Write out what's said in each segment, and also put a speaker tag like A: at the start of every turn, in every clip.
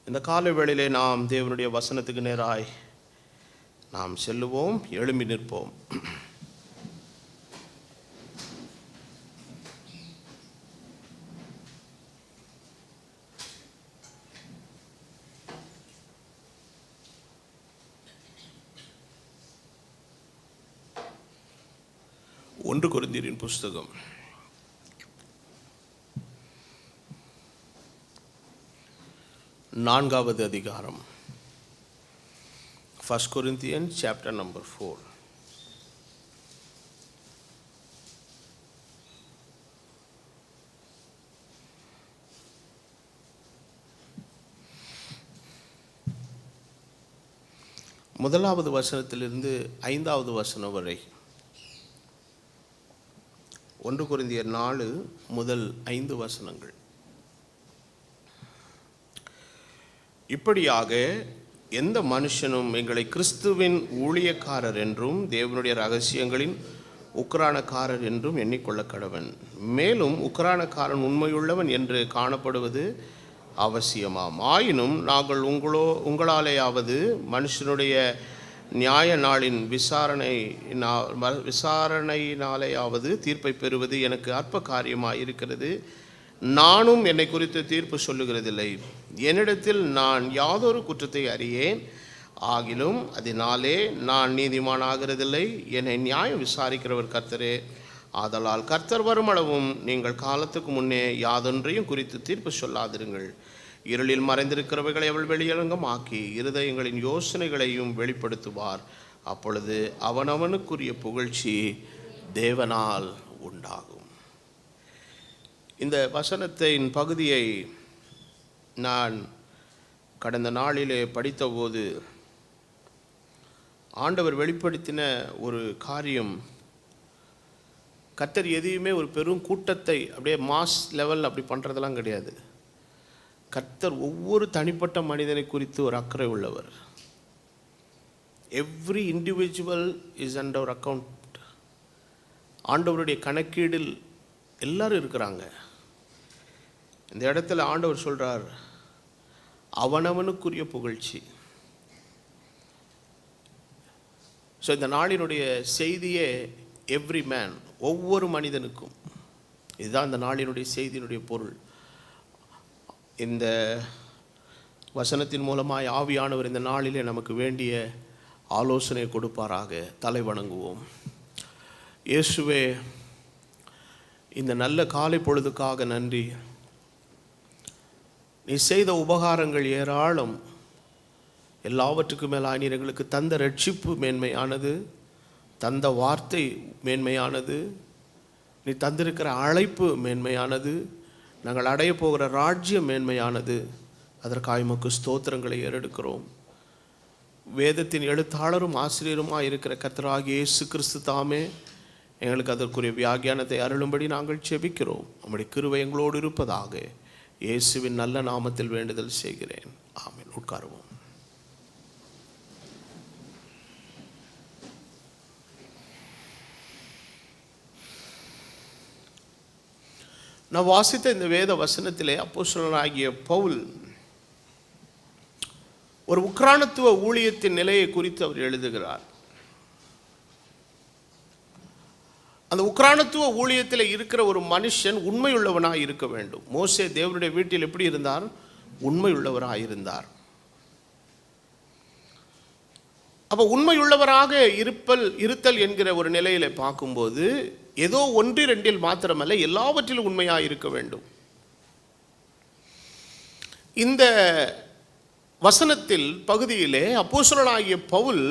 A: இந்த காலை வேளையிலே நாம் தேவனுடைய வசனத்துக்கு நேராய் நாம் செல்லுவோம். எழும்பி நிற்போம். ஒன்று கொரிந்தியரின் புஸ்தகம் 4வது அதிகாரம். 1 Corinthians chapter number 4. முதலாவது வசனத்திலிருந்து 5வது வசனம் வரை 1 கொரிந்தியர் 4 முதல் 5 வசனங்கள். இப்படியாக எந்த மனுஷனும் எங்களை கிறிஸ்துவின் ஊழியக்காரர் என்றும் தேவனுடைய இரகசியங்களின் உக்கிரானக்காரர் என்றும் எண்ணிக்கொள்ள கடவன். மேலும் உக்கிரானக்காரன் உண்மையுள்ளவன் என்று காணப்படுவது அவசியமாம். ஆயினும் நாங்கள் உங்களாலேயாவது மனுஷனுடைய நியாய நாளின் விசாரணையினாலேயாவது தீர்ப்பை பெறுவது எனக்கு அற்ப காரியமாக இருக்கிறது. நானும் என்னை குறித்து தீர்ப்பு சொல்லுகிறதில்லை. என்னிடத்தில் நான் யாதொரு குற்றத்தை அறியேன். ஆகிலும் அதனாலே நான் நீதிமான் ஆகிறதில்லை. என்னை நியாயம் விசாரிக்கிறவர் கர்த்தரே. ஆதலால் கர்த்தர் வருமளவும் நீங்கள் காலத்துக்கு முன்னே யாதொன்றையும் குறித்து தீர்ப்பு சொல்லாதிருங்கள். இருளில் மறைந்திருக்கிறவைகளை அவள் வெளியரங்கமாக்கி இருதயங்களின் யோசனைகளையும் வெளிப்படுத்துவார். அப்பொழுது அவனவனுக்குரிய புகழ்ச்சி தேவனால் உண்டாகும். இந்த வசனத்தின் பகுதியை நான் கடந்த நாளிலே படித்தபோது ஆண்டவர் வெளிப்படுத்தின ஒரு காரியம், கர்த்தர் எதையுமே ஒரு பெரும் கூட்டத்தை அப்படியே மாஸ் லெவல் அப்படி பண்ணுறதெல்லாம் கிடையாது. கர்த்தர் ஒவ்வொரு தனிப்பட்ட மனிதனை குறித்து ஒரு அக்கறை உள்ளவர். Every individual is under account. ஆண்டவருடைய கணக்கீடில் எல்லாரும் இருக்கிறாங்க. இந்த இடத்துல ஆண்டவர் சொல்கிறார், அவனவனுக்குரிய புகழ்ச்சி. ஸோ இந்த நாளினுடைய செய்தியே எவ்ரி மேன், ஒவ்வொரு மனிதனுக்கும். இதுதான் இந்த நாளினுடைய செய்தியினுடைய பொருள். இந்த வசனத்தின் மூலமாய் ஆவியானவர் இந்த நாளிலே நமக்கு வேண்டிய ஆலோசனை கொடுப்பாராக. தலை வணங்குவோம். இயேசுவே, இந்த நல்ல காலை பொழுதுக்காக நன்றி. நீ செய்த உபகாரங்கள் ஏராளம். எல்லாவற்றுக்கும் மேலாக நீர் எங்களுக்கு தந்த ரட்சிப்பு மேன்மையானது, தந்த வார்த்தை மேன்மையானது, நீ தந்திருக்கிற அழைப்பு மேன்மையானது, நாங்கள் அடைய போகிற ராஜ்யம் மேன்மையானது. அதற்காக உமக்கு ஸ்தோத்திரங்களை ஏறெடுக்கிறோம். வேதத்தின் எழுத்தாளரும் ஆசிரியருமாக இருக்கிற கர்த்தராகிய இயேசு கிறிஸ்து தாமே எங்களுக்கு அதற்குரிய வியாக்கியானத்தை அருளும்படி நாங்கள் செபிக்கிறோம். நம்முடைய கிருபை எங்களோடு இருப்பதாக இயேசுவின் நல்ல நாமத்தில் வேண்டுதல் செய்கிறேன். ஆமென். உட்காருவோம். நான் வாசித்த இந்த வேத வசனத்திலே அப்போஸ்தலனாகிய பவுல் ஒரு உக்கிரானத்துவ ஊழியத்தின் நிலையை குறித்து அவர் எழுதுகிறார். அந்த உக்கிரானத்துவ ஊழியத்தில் இருக்கிற ஒரு மனுஷன் உண்மையுள்ளவனாக இருக்க வேண்டும். மோசே தேவனுடைய வீட்டில் எப்படி இருந்தார்? உண்மையுள்ளவராக இருந்தார். அப்போ உண்மையுள்ளவராக இருத்தல் என்கிற ஒரு நிலையில பார்க்கும்போது ஏதோ 1-2 மாத்திரமல்ல, எல்லாவற்றிலும் உண்மையாக இருக்க வேண்டும். இந்த வசனத்தில் பகுதியிலே அப்போஸ்தலனாகிய பவுல்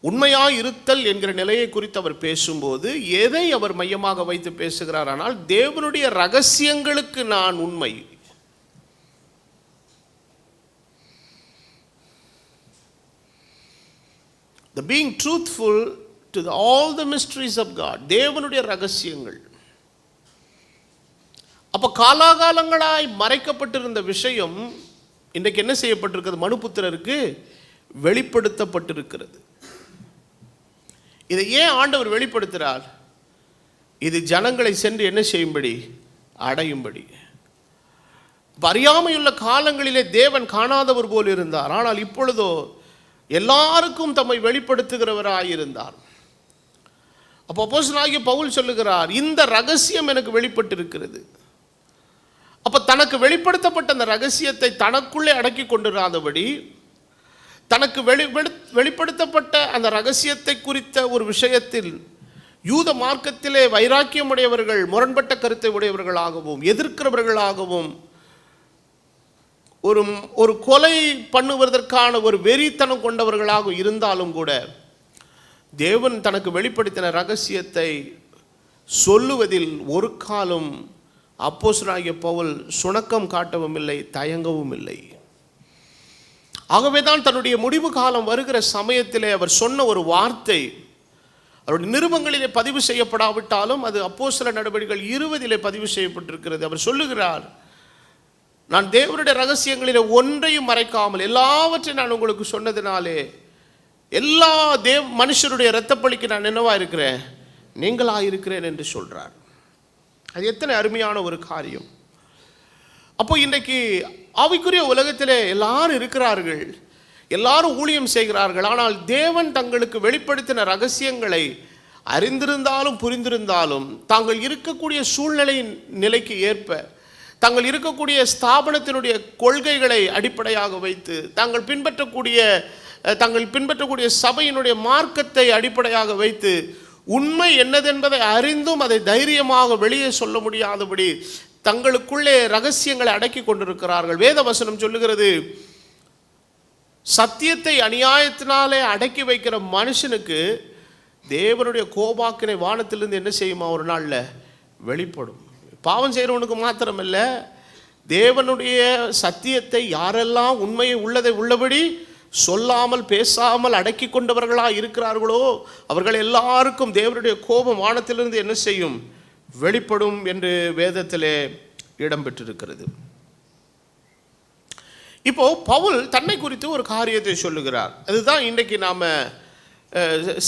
A: உண்மையாக இருத்தல் என்கிற நிலையை குறித்து அவர் பேசும்போது எதை அவர் மையமாக வைத்து பேசுகிறார்? ஆனால் தேவனுடைய ரகசியங்களுக்கு நான் உண்மை. The being truthful to all the mysteries of God. தேவனுடைய ரகசியங்கள். அப்போ காலாகாலங்களாய் மறைக்கப்பட்டிருந்த விஷயம் இன்றைக்கு என்ன செய்யப்பட்டிருக்கிறது? மனுபுத்திரருக்கு வெளிப்படுத்தப்பட்டிருக்கிறது. இதை ஏன் ஆண்டவர் வெளிப்படுத்துகிறார்? இது ஜனங்களை சென்று என்ன செய்யும்படி? அடையும்படி. அறியாமையுள்ள காலங்களிலே தேவன் காணாதவர் போல் இருந்தார். ஆனால் இப்பொழுதோ எல்லாருக்கும் தம்மை வெளிப்படுத்துகிறவராயிருந்தார். அப்போ அப்போஸ்தலனாகிய பவுல் சொல்லுகிறார், இந்த ரகசியம் எனக்கு வெளிப்பட்டிருக்கிறது. அப்போ தனக்கு வெளிப்படுத்தப்பட்ட அந்த ரகசியத்தை தனக்குள்ளே அடக்கி கொண்டிராதபடி, தனக்கு வெளிப்படுத்தப்பட்ட அந்த ரகசியத்தை குறித்த ஒரு விஷயத்தில் யூத மார்க்கத்திலே வைராக்கியமுடையவர்கள், முரண்பட்ட கருத்தை உடையவர்களாகவும் எதிர்க்கிறவர்களாகவும், ஒரு கொலை பண்ணுவதற்கான ஒரு வெறித்தனம் கொண்டவர்களாக இருந்தாலும் கூட தேவன் தனக்கு வெளிப்படுத்தின ரகசியத்தை சொல்லுவதில் ஒரு காலம் அப்போஸ்தலனாகிய பவுல் சுணக்கம் காட்டவும் இல்லை, தயங்கவும் இல்லை. ஆகவே தான் தன்னுடைய முடிவு காலம் வருகிற சமயத்திலே அவர் சொன்ன ஒரு வார்த்தை அவருடைய நிருபங்களிலே பதிவு செய்யப்படாவிட்டாலும் அது அப்போஸ்தலர் நடவடிக்கைகள் 20 பதிவு செய்யப்பட்டிருக்கிறது. அவர் சொல்லுகிறார், நான் தேவனுடைய ரகசியங்களிலே ஒன்றையும் மறைக்காமல் எல்லாவற்றையும் நான் உங்களுக்கு சொன்னதினாலே எல்லா மனுஷருடைய இரத்தப்பழிக்கு நான் என்னவா இருக்கிறேன், நீங்களாயிருக்கிறேன் என்று சொல்றார். அது எத்தனை அருமையான ஒரு காரியம். அப்போ இன்றைக்கு ஆவிக்குரிய உலகத்திலே எல்லாரும் இருக்கிறார்கள், எல்லாரும் ஊழியம் செய்கிறார்கள். ஆனால் தேவன் தங்களுக்கு வெளிப்படுத்தின ரகசியங்களை அறிந்திருந்தாலும் புரிந்திருந்தாலும் தாங்கள் இருக்கக்கூடிய சூழ்நிலையின் நிலைக்கு ஏற்ப, தாங்கள் இருக்கக்கூடிய ஸ்தாபனத்தினுடைய கொள்கைகளை அடிப்படையாக வைத்து, தாங்கள் பின்பற்றக்கூடிய சபையினுடைய மார்க்கத்தை அடிப்படையாக வைத்து உண்மை என்னதென்பதை அறிந்தும் அதை தைரியமாக வெளியே சொல்ல முடியாதபடி தங்களுக்குள்ளே ரகசியங்களை அடக்கி கொண்டிருக்கிறார்கள். வேத வசனம் சொல்லுகிறது, சத்தியத்தை அநியாயத்தினாலே அடக்கி வைக்கிற மனுஷனுக்கு தேவனுடைய கோபாக்கினை வானத்திலிருந்து என்ன செய்யுமா, ஒரு நாளில் வெளிப்படும். பாவம் செய்கிறவனுக்கு மாத்திரமல்ல, தேவனுடைய சத்தியத்தை யாரெல்லாம் உண்மையை உள்ளதை உள்ளபடி சொல்லாமல் பேசாமல் அடக்கி கொண்டவர்களாக இருக்கிறார்களோ அவர்கள் எல்லாருக்கும் தேவனுடைய கோபம் வானத்திலிருந்து என்ன செய்யும், வெளிப்படும் என்று வேதத்திலே இடம்பெற்றிருக்கிறது. இப்போ பவுல் தன்னை குறித்து ஒரு காரியத்தை சொல்லுகிறார். அதுதான் இன்றைக்கு நாம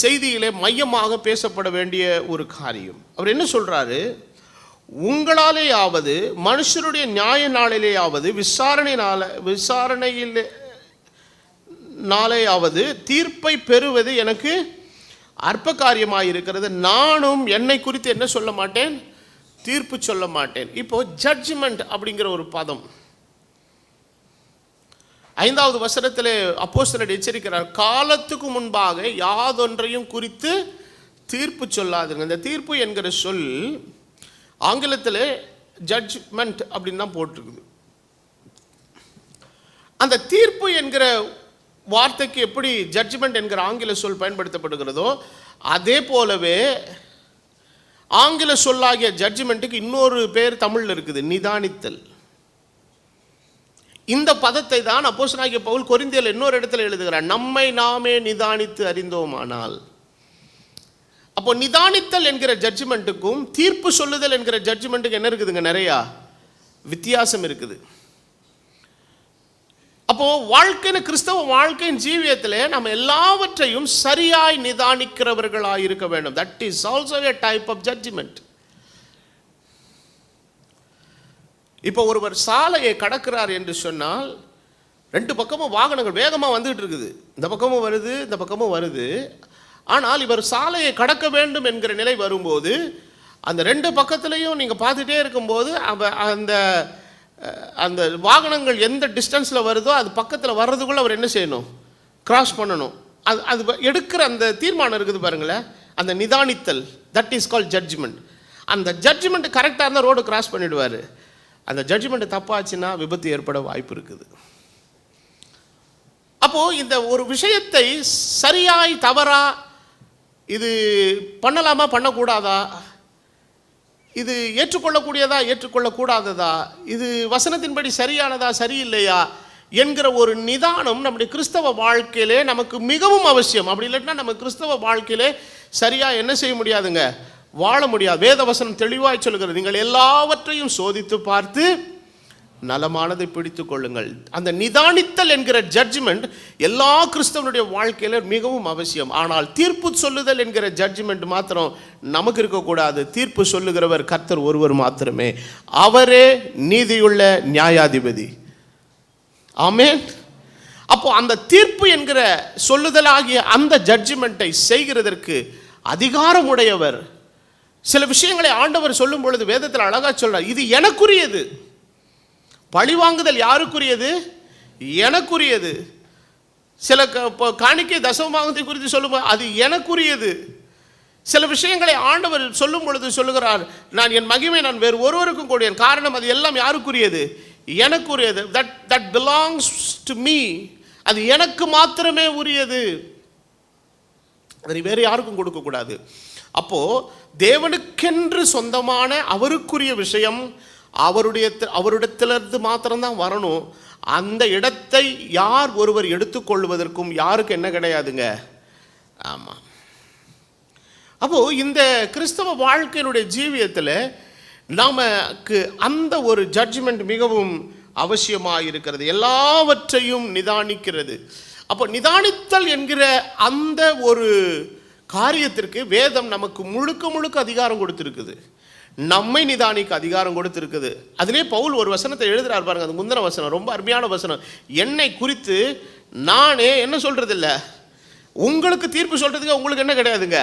A: செய்தியிலே மையமாக பேசப்பட வேண்டிய ஒரு காரியம். அவர் என்ன சொல்றாரு, உங்களாலேயாவது மனுஷருடைய நியாய நாளிலேயாவது விசாரணையினாலேயாவது தீர்ப்பை பெறுவது எனக்கு அற்ப காரியமாக இருக்கிறது. நானும் என்னை குறித்து என்ன சொல்ல மாட்டேன், தீர்ப்பு சொல்ல மாட்டேன். இப்போ ஜட்ஜ்மெண்ட் அப்படிங்கிற ஒரு பதம் 5வது வசனத்திலே அப்போஸ்தலர் எச்சரிக்கிறார், காலத்துக்கு முன்பாக யாதொன்றையும் குறித்து தீர்ப்பு சொல்லாதுங்க. இந்த தீர்ப்பு என்கிற சொல் ஆங்கிலத்தில் ஜட்ஜ்மெண்ட் அப்படின்னு தான் போட்டிருக்குது. அந்த தீர்ப்பு என்கிற வார்த்தைக்கு எப்படி ஜட்ஜ்மெண்ட் என்கிற ஆங்கில சொல் பயன்படுத்தப்படுகிறதோ அதே போலவே ஆங்கில சொல்லாகிய ஜட்ஜ்மெண்ட்டுக்கு இன்னொரு பேர் தமிழில் இருக்குது, நிதானித்தல். இந்த பதத்தை தான் அப்போஸ்தலனாகிய பவுல் கொரிந்தியர் இன்னொரு இடத்துல எழுதுகிறார், நம்மை நாமே நிதானித்து அறிந்தோமானால். அப்போ நிதானித்தல் என்கிற ஜட்ஜ்மெண்ட்டுக்கும் தீர்ப்பு சொல்லுதல் என்கிற ஜட்ஜ்மெண்ட்டுக்கு என்ன இருக்குதுங்க, நிறையா வித்தியாசம் இருக்குது. அப்போ கிறிஸ்தவ வாழ்க்கையின் ஜீவியத்திலே நம்ம எல்லாவற்றையும் சரியாய் நிதானிக்கிறவர்களாக இருக்க வேண்டும். That is also a type of judgment. இப்போ ஒருவர் சாலையை கடக்கிறார் என்று சொன்னால் 2 பக்கமும் வாகனங்கள் வேகமாக வந்துகிட்டு இருக்குது, இந்த பக்கமும் வருது இந்த பக்கமும் வருது. ஆனால் இவர் சாலையை கடக்க வேண்டும் என்கிற நிலை வரும்போது அந்த 2 பக்கத்துலையும் நீங்கள் பார்த்துட்டே இருக்கும்போது அந்த அந்த வாகனங்கள் எந்த டிஸ்டன்ஸில் வருதோ அது பக்கத்தில் வர்றதுக்குள்ளே அவர் என்ன செய்யணும், கிராஸ் பண்ணணும். அது எடுக்கிற அந்த தீர்மானம் இருக்குது பாருங்களேன், அந்த நிதானித்தல், தட் இஸ் கால் ஜட்ஜ்மெண்ட். அந்த ஜட்ஜ்மெண்ட் கரெக்டாக இருந்தால் ரோடு கிராஸ் பண்ணிவிடுவார். அந்த ஜட்ஜ்மெண்ட் தப்பாச்சுன்னா விபத்து ஏற்பட வாய்ப்பு இருக்குது. அப்போது இந்த ஒரு விஷயத்தை சரியாய் தவறா, இது பண்ணலாமா பண்ணக்கூடாதா, இது ஏற்றுக்கொள்ளக்கூடியதா ஏற்றுக்கொள்ளக்கூடாததா, இது வசனத்தின்படி சரியானதா சரியில்லையா என்கிற ஒரு நிதானம் நம்முடைய கிறிஸ்தவ வாழ்க்கையிலே நமக்கு மிகவும் அவசியம். அப்படி இல்லைன்னா நம்ம கிறிஸ்தவ வாழ்க்கையிலே சரியாக என்ன செய்ய முடியாதுங்க, வாழ முடியாது. வேத வசனம் தெளிவாய் சொல்கிறது, நீங்கள் எல்லாவற்றையும் சோதித்து பார்த்து நலமானதை பிடித்துக் கொள்ளுங்கள். அந்த நிதானித்தல் என்கிற ஜட்ஜ்மெண்ட் எல்லா கிறிஸ்தவனுடைய வாழ்க்கையில மிகவும் அவசியம். ஆனால் தீர்ப்பு சொல்லுதல் என்கிற ஜட்ஜ்மெண்ட் மாத்திரம் நமக்கு இருக்கக்கூடாது. தீர்ப்பு சொல்லுகிறவர் கர்த்தர் ஒருவர் மாத்திரமே. அவரே நீதியுள்ள நியாயாதிபதி. ஆமென். அப்போ அந்த தீர்ப்பு என்கிற சொல்லுதலாகிய அந்த ஜட்ஜ்மெண்ட்டை செய்கிறதற்கு அதிகாரம் உடையவர். சில விஷயங்களை ஆண்டவர் சொல்லும் பொழுது வேதத்தில் அழகா சொல்றார், இது எனக்குரியது. பழிவாங்குதல் யாருக்குரியது? எனக்குரியது. சில காணிக்கை தசமபாகத்தை குறித்து சொல்லும்போது அது எனக்குரியது. சில விஷயங்களை ஆண்டவர் சொல்லும் பொழுது சொல்லுகிறார், நான் என் மகிமை நான் வேறு ஒருவருக்கும் கூடியேன். காரணம் அது எல்லாம் யாருக்குரியது? எனக்குரியது. that belongs to me. அது எனக்கு மாத்திரமே உரியது. அதை வேறு யாருக்கும் கொடுக்கக்கூடாது. அப்போ தேவனுக்கென்று சொந்தமான அவருக்குரிய விஷயம் அவருடத்திலிருந்து மாத்திரம்தான் வரணும். அந்த இடத்தை யார் ஒருவர் எடுத்துக்கொள்வதற்கும் யாருக்கு என்ன கிடையாதுங்க. ஆமாம். அப்போ இந்த கிறிஸ்தவ வாழ்க்கையினுடைய ஜீவியத்தில் நமக்கு அந்த ஒரு ஜட்ஜ்மெண்ட் மிகவும் அவசியமாக இருக்கிறது. எல்லாவற்றையும் நிதானிக்கிறது. அப்போ நிதானித்தல் என்கிற அந்த ஒரு காரியத்திற்கு வேதம் நமக்கு முழுக்க முழுக்க அதிகாரம் கொடுத்திருக்குது. நம்மை நிதானிக்க அதிகாரம் கொடுத்திருக்குது. அதிலே பவுல் ஒரு வசனத்தை எழுதுறார் பாருங்க. அது முந்தின வசனம், ரொம்ப அருமையான வசனம். என்னை குறித்து நானே என்ன சொல்றது இல்லை, உங்களுக்கு தீர்ப்பு சொல்றதுக்கு உங்களுக்கு என்ன கிடையாதுங்க,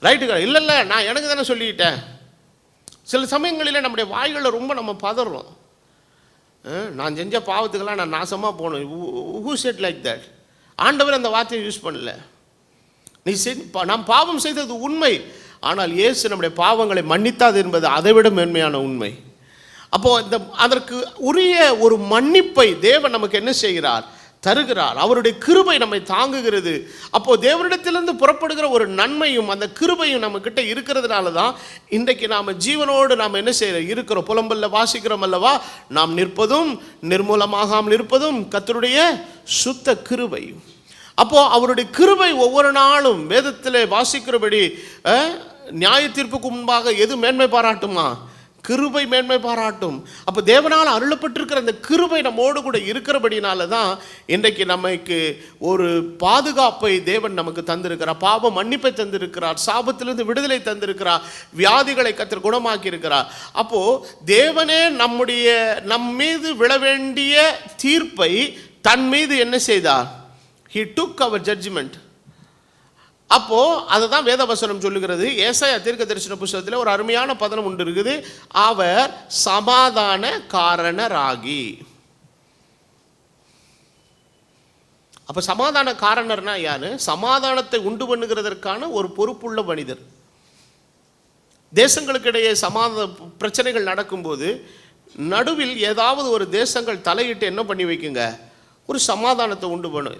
A: ரைட்டுங்க. இல்லை நான் எனக்கு தானே சொல்லிட்டேன். சில சமயங்களில் நம்முடைய வாய்களில் ரொம்ப நம்ம பதறோம். நான் செஞ்ச பாவத்துக்கெல்லாம் நான் நாசமாக போகணும். Who set like that? ஆண்டவர் அந்த வார்த்தையை யூஸ் பண்ணல. நாம் பாவம் செய்தது உண்மை, ஆனால் இயேசு நம்முடைய பாவங்களை மன்னித்தாது என்பது அதைவிட மேன்மையான உண்மை. அப்போது அதற்கு உரிய ஒரு மன்னிப்பை தேவன் நமக்கு என்ன செய்கிறார்? தருகிறார். அவருடைய கிருபை நம்மை தாங்குகிறது. அப்போது தேவனிடத்திலிருந்து புறப்படுகிற ஒரு நன்மையும் அந்த கிருபையும் நம்மக்கிட்ட இருக்கிறதுனால தான் இன்றைக்கு நாம் ஜீவனோடு நாம் என்ன செய்கிறோம், இருக்கிறோம். புலம்பல்ல வாசிக்கிறோம் அல்லவா, நாம் நிற்பதும் நிர்மூலமாகாமல் இருப்பதும் கர்த்தருடைய சுத்த கிருபை. அப்போது அவருடைய கிருபை ஒவ்வொரு நாளும் வேதத்தில் வாசிக்கிறபடி நியாய தீர்ப்புக்கு முன்பாக எது மேன்மை பாராட்டுமா? கிருபை மேன்மை பாராட்டும். அப்போ தேவனால் அருளப்பட்டிருக்கிற அந்த கிருபை நம்மோடு கூட இருக்கிறபடினால தான் இன்றைக்கு நமக்கு ஒரு பாதுகாப்பை தேவன் நமக்கு தந்திருக்கிறார். பாவ மன்னிப்பை தந்திருக்கிறார். சாபத்திலிருந்து விடுதலை தந்திருக்கிறார். வியாதிகளை கர்த்தர் குணமாக்கி இருக்கிறார். அப்போது தேவனே நம் மீது விழ வேண்டிய தீர்ப்பை தன் மீது என்ன செய்தார்? He took our judgment. அப்போ அதை தான் வேதவசனம் சொல்லுகிறது. ஏசாயா தீர்க்கதரிசன புத்தகத்தில் ஒரு அருமையான பதனம் உண்டு இருக்குது. அவர் சமாதான காரணராகி. அப்ப சமாதான காரணர்னா யாரு? சமாதானத்தை உண்டு பண்ணுகிறதற்கான ஒரு பொறுப்புள்ள மனிதர். தேசங்களுக்கிடையே பிரச்சனைகள் நடக்கும்போது நடுவில் ஏதாவது ஒரு தேசங்கள் தலையிட்டு என்ன பண்ணி வைக்குங்க? ஒரு சமாதானத்தை உண்டு பண்ணும்.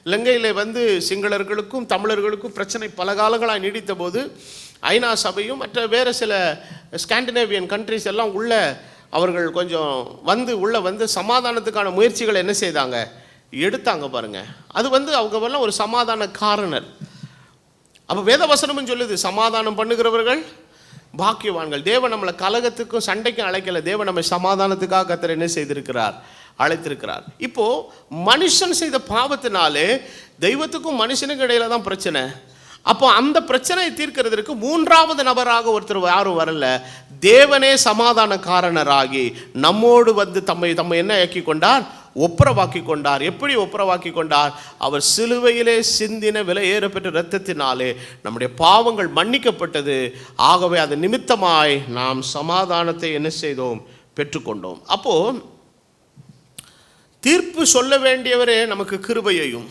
A: இலங்கையில் சிங்களர்களுக்கும் தமிழர்களுக்கும் பிரச்சனை பல காலங்களாக நீடித்த போது ஐநா சபையும் மற்ற வேறு சில ஸ்காண்டினேவியன் கண்ட்ரிஸ் எல்லாம் அவர்கள் கொஞ்சம் உள்ள சமாதானத்துக்கான முயற்சிகளை என்ன செய்தாங்க? எடுத்தாங்க பாருங்க. அது அவங்க ஒரு சமாதான காரணர். அப்போ வேதவசனமும் சொல்லுது, சமாதானம் பண்ணுகிறவர்கள் பாக்கியவான்கள். தேவன் நம்மளை கலகத்துக்கும் சண்டைக்கும் அழைக்கல. தேவன் நம்மை சமாதானத்துக்காக கர்த்தர் என்ன செய்திருக்கிறார்? அழைத்திருக்கிறார். இப்போ மனுஷன் செய்த பாவத்தினாலே தெய்வத்துக்கும் மனுஷனுக்கும் இடையில தான் பிரச்சனை. அப்போ அந்த பிரச்சனையை தீர்க்கிறதுக்கு மூன்றாவது நபராக ஒருத்தர் யாரும் வரல. தேவனே சமாதான காரணராகி நம்மோடு தம்மை என்ன ஆக்கி கொண்டார்? ஒப்புரவாக்கி கொண்டார். எப்படி ஒப்புரவாக்கி கொண்டார்? அவர் சிலுவையிலே சிந்தின விலையேறப்பெற்ற இரத்தத்தினாலே நம்முடைய பாவங்கள் மன்னிக்கப்பட்டது. ஆகவே அது நிமித்தமாய் நாம் சமாதானத்தை என்ன செய்தோம்? பெற்றுக்கொண்டோம். அப்போ தீர்ப்பு சொல்ல வேண்டியவரே நமக்கு கிருபையையும்,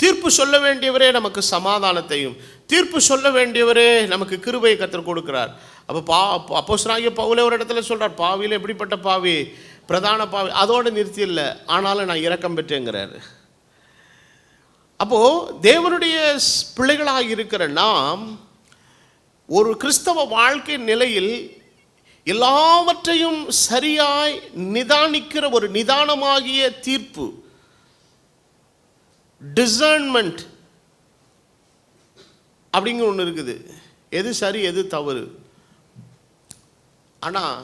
A: தீர்ப்பு சொல்ல வேண்டியவரே நமக்கு சமாதானத்தையும், தீர்ப்பு சொல்ல வேண்டியவரே நமக்கு கிருபையை கர்த்தர் கொடுக்கிறார். அப்போ அப்போஸ்தலனாகிய பவுல் ஒரு இடத்துல சொல்றார், பாவியில் எப்படிப்பட்ட பாவி? பிரதான பாவி. அதோடு நிறுத்தி இல்லை, ஆனாலும் நான் இரக்கம் பெற்றேங்கிறாரு. அப்போ தேவனுடைய பிள்ளைகளாக இருக்கிற நாம் ஒரு கிறிஸ்தவ வாழ்க்கை நிலையில் எல்லாவற்றையும் சரியாய் நிதானிக்கிற ஒரு நிதானமாகிய தீர்ப்பு, டிசர்ன்மெண்ட் அப்படிங்கிற ஒன்று இருக்குது. எது சரி எது தவறு. ஆனால்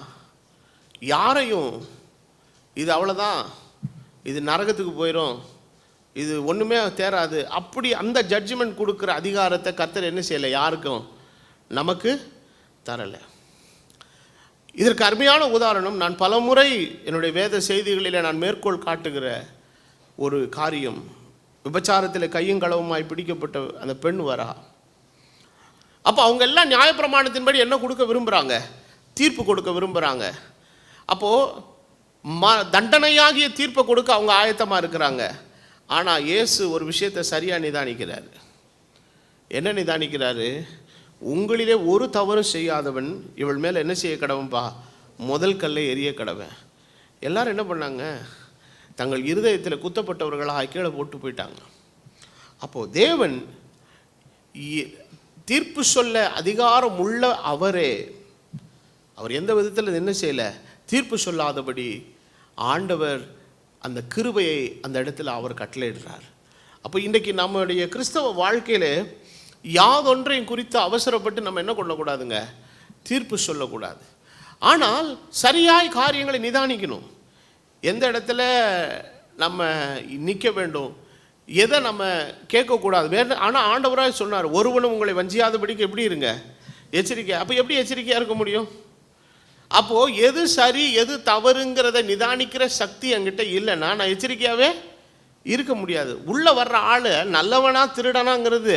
A: யாரையும் இது அவ்வளோதான், இது நரகத்துக்கு போயிடும், இது ஒன்றுமே தேராது, அப்படி அந்த ஜட்ஜ்மெண்ட் கொடுக்குற அதிகாரத்தை கர்த்தர் என்ன செய்யலை, யாருக்கும் நமக்கு தரலை. இதற்கு அருமையான உதாரணம், நான் பலமுறை என்னுடைய வேத செய்திகளில் நான் மேற்கோள் காட்டுகிற ஒரு காரியம். விபச்சாரத்தில் கையும் களவுமாய் பிடிக்கப்பட்ட அந்த பெண் வரா. அப்போ அவங்க எல்லாம் நியாயப்பிரமாணத்தின்படி என்ன கொடுக்க விரும்புகிறாங்க, தீர்ப்பு கொடுக்க விரும்புகிறாங்க. அப்போது தண்டனையாகிய தீர்ப்பை கொடுக்க அவங்க ஆயத்தமாக இருக்கிறாங்க. ஆனால் இயேசு ஒரு விஷயத்தை சரியாக நிதானிக்கிறார். என்ன நிதானிக்கிறாரு, உங்களிலே ஒரு தவறும் செய்யாதவன் இவள் மேலே என்ன செய்ய கடவுன்பா, முதல் கல்லை எரிய கடவன். எல்லாரும் என்ன பண்ணாங்க, தங்கள் இருதயத்தில் குத்தப்பட்டவர்களாக கீழே போட்டு போயிட்டாங்க. அப்போது தேவன் தீர்ப்பு சொல்ல அதிகாரம் உள்ள அவரே, அவர் எந்த விதத்தில் என்ன செய்யலை, தீர்ப்பு சொல்லாதபடி ஆண்டவர் அந்த கிருபையை அந்த இடத்துல அவர் கட்டளையிடுறார். அப்போ இன்றைக்கி நம்முடைய கிறிஸ்தவ வாழ்க்கையில் யாதொன்றையும் குறித்து அவசரப்பட்டு நம்ம என்ன கொள்ளக்கூடாதுங்க, தீர்ப்பு சொல்லக்கூடாது. ஆனால் சரியாய் காரியங்களை நிதானிக்கணும். எந்த இடத்துல நம்ம நிற்க வேண்டும், எதை நம்ம கேட்கக்கூடாது. ஆனால் ஆண்டவராக சொன்னார், ஒருவனும் உங்களை வஞ்சியாதபடிக்கு எப்படி இருங்க, எச்சரிக்கை. அப்போ எப்படி எச்சரிக்கையாக இருக்க முடியும்? அப்போது எது சரி எது தவறுங்கிறத நிதானிக்கிற சக்தி என்கிட்ட இல்லைன்னா நான் எச்சரிக்கையாகவே இருக்க முடியாது. உள்ளே வர்ற ஆள் நல்லவனா திருடனாங்கிறது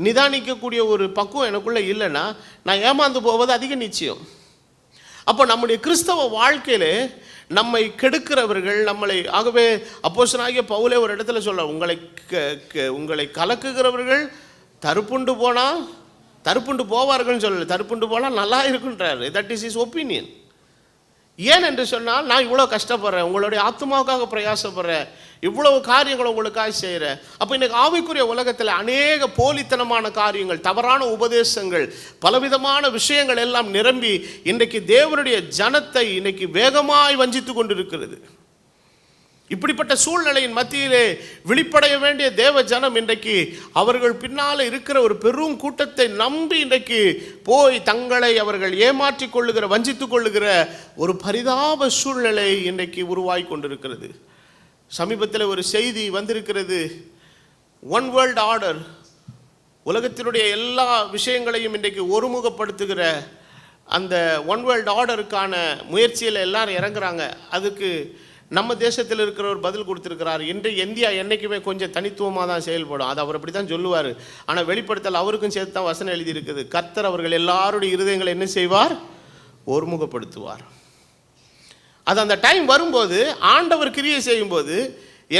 A: நிதானிக்கக்கூடிய ஒரு பக்குவம் எனக்குள்ளே இல்லைன்னா நான் ஏமாந்து போவது அதிக நிச்சயம். அப்போ நம்முடைய கிறிஸ்தவ வாழ்க்கையில் நம்மை கெடுக்கிறவர்கள் நம்மளை, ஆகவே அப்போஸ்தலனாகிய பவுலே ஒரு இடத்துல சொல்ல, உங்களை கலக்குகிறவர்கள் தருப்புண்டு போனால் தருப்புண்டு போவார்கள்னு சொல்லலை, தருப்புண்டு போனால் நல்லா இருக்குன்றாரு. That is is opinion. ஏன் என்று சொன்னால், நான் இவ்வளோ கஷ்டப்படுறேன், உங்களுடைய ஆத்மாவுக்காக பிரயாசப்படுறேன், இவ்வளவு காரியங்களை உங்களுக்காக செய்கிறேன். அப்போ இன்றைக்கு ஆவிக்குரிய உலகத்தில் அநேக போலித்தனமான காரியங்கள், தவறான உபதேசங்கள், பலவிதமான விஷயங்கள் எல்லாம் நிரம்பி இன்றைக்கு தேவனுடைய ஜனத்தை இன்றைக்கு வேகமாய் வஞ்சித்து கொண்டிருக்கிறது. இப்படிப்பட்ட சூழ்நிலையின் மத்தியிலே விழிப்படைய வேண்டிய தேவ ஜனம் இன்றைக்கு அவர்கள் பின்னால் இருக்கிற ஒரு பெரும் கூட்டத்தை நம்பி இன்றைக்கு போய் தங்களை அவர்கள் ஏமாற்றி கொள்ளுகிற, வஞ்சித்து கொள்ளுகிற ஒரு பரிதாப சூழ்நிலை இன்றைக்கு உருவாகி கொண்டிருக்கிறது. சமீபத்தில் ஒரு செய்தி வந்திருக்கிறது, ஒன் வேர்ல்ட் ஆர்டர், உலகத்தினுடைய எல்லா விஷயங்களையும் இன்றைக்கு ஒருமுகப்படுத்துகிற அந்த ஒன் வேர்ல்ட் ஆர்டருக்கான முயற்சியில் எல்லாரும் இறங்குறாங்க. அதுக்கு நம்ம தேசத்தில் இருக்கிறவர் பதில் கொடுத்துருக்கிறார். இந்தியா என்றைக்குமே கொஞ்சம் தனித்துவமாக தான் செயல்படும், அது அவர் அப்படி தான் சொல்லுவார். ஆனால் வெளிப்படுத்தல் அவருக்கும் சேர்த்து தான் வசனம் எழுதியிருக்குது. கர்த்தர் அவர்கள் எல்லாருடைய இருதயங்களை என்ன செய்வார், ஒருமுகப்படுத்துவார். அது அந்த டைம் வரும்போது, ஆண்டவர் கிரியை செய்யும்போது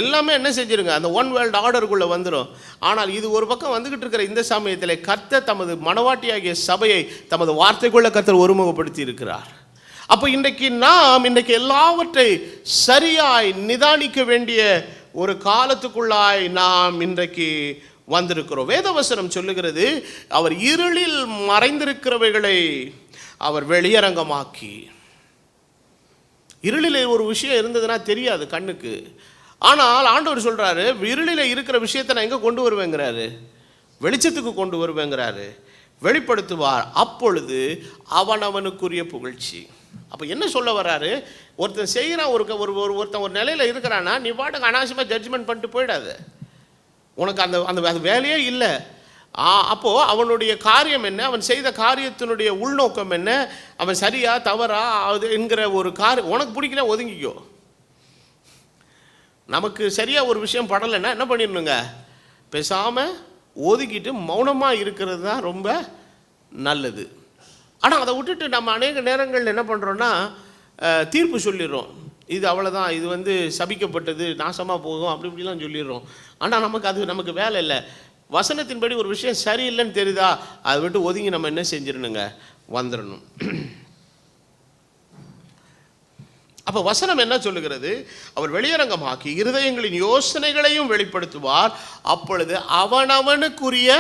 A: எல்லாமே என்ன செஞ்சிருங்க, அந்த ஒன் வேர்ல்டு ஆர்டருக்குள்ளே வந்துடும். ஆனால் இது ஒரு பக்கம் வந்துக்கிட்டு இருக்கிற இந்த சமயத்தில் கர்த்தர் தமது மனவாட்டியாகிய சபையை தமது வார்த்தைக்குள்ளே கர்த்தர் ஒருமுகப்படுத்தி இருக்கிறார். அப்போ இன்றைக்கு எல்லாவற்றை சரியாய் நிதானிக்க வேண்டிய ஒரு காலத்துக்குள்ளாய் நாம் இன்றைக்கு வந்திருக்கிறோம். வேதவசனம் சொல்லுகிறது, அவர் இருளில் மறைந்திருக்கிறவைகளை அவர் வெளியரங்கமாக்கி. இருளில் ஒரு விஷயம் இருந்ததுன்னா தெரியாது கண்ணுக்கு. ஆனால் ஆண்டவர் சொல்கிறாரு, இருளில் இருக்கிற விஷயத்தை நான் எங்கே கொண்டு வருவேங்கிறாரு, வெளிச்சத்துக்கு கொண்டு வருவேங்கிறாரு, வெளிப்படுத்துவார். அப்பொழுது அவனவனுக்குரிய புகழ்ச்சி. அப்போ என்ன சொல்ல வர்றாரு, ஒருத்தன் செய்கிறான், ஒருத்தன் ஒரு நிலையில் இருக்கிறான்னா நீ பாட்டுக்கு அனாவசியமாக ஜட்ஜ்மெண்ட் பண்ணிட்டு போயிடாது. உனக்கு அந்த வேலையே இல்லை. அப்போது அவனுடைய காரியம் என்ன, அவன் செய்த காரியத்தினுடைய உள்நோக்கம் என்ன, அவன் சரியா தவறா அது என்கிற ஒரு உனக்கு பிடிக்கல ஒதுங்கிக்கோ. நமக்கு சரியாக ஒரு விஷயம் படலைன்னா என்ன பண்ணிடணுங்க, பேசாமல் ஒதுக்கிட்டு மௌனமாக இருக்கிறது தான் ரொம்ப நல்லது. ஆனால் அதை விட்டுட்டு நம்ம அநேக நேரங்கள் என்ன பண்ணுறோன்னா தீர்ப்பு சொல்லிடுறோம். இது அவ்வளோதான், இது சபிக்கப்பட்டது, நாசமாக போகும், அப்படி இப்படிலாம் சொல்லிடுறோம். ஆனால் நமக்கு வேலை இல்லை. வசனத்தின்படி ஒரு விஷயம் சரியில்லைன்னு தெரியுதா, அதை விட்டு ஒதுங்கி நம்ம என்ன செஞ்சிடணுங்க, வந்துடணும். அப்போ வசனம் என்ன சொல்லுகிறது, அவர் வெளியரங்கமாக்கி இருதயங்களின் யோசனைகளையும் வெளிப்படுத்துவார். அப்பொழுது அவனவனுக்குரிய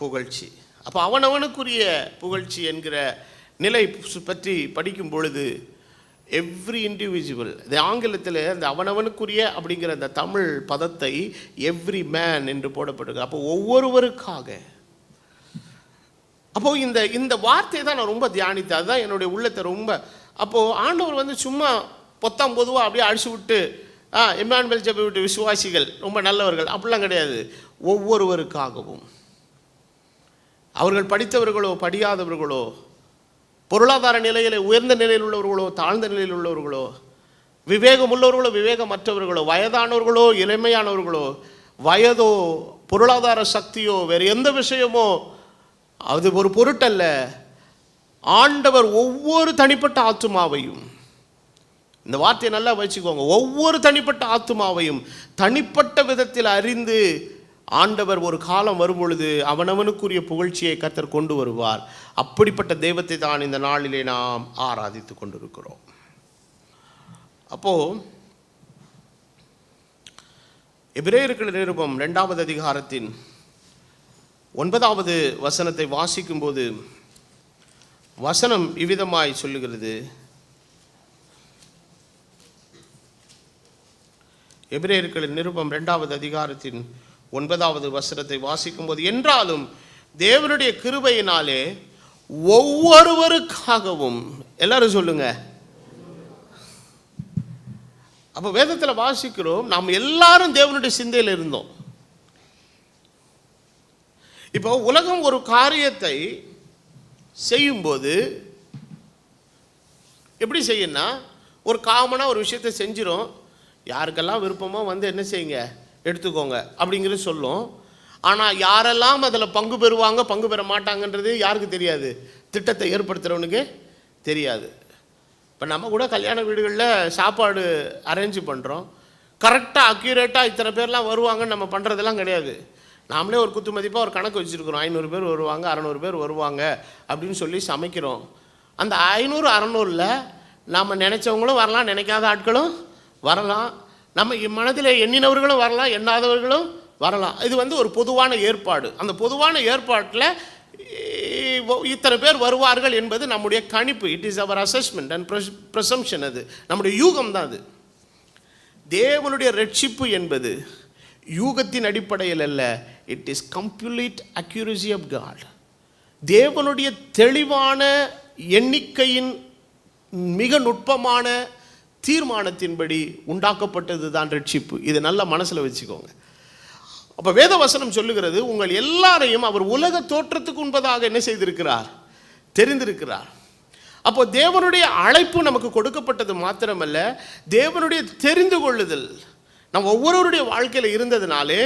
A: புகழ்ச்சி. அப்போ அவனவனுக்குரிய புகழ்ச்சி என்கிற நிலை பற்றி படிக்கும் பொழுது எவ்ரி இண்டிவிஜுவல், இது ஆங்கிலத்தில் இந்த அவனவனுக்குரிய அப்படிங்கிற அந்த தமிழ் பதத்தை எவ்ரி மேன் என்று போடப்பட்டிருக்கு. அப்போ ஒவ்வொருவருக்காக. அப்போது இந்த வார்த்தையை தான் நான் ரொம்ப தியானித்தேன், அதுதான் என்னுடைய உள்ளத்தை ரொம்ப. அப்போது ஆண்டவர் சும்மா பொத்தாம் பொதுவாக அப்படியே அழிச்சு விட்டு எம்மானுவேல் சபை விட்டு விசுவாசிகள் ரொம்ப நல்லவர்கள் அப்படிலாம் கிடையாது. ஒவ்வொருவருக்காகவும், அவர்கள் படித்தவர்களோ படியாதவர்களோ, பொருளாதார நிலையில் உயர்ந்த நிலையில் உள்ளவர்களோ தாழ்ந்த நிலையில் உள்ளவர்களோ, விவேகம் உள்ளவர்களோ விவேகமற்றவர்களோ, வயதானவர்களோ இளமையானவர்களோ, வயதோ பொருளாதார சக்தியோ வேறு எந்த விஷயமோ அது ஒரு பொருட்டல்ல. ஆண்டவர் ஒவ்வொரு தனிப்பட்ட ஆத்துமாவையும், இந்த வார்த்தையை நல்லா வச்சுக்கோங்க, ஒவ்வொரு தனிப்பட்ட ஆத்துமாவையும் தனிப்பட்ட விதத்தில் அறிந்து ஆண்டவர் ஒரு காலம் வரும்பொழுது அவனவனுக்குரிய புகழ்ச்சியை கர்த்தர் கொண்டு வருவார். அப்படிப்பட்ட தெய்வத்தை தான் இந்த நாளிலே நாம் ஆராதித்து கொண்டிருக்கிறோம். அப்போ எபிரேயர்கள் நிருபம் 2வது அதிகாரத்தின் 9வது வசனத்தை வாசிக்கும்போது வசனம் இவ்விதமாய் சொல்லுகிறது. எபிரேயர்கள் நிருபம் 2வது அதிகாரத்தின் 9வது வசனத்தை வாசிக்கும்போது, என்றாலும் தேவனுடைய கிருபையினாலே ஒவ்வொருவருக்காகவும், எல்லாரும் சொல்லுங்க. அப்போ வேதத்தில் வாசிக்கிறோம், நாம் எல்லாரும் தேவனுடைய சிந்தையில் இருந்தோம். இப்போ உலகம் ஒரு காரியத்தை செய்யும்போது எப்படி செய்யும்னா, ஒரு காமனாக ஒரு விஷயத்தை செஞ்சிடும், யாருக்கெல்லாம் விருப்பமோ வந்து என்ன செய்யுங்க எடுத்துக்கோங்க அப்படிங்கிறது சொல்லும். ஆனால் யாரெல்லாம் அதில் பங்கு பெறுவாங்க பங்கு பெற மாட்டாங்கன்றது யாருக்கு தெரியாது? திட்டத்தை ஏற்படுத்துகிறவனுக்கு தெரியாது. இப்போ நம்ம கூட கல்யாண வீடுகளில் சாப்பாடு அரேஞ்ச் பண்ணுறோம், கரெக்டாக அக்யூரேட்டாக இத்தனை பேர்லாம் வருவாங்கன்னு நம்ம பண்ணுறதெல்லாம் கிடையாது. நாமளே ஒரு குத்து மதிப்பாக ஒரு கணக்கு வச்சுருக்கிறோம், 500 பேர் வருவாங்க 600 பேர் வருவாங்க அப்படின்னு சொல்லி சமைக்கிறோம். அந்த 500 600ல் நாம் நினச்சவங்களும் வரலாம், நினைக்காத ஆட்களும் வரலாம், நம்ம மனதில் எண்ணினவர்களும் வரலாம், எண்ணாதவர்களும் வரலாம். இது வந்து ஒரு பொதுவான ஏற்பாடு. அந்த பொதுவான ஏற்பாட்டில் இத்தனை பேர் வருவார்கள் என்பது நம்முடைய கணிப்பு. It is our assessment and presumption. அது நம்முடைய யூகம் தான். அது தேவனுடைய ரட்சிப்பு என்பது யூகத்தின் அடிப்படையில் அல்ல. It is complete accuracy of God. தேவனுடைய தெளிவான எண்ணிக்கையின் மிக நுட்பமான தீர்மானத்தின்படி உண்டாக்கப்பட்டது தான் ரட்சிப்பு. இது நல்ல மனசில் வச்சுக்கோங்க. அப்போ வேத வசனம் சொல்லுகிறது, உங்கள் எல்லாரையும் அவர் உலக தோற்றத்துக்கு முன்பதாக என்ன செய்திருக்கிறார்? தெரிந்திருக்கிறார். அப்போ தேவனுடைய அழைப்பு நமக்கு கொடுக்கப்பட்டது மாத்திரமல்ல, தேவனுடைய தெரிந்து கொள்ளுதல் நம் ஒவ்வொருவருடைய வாழ்க்கையில் இருந்ததுனாலே,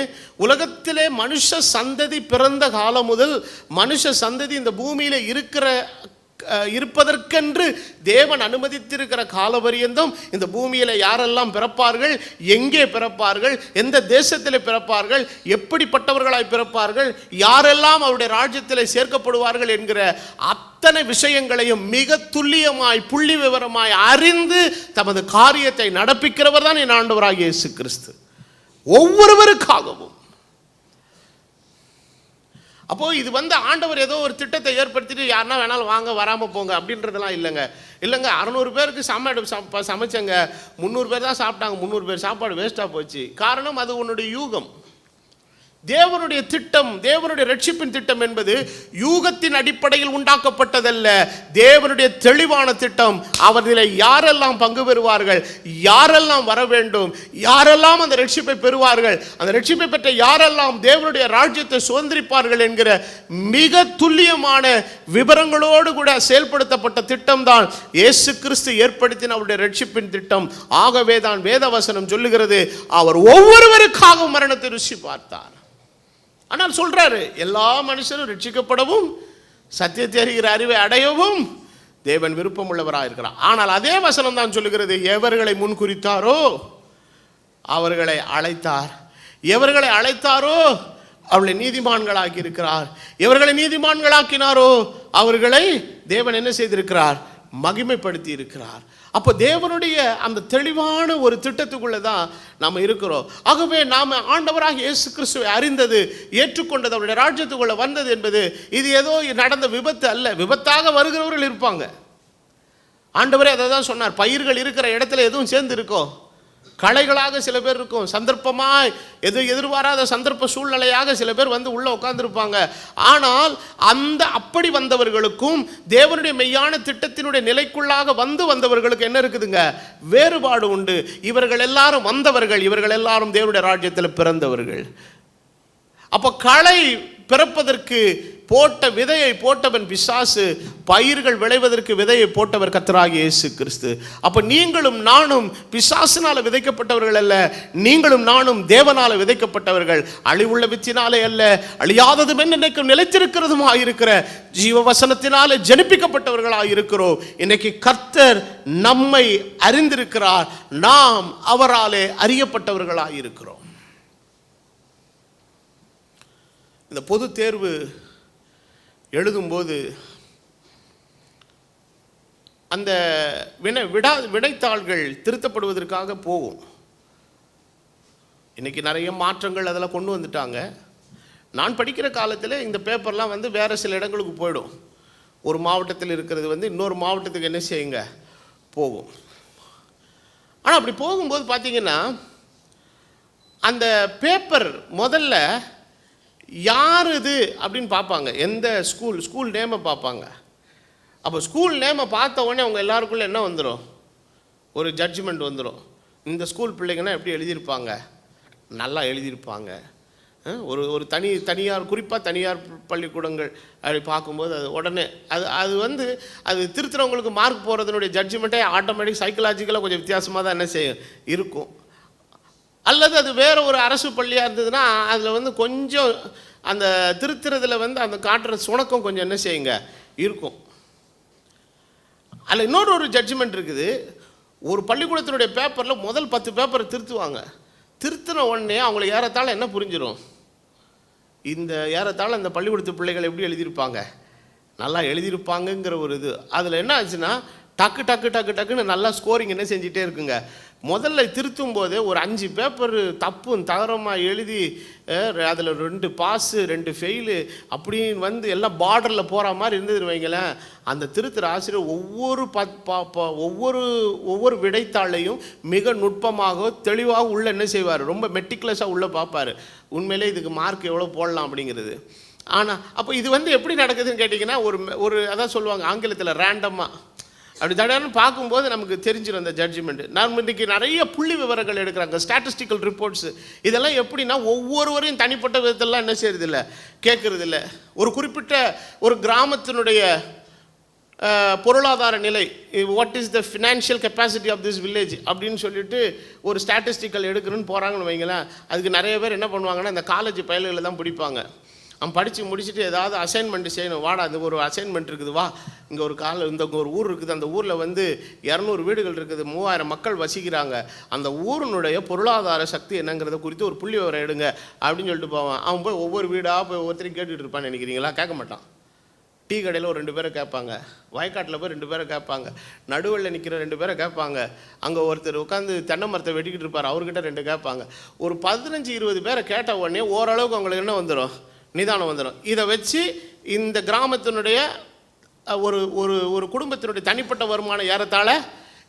A: உலகத்திலே மனுஷ சந்ததி பிறந்த காலம் முதல் மனுஷ சந்ததி இந்த பூமியில் இருப்பதற்கென்று தேவன் அனுமதித்திருக்கிற காலபரியந்தம் இந்த பூமியில் யாரெல்லாம் பிறப்பார்கள், எங்கே பிறப்பார்கள், எந்த தேசத்தில் பிறப்பார்கள், எப்படிப்பட்டவர்களாய் பிறப்பார்கள், யாரெல்லாம் அவருடைய ராஜ்யத்தில் சேர்க்கப்படுவார்கள் என்கிற அத்தனை விஷயங்களையும் மிக துல்லியமாய் புள்ளி விவரமாய் அறிந்து தமது காரியத்தை நடப்பிக்கிறவர் தான் என் ஆண்டவராகிய இயேசு கிறிஸ்து. ஒவ்வொருவருக்காகவும். அப்போது இது வந்து ஆண்டவர் ஏதோ ஒரு திட்டத்தை ஏற்படுத்திட்டு யாருன்னா வேணாலும் வாங்க வராமல் போங்க அப்படின்றதெல்லாம் இல்லைங்க. 600 பேருக்கு சமைச்சங்க, 300 பேர் தான் சாப்பிட்டாங்க, 300 பேர் சாப்பாடு வேஸ்ட்டாக போச்சு. காரணம், அது உன்னுடைய யூகம். தேவனுடைய திட்டம், தேவனுடைய ரட்சிப்பின் திட்டம் என்பது யூகத்தின் அடிப்படையில் உண்டாக்கப்பட்டதல்ல. தேவனுடைய தெளிவான திட்டம். அவர்களில் யாரெல்லாம் பங்கு பெறுவார்கள், யாரெல்லாம் வர வேண்டும், யாரெல்லாம் அந்த ரட்சிப்பை பெறுவார்கள், அந்த ரட்சிப்பை பெற்ற யாரெல்லாம் தேவனுடைய ராஜ்யத்தை சுதந்திரிப்பார்கள் என்கிற மிக துல்லியமான விவரங்களோடு கூட செயல்படுத்தப்பட்ட திட்டம் தான் இயேசு கிறிஸ்து ஏற்படுத்தின அவருடைய ரட்சிப்பின் திட்டம். ஆகவே தான் வேதவசனம் சொல்லுகிறது, அவர் ஒவ்வொருவருக்காகவும் மரணத்தை ருசி பார்த்தார். ஆனால் சொல்றாரு, எல்லா மனுஷரும் ரட்சிக்கப்படவும் சத்தியத்தை அறிகிற அறிவை அடையவும் தேவன் விருப்பம் உள்ளவராக இருக்கிறார். ஆனால் அதே வசனம் தான் சொல்லுகிறது, எவர்களை முன் குறித்தாரோ அவர்களை அழைத்தார், எவர்களை அழைத்தாரோ அவர்களை நீதிமான்களாக்கி இருக்கிறார், எவர்களை நீதிமான்களாக்கினாரோ அவர்களை தேவன் என்ன செய்திருக்கிறார்? மகிமைப்படுத்தி இருக்கிறார். அப்போ தேவனுடைய அந்த தெளிவான ஒரு திட்டத்துக்குள்ளே தான் நாம் இருக்கிறோம். ஆகவே நாம் ஆண்டவராக இயேசு கிறிஸ்துவை அறிந்தது, ஏற்றுக்கொண்டது, அவருடைய ராஜ்யத்துக்குள்ளே வந்தது என்பது இது ஏதோ நடந்த விபத்து அல்ல. விபத்தாக வருகிறவர்கள் இருப்பாங்க. ஆண்டவரே அதை தான் சொன்னார், பயிர்கள் இருக்கிற இடத்துல எதுவும் சேர்ந்து இருக்கோ கலைகளாக சில பேர் இருக்கும். சந்தர்ப்பமாய் எதிர்பாராத சந்தர்ப்ப சூழ்நிலையாக சில பேர் வந்து உள்ளே உட்கார்ந்துருப்பாங்க. ஆனால் அப்படி வந்தவர்களுக்கும் தேவனுடைய மெய்யான திட்டத்தினுடைய நிலைக்குள்ளாக வந்தவர்களுக்கு என்ன இருக்குதுங்க? வேறுபாடு உண்டு. இவர்கள் எல்லாரும் வந்தவர்கள், இவர்கள் எல்லாரும் தேவனுடைய ராஜ்யத்தில் பிறந்தவர்கள். அப்போ களை பிறப்பதற்கு போட்ட விதையை போட்டவன் பிசாசு, பயிர்கள் விளைவதற்கு விதையை போட்டவர் கர்த்தராகிய இயேசு கிறிஸ்து. அப்போ நீங்களும் நானும் பிசாசினால விதைக்கப்பட்டவர்கள் அல்ல, நீங்களும் நானும் தேவனால விதைக்கப்பட்டவர்கள். அழிவுள்ள வித்தினாலே அல்ல, அழியாததும் என்னைக்கும் நிலைத்திருக்கிறதுமாக இருக்கிற ஜீவ வசனத்தினாலே ஜனிப்பிக்கப்பட்டவர்களாக இருக்கிறோம். இன்னைக்கு கர்த்தர் நம்மை அறிந்திருக்கிறார், நாம் அவராலே அறியப்பட்டவர்களாக இருக்கிறோம். இந்த பொது தேர்வு எழுதும்போது அந்த விடைத்தாள்கள் திருத்தப்படுவதற்காக போகும். இன்றைக்கி நிறைய மாற்றங்கள் அதில் கொண்டு வந்துட்டாங்க. நான் படிக்கிற காலத்தில் இந்த பேப்பர்லாம் வந்து வேறு சில இடங்களுக்கு போயிடும். ஒரு மாவட்டத்தில் இருக்கிறது வந்து இன்னொரு மாவட்டத்துக்கு என்ன செய்யுங்க போகும். ஆனால் அப்படி போகும்போது பார்த்திங்கன்னா அந்த பேப்பர் முதல்ல யார் இது அப்படின்னு பார்ப்பாங்க. எந்த ஸ்கூல் நேமை பார்ப்பாங்க. அப்போ ஸ்கூல் நேமை பார்த்த உடனே அவங்க எல்லாருக்குள்ளே என்ன வந்துடும்? ஒரு ஜட்ஜ்மெண்ட் வந்துடும். இந்த ஸ்கூல் பிள்ளைங்கன்னா எப்படி எழுதியிருப்பாங்க? நல்லா எழுதியிருப்பாங்க. ஒரு தனியார், குறிப்பாக தனியார் பள்ளிக்கூடங்கள் அப்படி பார்க்கும்போது அது உடனே அது வந்து அது திருத்துறவங்களுக்கு மார்க் போகிறதுனுடைய ஜட்ஜ்மெண்ட்டே ஆட்டோமேட்டிக் சைக்கலாஜிக்கலாக கொஞ்சம் வித்தியாசமாக தான் என்ன செய்யும் இருக்கும். அல்லது அது வேறு ஒரு அரசு பள்ளியாக இருந்ததுன்னா அதில் வந்து கொஞ்சம் அந்த திருத்துறதுல வந்து அந்த காட்டுற சுணக்கம் கொஞ்சம் என்ன செய்யுங்க இருக்கும். அதில் இன்னொரு ஜட்ஜ்மெண்ட் இருக்குது. ஒரு பள்ளிக்கூடத்தினுடைய பேப்பரில் முதல் 10 பேப்பரை திருத்துவாங்க. திருத்தின உடனே அவங்களுக்கு ஏறத்தாழ என்ன புரிஞ்சிடும்? ஏறத்தாழ அந்த பள்ளிக்கூடத்து பிள்ளைகள் எப்படி எழுதியிருப்பாங்க, நல்லா எழுதியிருப்பாங்கங்கிற ஒரு இது. அதில் என்ன ஆச்சுன்னா டக்குன்னு நல்லா ஸ்கோரிங் என்ன செஞ்சிட்டே இருக்குங்க. முதல்ல திருத்தும் போதே ஒரு 5 பேப்பர் தப்பும் தகரமாக எழுதி அதில் 2 பாஸு 2 ஃபெயிலு அப்படின்னு வந்து எல்லாம் பார்டரில் போகிற மாதிரி இருந்தது வைங்களேன். அந்த திருத்துற ஆசிரியர் ஒவ்வொரு விடைத்தாளையும் மிக நுட்பமாக தெளிவாக உள்ள என்ன செய்வார்? ரொம்ப மெட்டிகுலஸாக உள்ளே பார்ப்பார். உண்மையிலே இதுக்கு மார்க் எவ்வளோ போடலாம் அப்படிங்கிறது. ஆனால் அப்போ இது வந்து எப்படி நடக்குதுன்னு கேட்டிங்கன்னா ஒரு அதான் சொல்லுவாங்க ஆங்கிலத்தில் ரேண்டமாக அப்படி தடன்னு பார்க்கும்போது நமக்கு தெரிஞ்சிடும் அந்த ஜட்ஜ்மெண்ட்டு. நான் இன்றைக்கி நிறைய புள்ளி விவரங்கள் எடுக்கிறாங்க, ஸ்டாட்டிஸ்டிக்கல் ரிப்போர்ட்ஸு. இதெல்லாம் எப்படின்னா ஒவ்வொருவரையும் தனிப்பட்ட விதத்திலலாம் என்ன செய்யறதில்ல, கேட்குறதில்ல. ஒரு குறிப்பிட்ட ஒரு கிராமத்தினுடைய பொருளாதார நிலை, what is the financial capacity of this village அப்படின்னு சொல்லிட்டு ஒரு ஸ்டாட்டிஸ்டிக்கல் எடுக்கணும்னு போகிறாங்கன்னு வைங்களேன். அதுக்கு நிறைய பேர் என்ன பண்ணுவாங்கன்னா இந்த காலேஜ் பயல்களை தான் பிடிப்பாங்க. அவன் படித்து முடிச்சுட்டு ஏதாவது அசைன்மெண்ட் செய்யணும். வாடா அது ஒரு அசைன்மெண்ட் இருக்குது, வா இங்கே ஒரு ஊர் இருக்குது, அந்த ஊரில் வந்து 200 வீடுகள் இருக்குது, 3000 மக்கள் வசிக்கிறாங்க, அந்த ஊரினுடைய பொருளாதார சக்தி என்னங்கிறத குறித்து ஒரு புள்ளி விவரம் எடுங்க அப்படின்னு சொல்லிட்டு போவான். அவன் போய் ஒவ்வொரு வீடாக போய் ஒவ்வொருத்தரையும் கேட்டுட்டு இருப்பான்னு நினைக்கிறீங்களா? கேட்க மாட்டான். டீ கடையில் ஒரு 2 பேரை கேட்பாங்க, வயக்காட்டில் போய் 2 பேரை கேட்பாங்க, நடுவில் நிற்கிற 2 பேரை கேட்பாங்க, அங்கே ஒருத்தர் உட்காந்து தென்னை மரத்தை வெட்டிக்கிட்டு இருப்பார், அவர்கிட்ட 2 கேட்பாங்க. ஒரு 15-20 பேரை கேட்ட உடனே ஓரளவுக்கு அவங்களுக்கு என்ன வந்துடும்? நிதானம் வந்துடும். இதை வச்சு இந்த கிராமத்தினுடைய ஒரு குடும்பத்தினுடைய தனிப்பட்ட வருமானம் ஏறத்தாழ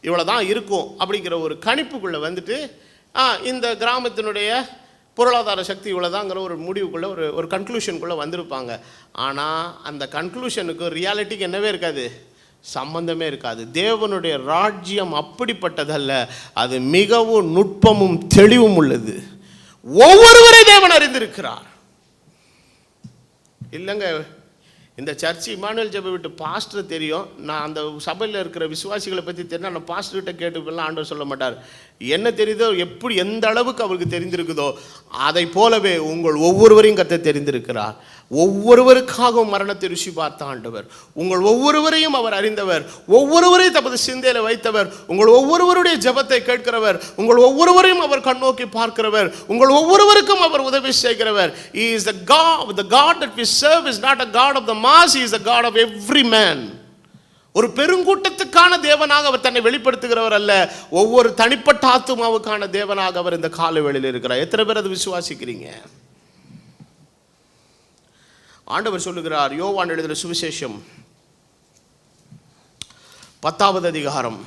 A: இவ்வளோ தான் இருக்கும் அப்படிங்கிற ஒரு கணிப்புக்குள்ளே வந்துட்டு இந்த கிராமத்தினுடைய பொருளாதார சக்தி இவ்வளோதாங்கிற ஒரு முடிவுக்குள்ளே ஒரு கன்க்ளூஷனுக்குள்ளே வந்திருப்பாங்க. ஆனால் அந்த கன்க்ளூஷனுக்கு ரியாலிட்டிக்கு என்னவே இருக்காது, சம்பந்தமே இருக்காது. தேவனுடைய ராஜ்யம் அப்படிப்பட்டதல்ல, அது மிகவும் நுட்பமும் தெளிவும் உள்ளது. ஒவ்வொருவரை தேவன் அறிந்திருக்கிறார். இல்லைங்க, இந்த சர்ச்சு இமானுவேல் ஜெப வீட்டு பாஸ்டர் தெரியும், நான் அந்த சபையில் இருக்கிற விசுவாசிகளை பற்றி தெரியும், நான் பாஸ்டர்கிட்ட கேட்டுப்பெல்லாம் ஆண்டவர் சொல்ல மாட்டார். என்ன தெரியுதோ, எப்படி எந்த அளவுக்கு அவருக்கு தெரிந்திருக்குதோ அதை போலவே உங்கள் ஒவ்வொருவரையும் கர்த்தர் தெரிந்திருக்கிறார். ஒவ்வொருவருக்காகவும் மரணத்தை ருசி பார்த்த ஆண்டவர், உங்கள் ஒவ்வொருவரையும் அவர் அறிந்தவர், ஒவ்வொருவரையும் தமது சிந்தையில் வைத்தவர், உங்கள் ஒவ்வொருவருடைய ஜெபத்தை கேட்கிறவர், உங்கள் ஒவ்வொருவரையும் அவர் கண்ணோக்கி பார்க்கிறவர், உங்கள் ஒவ்வொருவருக்கும் அவர் உதவி செய்கிறவர். He is the God that we serve is not a God of the mass, he is a God of every man. ஒரு பெருங்கூட்டத்துக்கான தேவனாக அவர் தன்னை வெளிப்படுத்துகிறவர் அல்ல, ஒவ்வொரு தனிப்பட்ட ஆத்துமாவுக்கான தேவனாக அவர் இந்த காலவேளையில் இருக்கிறார். எத்தனை பேர் அது விசுவாசிக்கிறீங்க? ஆண்டவர் சொல்லுகிறார், யோவான் எழுதின சுவிசேஷம் 10வது அதிகாரம்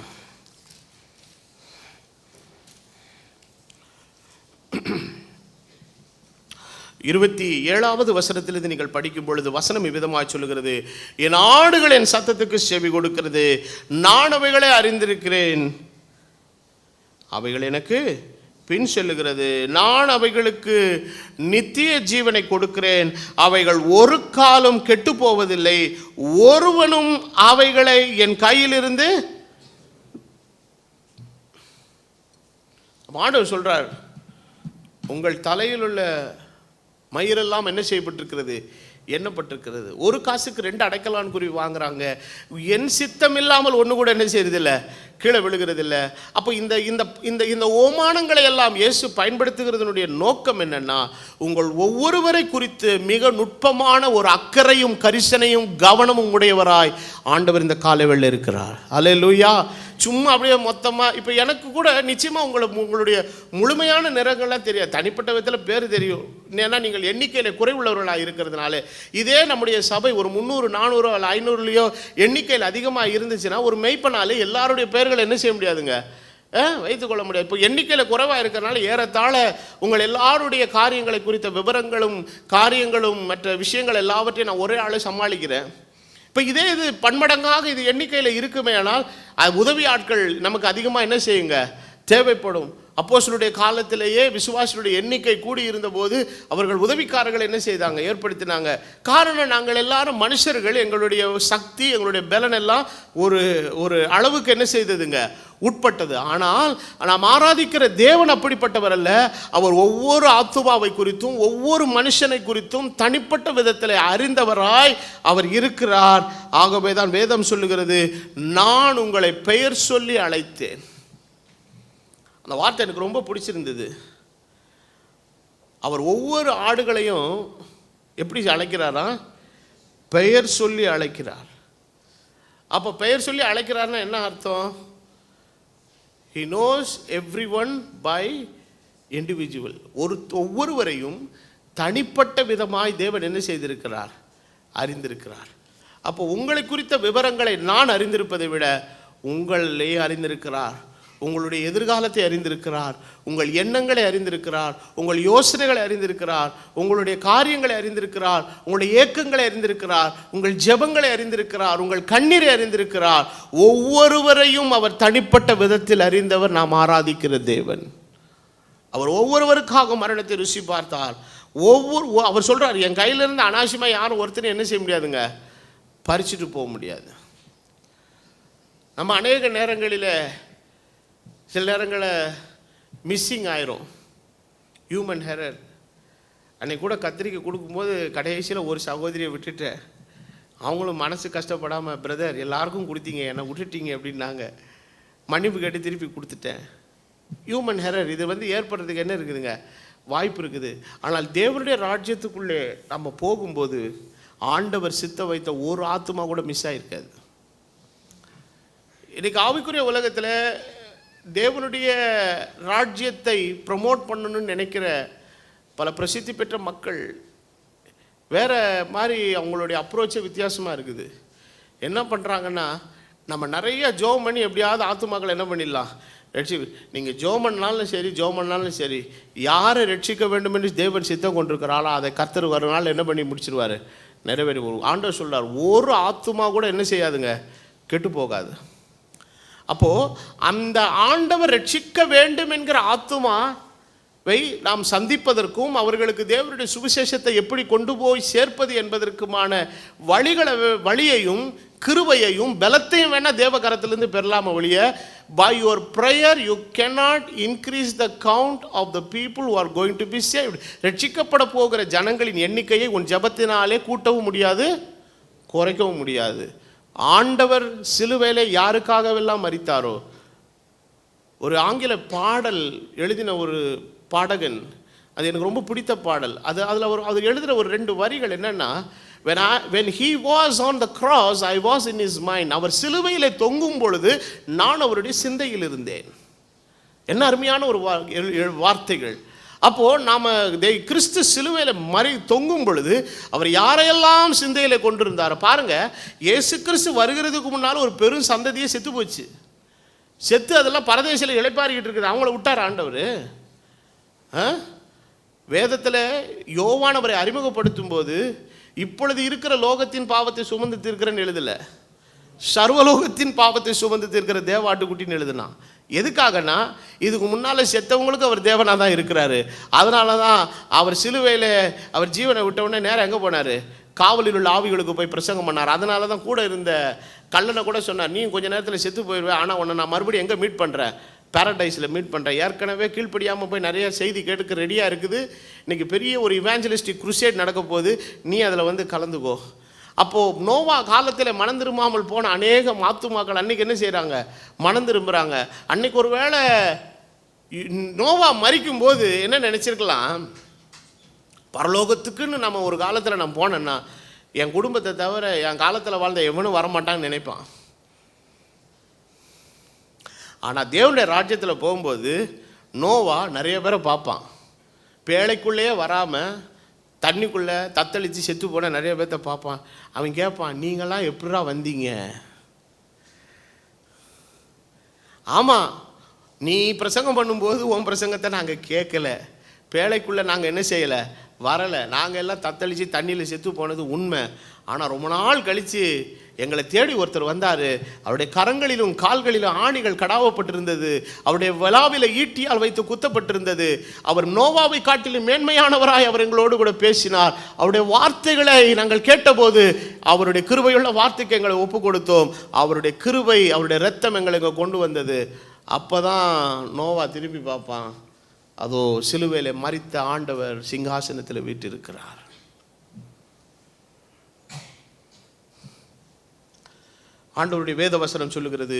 A: 27வது வசனத்திலிருந்து நீங்கள் படிக்கும் பொழுது வசனம் இவ்விதமாய் சொல்லுகிறது, என் ஆடுகள் என் சத்தத்துக்கு செவி கொடுக்கிறது, நான் அவைகளை அறிந்திருக்கிறேன், அவைகள் எனக்கு பின் செல்லுகிறது, நான் அவைகளுக்கு நித்திய ஜீவனை கொடுக்கிறேன், அவைகள் ஒரு காலம் கெட்டு போவதில்லை, ஒருவனும் அவைகளை என் கையிலிருந்து. ஆண்டவர் சொல்றார், உங்கள் தலையில் உள்ள மயிரெல்லாம் என்ன செய்யப்பட்டிருக்கிறது, எண்ணப்பட்டிருக்கிறது. ஒரு காசுக்கு 2 அடைக்கலான் குருவி வாங்குறாங்க, என் சித்தம் இல்லாமல் ஒன்று கூட என்ன செய்யறதில்லை, கீழே விழுகிறதில்லை. அப்போ இந்த இந்த இந்த இந்த ஓமானங்களை எல்லாம் இயேசு பயன்படுத்துகிறதுனுடைய நோக்கம் என்னன்னா, உங்கள் ஒவ்வொருவரை குறித்து மிக நுட்பமான ஒரு அக்கறையும் கரிசனையும் கவனமும் உடையவராய் ஆண்டவர் இந்த காலைவெளியில் இருக்கிறார். அல்லேலூயா. சும்மா அப்படியே மொத்தமாக இப்போ எனக்கு கூட நிச்சயமாக உங்களுடைய முழுமையான நிறங்கள்லாம் தெரியாது, தனிப்பட்ட விதத்தில் பேர் தெரியும். ஏன்னா நீங்கள் எண்ணிக்கையில் குறைவுள்ளவர்களாக இருக்கிறதுனால. இதே நம்முடைய சபை ஒரு 300 400 அல்ல 500லையோ எண்ணிக்கையில் அதிகமாக இருந்துச்சுன்னா ஒரு மெய்ப்பனாலே எல்லாருடைய பேர்களை என்ன செய்ய முடியாதுங்க, வைத்துக்கொள்ள முடியாது. இப்போ எண்ணிக்கையில் குறைவாக இருக்கிறனால ஏறத்தாழ உங்கள் எல்லாருடைய காரியங்களை குறித்த விவரங்களும் காரியங்களும் மற்ற விஷயங்கள் எல்லாவற்றையும் நான் ஒரே ஆளை சமாளிக்கிறேன். இப்போ இதே இது பன்மடங்காக இது எண்ணிக்கையில் இருக்குமே, ஆனால் உதவி ஆட்கள் நமக்கு அதிகமாக என்ன செய்யுங்க, தேவைப்படும். அப்போஸ்தலருடைய காலத்திலேயே விசுவாசிகளுடைய எண்ணிக்கை கூடி இருந்தபோது அவர்கள் உதவிக்காரர்கள் என்ன செய்தாங்க, ஏற்படுத்தினாங்க. காரணம், நாங்கள் எல்லாரும் மனுஷர்கள், எங்களுடைய சக்தி எங்களுடைய பலன் எல்லாம் ஒரு ஒரு அளவுக்கு என்ன செய்ததுங்க, உட்பட்டது. ஆனால் நாம் ஆராதிக்கிற தேவன் அப்படிப்பட்டவர் அல்ல. அவர் ஒவ்வொரு ஆத்துமாவை குறித்தும் ஒவ்வொரு மனுஷனை குறித்தும் தனிப்பட்ட விதத்தில் அறிந்தவராய் அவர் இருக்கிறார். ஆகவே தான் வேதம் சொல்லுகிறது, நான் உங்களை பெயர் சொல்லி அழைத்தேன். அந்த வார்த்தை எனக்கு ரொம்ப பிடிச்சிருந்தது. அவர் ஒவ்வொரு ஆடுகளையும் எப்படி அழைக்கிறாரா, பெயர் சொல்லி அழைக்கிறார். அப்போ பெயர் சொல்லி அழைக்கிறார்னா என்ன அர்த்தம்? He knows everyone by individual. ஒவ்வொருவரையும் தனிப்பட்ட விதமாய் தேவன் என்ன செய்திருக்கிறார், அறிந்திருக்கிறார். அப்போ உங்களை குறித்த விவரங்களை நான் அறிந்திருப்பதை விட உங்களே அறிந்திருக்கிறார். உங்களுடைய எதிர்காலத்தை அறிந்திருக்கிறார், உங்கள் எண்ணங்களை அறிந்திருக்கிறார், உங்கள் யோசனைகளை அறிந்திருக்கிறார், உங்களுடைய காரியங்களை அறிந்திருக்கிறார், உங்களுடைய ஏக்கங்களை அறிந்திருக்கிறார், உங்கள் ஜெபங்களை அறிந்திருக்கிறார், உங்கள் கண்ணீரை அறிந்திருக்கிறார். ஒவ்வொருவரையும் அவர் தனிப்பட்ட விதத்தில் அறிந்தவர் நாம் ஆராதிக்கிற தேவன். அவர் ஒவ்வொருவருக்காக மரணத்தை ருசி பார்த்தார். அவர் சொல்றார், என் கையிலிருந்து அனாவசியமாக யாரும் ஒருத்தரும் என்ன செய்ய முடியாதுங்க, பறிச்சுட்டு போக முடியாது. நம்ம அநேக நேரங்களில் சில நேரங்களில் மிஸ்ஸிங் ஆயிரும், ஹியூமன் ஹெரர். அன்னைக்கு கூட கத்திரிக்கை கொடுக்கும்போது கடைசியில் ஒரு சகோதரியை விட்டுட்டேன். அவங்களும் மனசு கஷ்டப்படாமல், பிரதர் எல்லாருக்கும் கொடுத்தீங்க, என்னை விட்டுட்டீங்க அப்படின்னாங்க. மன்னிப்பு கேட்டு திருப்பி கொடுத்துட்டேன். ஹியூமன் ஹெரர் இது ஏற்படுறதுக்கு என்ன இருக்குதுங்க, வாய்ப்பு இருக்குது. ஆனால் தேவனுடைய ராஜ்யத்துக்குள்ளே நம்ம போகும்போது ஆண்டவர் சித்த வைத்த ஒரு ஆத்மா கூட மிஸ் ஆகிருக்காது. இன்றைக்கி ஆவிக்குரிய உலகத்தில் தேவனுடைய ராஜ்யத்தை ப்ரமோட் பண்ணணும்னு நினைக்கிற பல பிரசித்தி பெற்ற மக்கள் வேறு மாதிரி அவங்களுடைய அப்ரோச்சே வித்தியாசமாக இருக்குது. என்ன பண்ணுறாங்கன்னா, நம்ம நிறைய ஜோம் பண்ணி எப்படியாவது ஆத்துமாக்களை என்ன பண்ணிடலாம், நீங்கள் ஜோம் பண்ணாலும் சரி ஜோம் பண்ணாலும் சரி, யாரை ரட்சிக்க வேண்டும் என்று தேவன் சித்தம் கொண்டிருக்கிறாளோ அதை கர்த்தர் ஒரு நாள் என்ன பண்ணி முடிச்சிருவார், நிறைவேறி. ஆண்டவர் சொல்றார், ஒரு ஆத்துமா கூட என்ன செய்யாதுங்க, கெட்டு போகாது. அப்போது அந்த ஆண்டவர் ரட்சிக்க வேண்டும் என்கிற ஆத்துமாவை நாம் சந்திப்பதற்கும் அவர்களுக்கு தேவனுடைய சுவிசேஷத்தை எப்படி கொண்டு போய் சேர்ப்பது என்பதற்குமான வழியையும் கிருபையையும் பலத்தையும் வேணால் தேவ கரத்திலிருந்து பெறலாம ஒழிய, by your prayer you cannot increase the count of the people who are going to be saved. ரட்சிக்கப்பட போகிற ஜனங்களின் எண்ணிக்கையை உன் ஜபத்தினாலே கூட்டவும் முடியாது, குறைக்கவும் முடியாது. ஆண்டவர் சிலுவையிலே யாருக்காகவெல்லாம் மரித்தாரோ, ஒரு ஆங்கில பாடல் எழுதின ஒரு பாடகன், அது எனக்கு ரொம்ப பிடித்த பாடல். அது எழுதுகிற ஒரு 2 வரிகள் என்னென்னா, when he was on the cross I was in his mind. அவர் சிலுவையிலே தொங்கும் பொழுது நான் அவருடைய சிந்தையில் இருந்தேன். என்ன அருமையான ஒரு வார்த்தைகள். அப்போது நாம் கிறிஸ்து சிலுவையில் தொங்கும் பொழுது அவர் யாரையெல்லாம் சிந்தையில் கொண்டிருந்தார் பாருங்கள். இயேசு கிறிஸ்து வருகிறதுக்கு முன்னால் ஒரு பெரும் சந்ததியை செத்து போச்சு. செத்து அதெல்லாம் பரதேசில் இளைப்பாரிக்கிட்டு இருக்குது. அவங்கள விட்டார் ஆண்டவர். வேதத்தில் யோவானவரை அறிமுகப்படுத்தும் போது இப்பொழுது இருக்கிற லோகத்தின் பாவத்தை சுமந்து தீர்க்கிறேன்னு எழுதலை, சர்வலோகத்தின் பாவத்தை சுமந்து தீர்க்கிற தேவாட்டுக்குட்டின்னு எழுதுனா. எதுக்காகனா இதுக்கு முன்னால் செத்தவங்களுக்கு அவர் தேவனாக தான் இருக்கிறாரு. அதனால தான் அவர் சிலுவையில் அவர் ஜீவனை விட்டவுடனே நேரம் எங்கே போனார்? காவலில் உள்ள ஆவிகளுக்கு போய் பிரசங்கம் பண்ணார். அதனால தான் கூட இருந்த கல்லனை கூட சொன்னார், நீ கொஞ்சம் நேரத்தில் செத்து போயிடுவேன், ஆனால் உன்னை நான் மறுபடியும் எங்கே மீட் பண்ணுறேன்? பேரடைஸில் மீட் பண்ணுறேன். ஏற்கனவே கீழ்ப்படியாமல் போய் நிறைய செய்தி கேட்டுக்க ரெடியாக இருக்குது. இன்றைக்கி பெரிய ஒரு இவாஞ்சலிஸ்டிக் குருசேட் நடக்க போகுது, நீ அதில் கலந்துக்கோ. அப்போது நோவா காலத்தில் மனம் திரும்பாமல் போன அநேக மாத்துமாக்கள் அன்றைக்கி என்ன செய்கிறாங்க? மனம் திரும்புகிறாங்க. அன்றைக்கி ஒரு வேளை நோவா மரிக்கும் போது என்ன நினச்சிருக்கலாம், பரலோகத்துக்குன்னு நம்ம ஒரு காலத்தில் நான் போனேன்னா என் குடும்பத்தை தவிர என் காலத்தில் வாழ்ந்த எவனும் வரமாட்டான்னு நினைப்பான். ஆனால் தேவனுடைய ராஜ்யத்தில் போகும்போது நோவா நிறைய பேரை பார்ப்பான். பேழைக்குள்ளேயே வராமல் தண்ணிக்குள்ளே தத்தளித்து செத்து போன நிறைய பேர்த்த பார்ப்பான். அவன் கேட்பான், நீங்களாம் எப்படிரா வந்தீங்க? ஆமாம், நீ பிரசங்கம் பண்ணும்போது உன் பிரசங்கத்தை நாங்கள் கேட்கல, பேழைக்குள்ளே நாங்கள் என்ன செய்யலை, வரலை. நாங்கள் எல்லாம் தத்தளித்து தண்ணியில் செத்து போனது உண்மை. ஆனால் ரொம்ப நாள் கழித்து எங்களை தேடி ஒருத்தர் வந்தார். அவருடைய கரங்களிலும் கால்களிலும் ஆணிகள் கடாவப்பட்டிருந்தது, அவருடைய விழாவில் ஈட்டியால் வைத்து குத்தப்பட்டிருந்தது. அவர் நோவாவை காட்டிலும் மேன்மையானவராய் அவர் எங்களோடு கூட பேசினார். அவருடைய வார்த்தைகளை நாங்கள் கேட்டபோது அவருடைய கிருபையுள்ள வார்த்தைக்கு எங்களை ஒப்பு கொடுத்தோம். அவருடைய கிருபை, அவருடைய இரத்தம் எங்களுக்கு கொண்டு வந்தது. அப்போ தான் நோவா திரும்பி பார்ப்பான், அதோ சிலுவையில் மரித்த ஆண்டவர் சிங்காசனத்தில் வீற்றிருக்கிறார். ஆண்டவருடைய வேத வசனம் சொல்லுகிறது,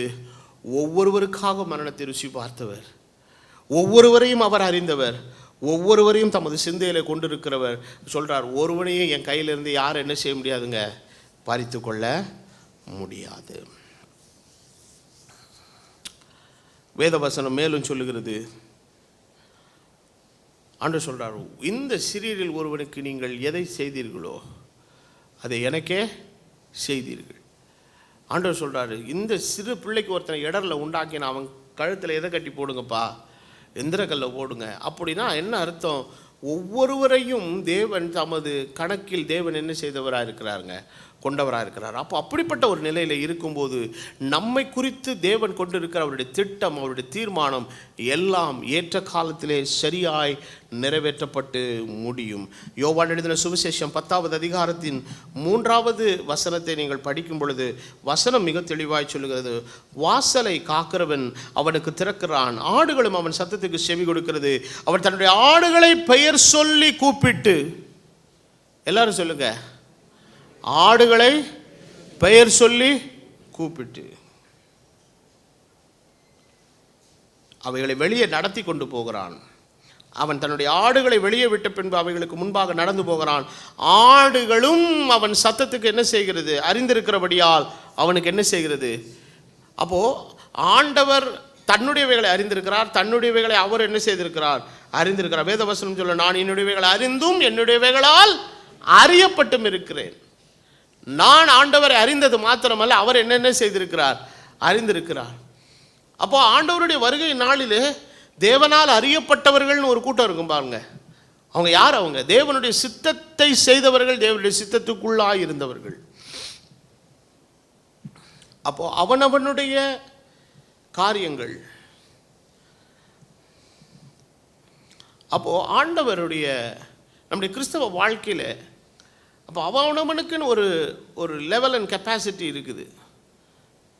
A: ஒவ்வொருவருக்காக மரணத்தை ருசி பார்த்தவர், ஒவ்வொருவரையும் அவர் அறிந்தவர், ஒவ்வொருவரையும் தமது சிந்தையில கொண்டிருக்கிறவர். சொல்றார், ஒருவனையும் என் கையிலிருந்து யாரும் என்ன செய்ய முடியாதுங்க, பறித்து கொள்ள முடியாது. வேத வசனம் மேலும் சொல்லுகிறது, ஆண்டவர் சொல்றார், இந்த சிறியரில் ஒருவனுக்கு நீங்கள் எதை செய்தீர்களோ அதை எனக்கே செய்தீர்கள். ஆண்டவர் சொல்றாரு, இந்த சிறு பிள்ளைக்கு ஒருத்தனை இடரில் உண்டாக்கின அவன் கழுத்தில் எதை கட்டி போடுங்கப்பா, எந்திரக்கல்ல போடுங்க. அப்படின்னா என்ன அர்த்தம்? ஒவ்வொருவரையும் தேவன் தமது கணக்கில் தேவன் என்ன செய்தவராக இருக்கிறாருங்க, கொண்டவராக இருக்கிறார். அப்போ அப்படிப்பட்ட ஒரு நிலையில் இருக்கும்போது நம்மை குறித்து தேவன் கொண்டிருக்கிற அவருடைய திட்டம், அவருடைய தீர்மானம் எல்லாம் ஏற்ற காலத்திலே சரியாய் நிறைவேற்றப்பட்டு முடியும். யோவான் எழுதின சுவிசேஷம் 10வது அதிகாரத்தின் 3வது வசனத்தை நீங்கள் படிக்கும் பொழுது வசனம் மிக தெளிவாய் சொல்லுகிறது, வாசலை காக்கிறவன் அவனுக்கு திறக்கிறான், ஆடுகளும் அவன் சத்தத்துக்கு செவி கொடுக்கிறது, அவன் தன்னுடைய ஆடுகளை பெயர் சொல்லி கூப்பிட்டு, எல்லாரும் சொல்லுங்க, ஆடுகளை பெயர் சொல்லி கூப்பிட்டு அவைகளை வெளியே நடத்தி கொண்டு போகிறான். அவன் தன்னுடைய ஆடுகளை வெளியே விட்ட பின்பு அவைகளுக்கு முன்பாக நடந்து போகிறான். ஆடுகளும் அவன் சத்தத்துக்கு என்ன செய்கிறது, அறிந்திருக்கிறபடியால் அவனுக்கு என்ன செய்கிறது. அப்போ ஆண்டவர் தன்னுடையவைகளை அறிந்திருக்கிறார், தன்னுடையவைகளை அவர் என்ன செய்திருக்கிறார், அறிந்திருக்கிறார். வேதவசனம் சொல்ல, நான் என்னுடையவைகளை அறிந்தும் என்னுடையவைகளால் அறியப்பட்டும் இருக்கிறேன். நான் ஆண்டவரை அறிந்தது மாத்திரமல்ல, அவர் என்னென்ன செய்திருக்கிறார், அறிந்திருக்கிறார். அப்போ ஆண்டவருடைய வருகை நாளிலே தேவனால் அறியப்பட்டவர்கள்னு ஒரு கூட்டம் இருக்கும் பாருங்க. அவங்க யார்? அவங்க தேவனுடைய சித்தத்தை செய்தவர்கள், தேவனுடைய சித்தத்துக்குள்ளாய் இருந்தவர்கள். அப்போ அவனவனுடைய காரியங்கள். அப்போ ஆண்டவருடைய நம்முடைய கிறிஸ்தவ வாழ்க்கையில் அப்போ அவனவனுக்குன்னு ஒரு லெவல் அண்ட் கெப்பாசிட்டி இருக்குது.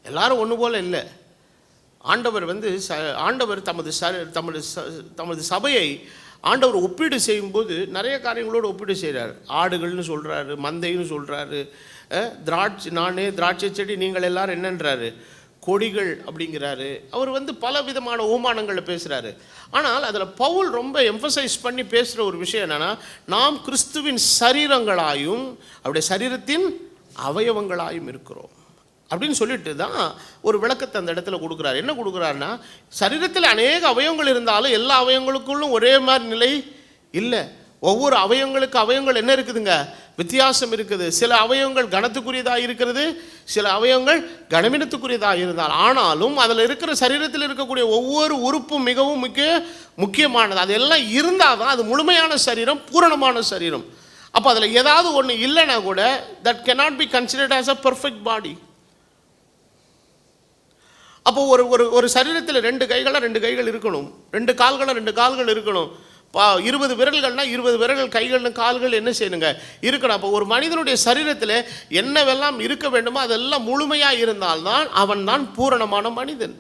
A: எல்லாரும் ஒன்று போல் இல்லை. ஆண்டவர் ஆண்டவர் தமது சபையை ஆண்டவர் ஒப்பீடு செய்யும்போது நிறைய காரியங்களோடு ஒப்பீடு செய்கிறார். ஆடுகள்னு சொல்கிறாரு, மந்தைன்னு சொல்கிறாரு, திராட்சை செடி நீங்கள் எல்லாரும் என்னன்றாரு, கொடிகள் அப்படிங்கிறாரு. அவர் பல விதமான உமானங்களை பேசுகிறாரு. ஆனால் அதில் பவுல் ரொம்ப எம்பசைஸ் பண்ணி பேசுகிற ஒரு விஷயம் என்னென்னா, நாம் கிறிஸ்துவின் சரீரங்களாயும் அவருடைய சரீரத்தின் அவயவங்களாயும் இருக்கிறோம் அப்படின்னு சொல்லிட்டு தான் ஒரு விளக்கத்தை அந்த இடத்துல கொடுக்குறாரு. என்ன கொடுக்குறாருன்னா, சரீரத்தில் அநேக அவயவங்கள் இருந்தாலும் எல்லா அவயவங்களுக்குள்ளும் ஒரே மாதிரி நிலை இல்லை. ஒவ்வொரு அவயவங்கள் என்ன இருக்குதுங்க, வித்தியாசம் இருக்குது. சில அவயவங்கள் கனத்துக்குரியதாக இருக்கிறது, சில அவயவங்கள் கனவீனத்துக்குரியதாக இருந்தால், ஆனாலும் அதில் இருக்கிற சரீரத்தில் இருக்கக்கூடிய ஒவ்வொரு உறுப்பும் மிகவும் முக்கியமானது. அதெல்லாம் இருந்தால் தான் அது முழுமையான சரீரம், பூரணமான சரீரம். அப்போ அதில் ஏதாவது ஒன்று இல்லைன்னா கூட that cannot be considered as a perfect body. அப்போ ஒரு சரீரத்தில் 2 கைகள் இருக்கணும், 2 கால்கள் இருக்கணும். 20 விரல்கள்னா 20 விரல்கள், கைகள், கால்கள் என்ன செய்யணுங்க இருக்கணும். அப்போ ஒரு மனிதனுடைய சரீரத்தில் என்னவெல்லாம் இருக்க வேண்டுமோ அதெல்லாம் முழுமையாக இருந்தால்தான் அவன் தான் பூரணமான மனிதன்.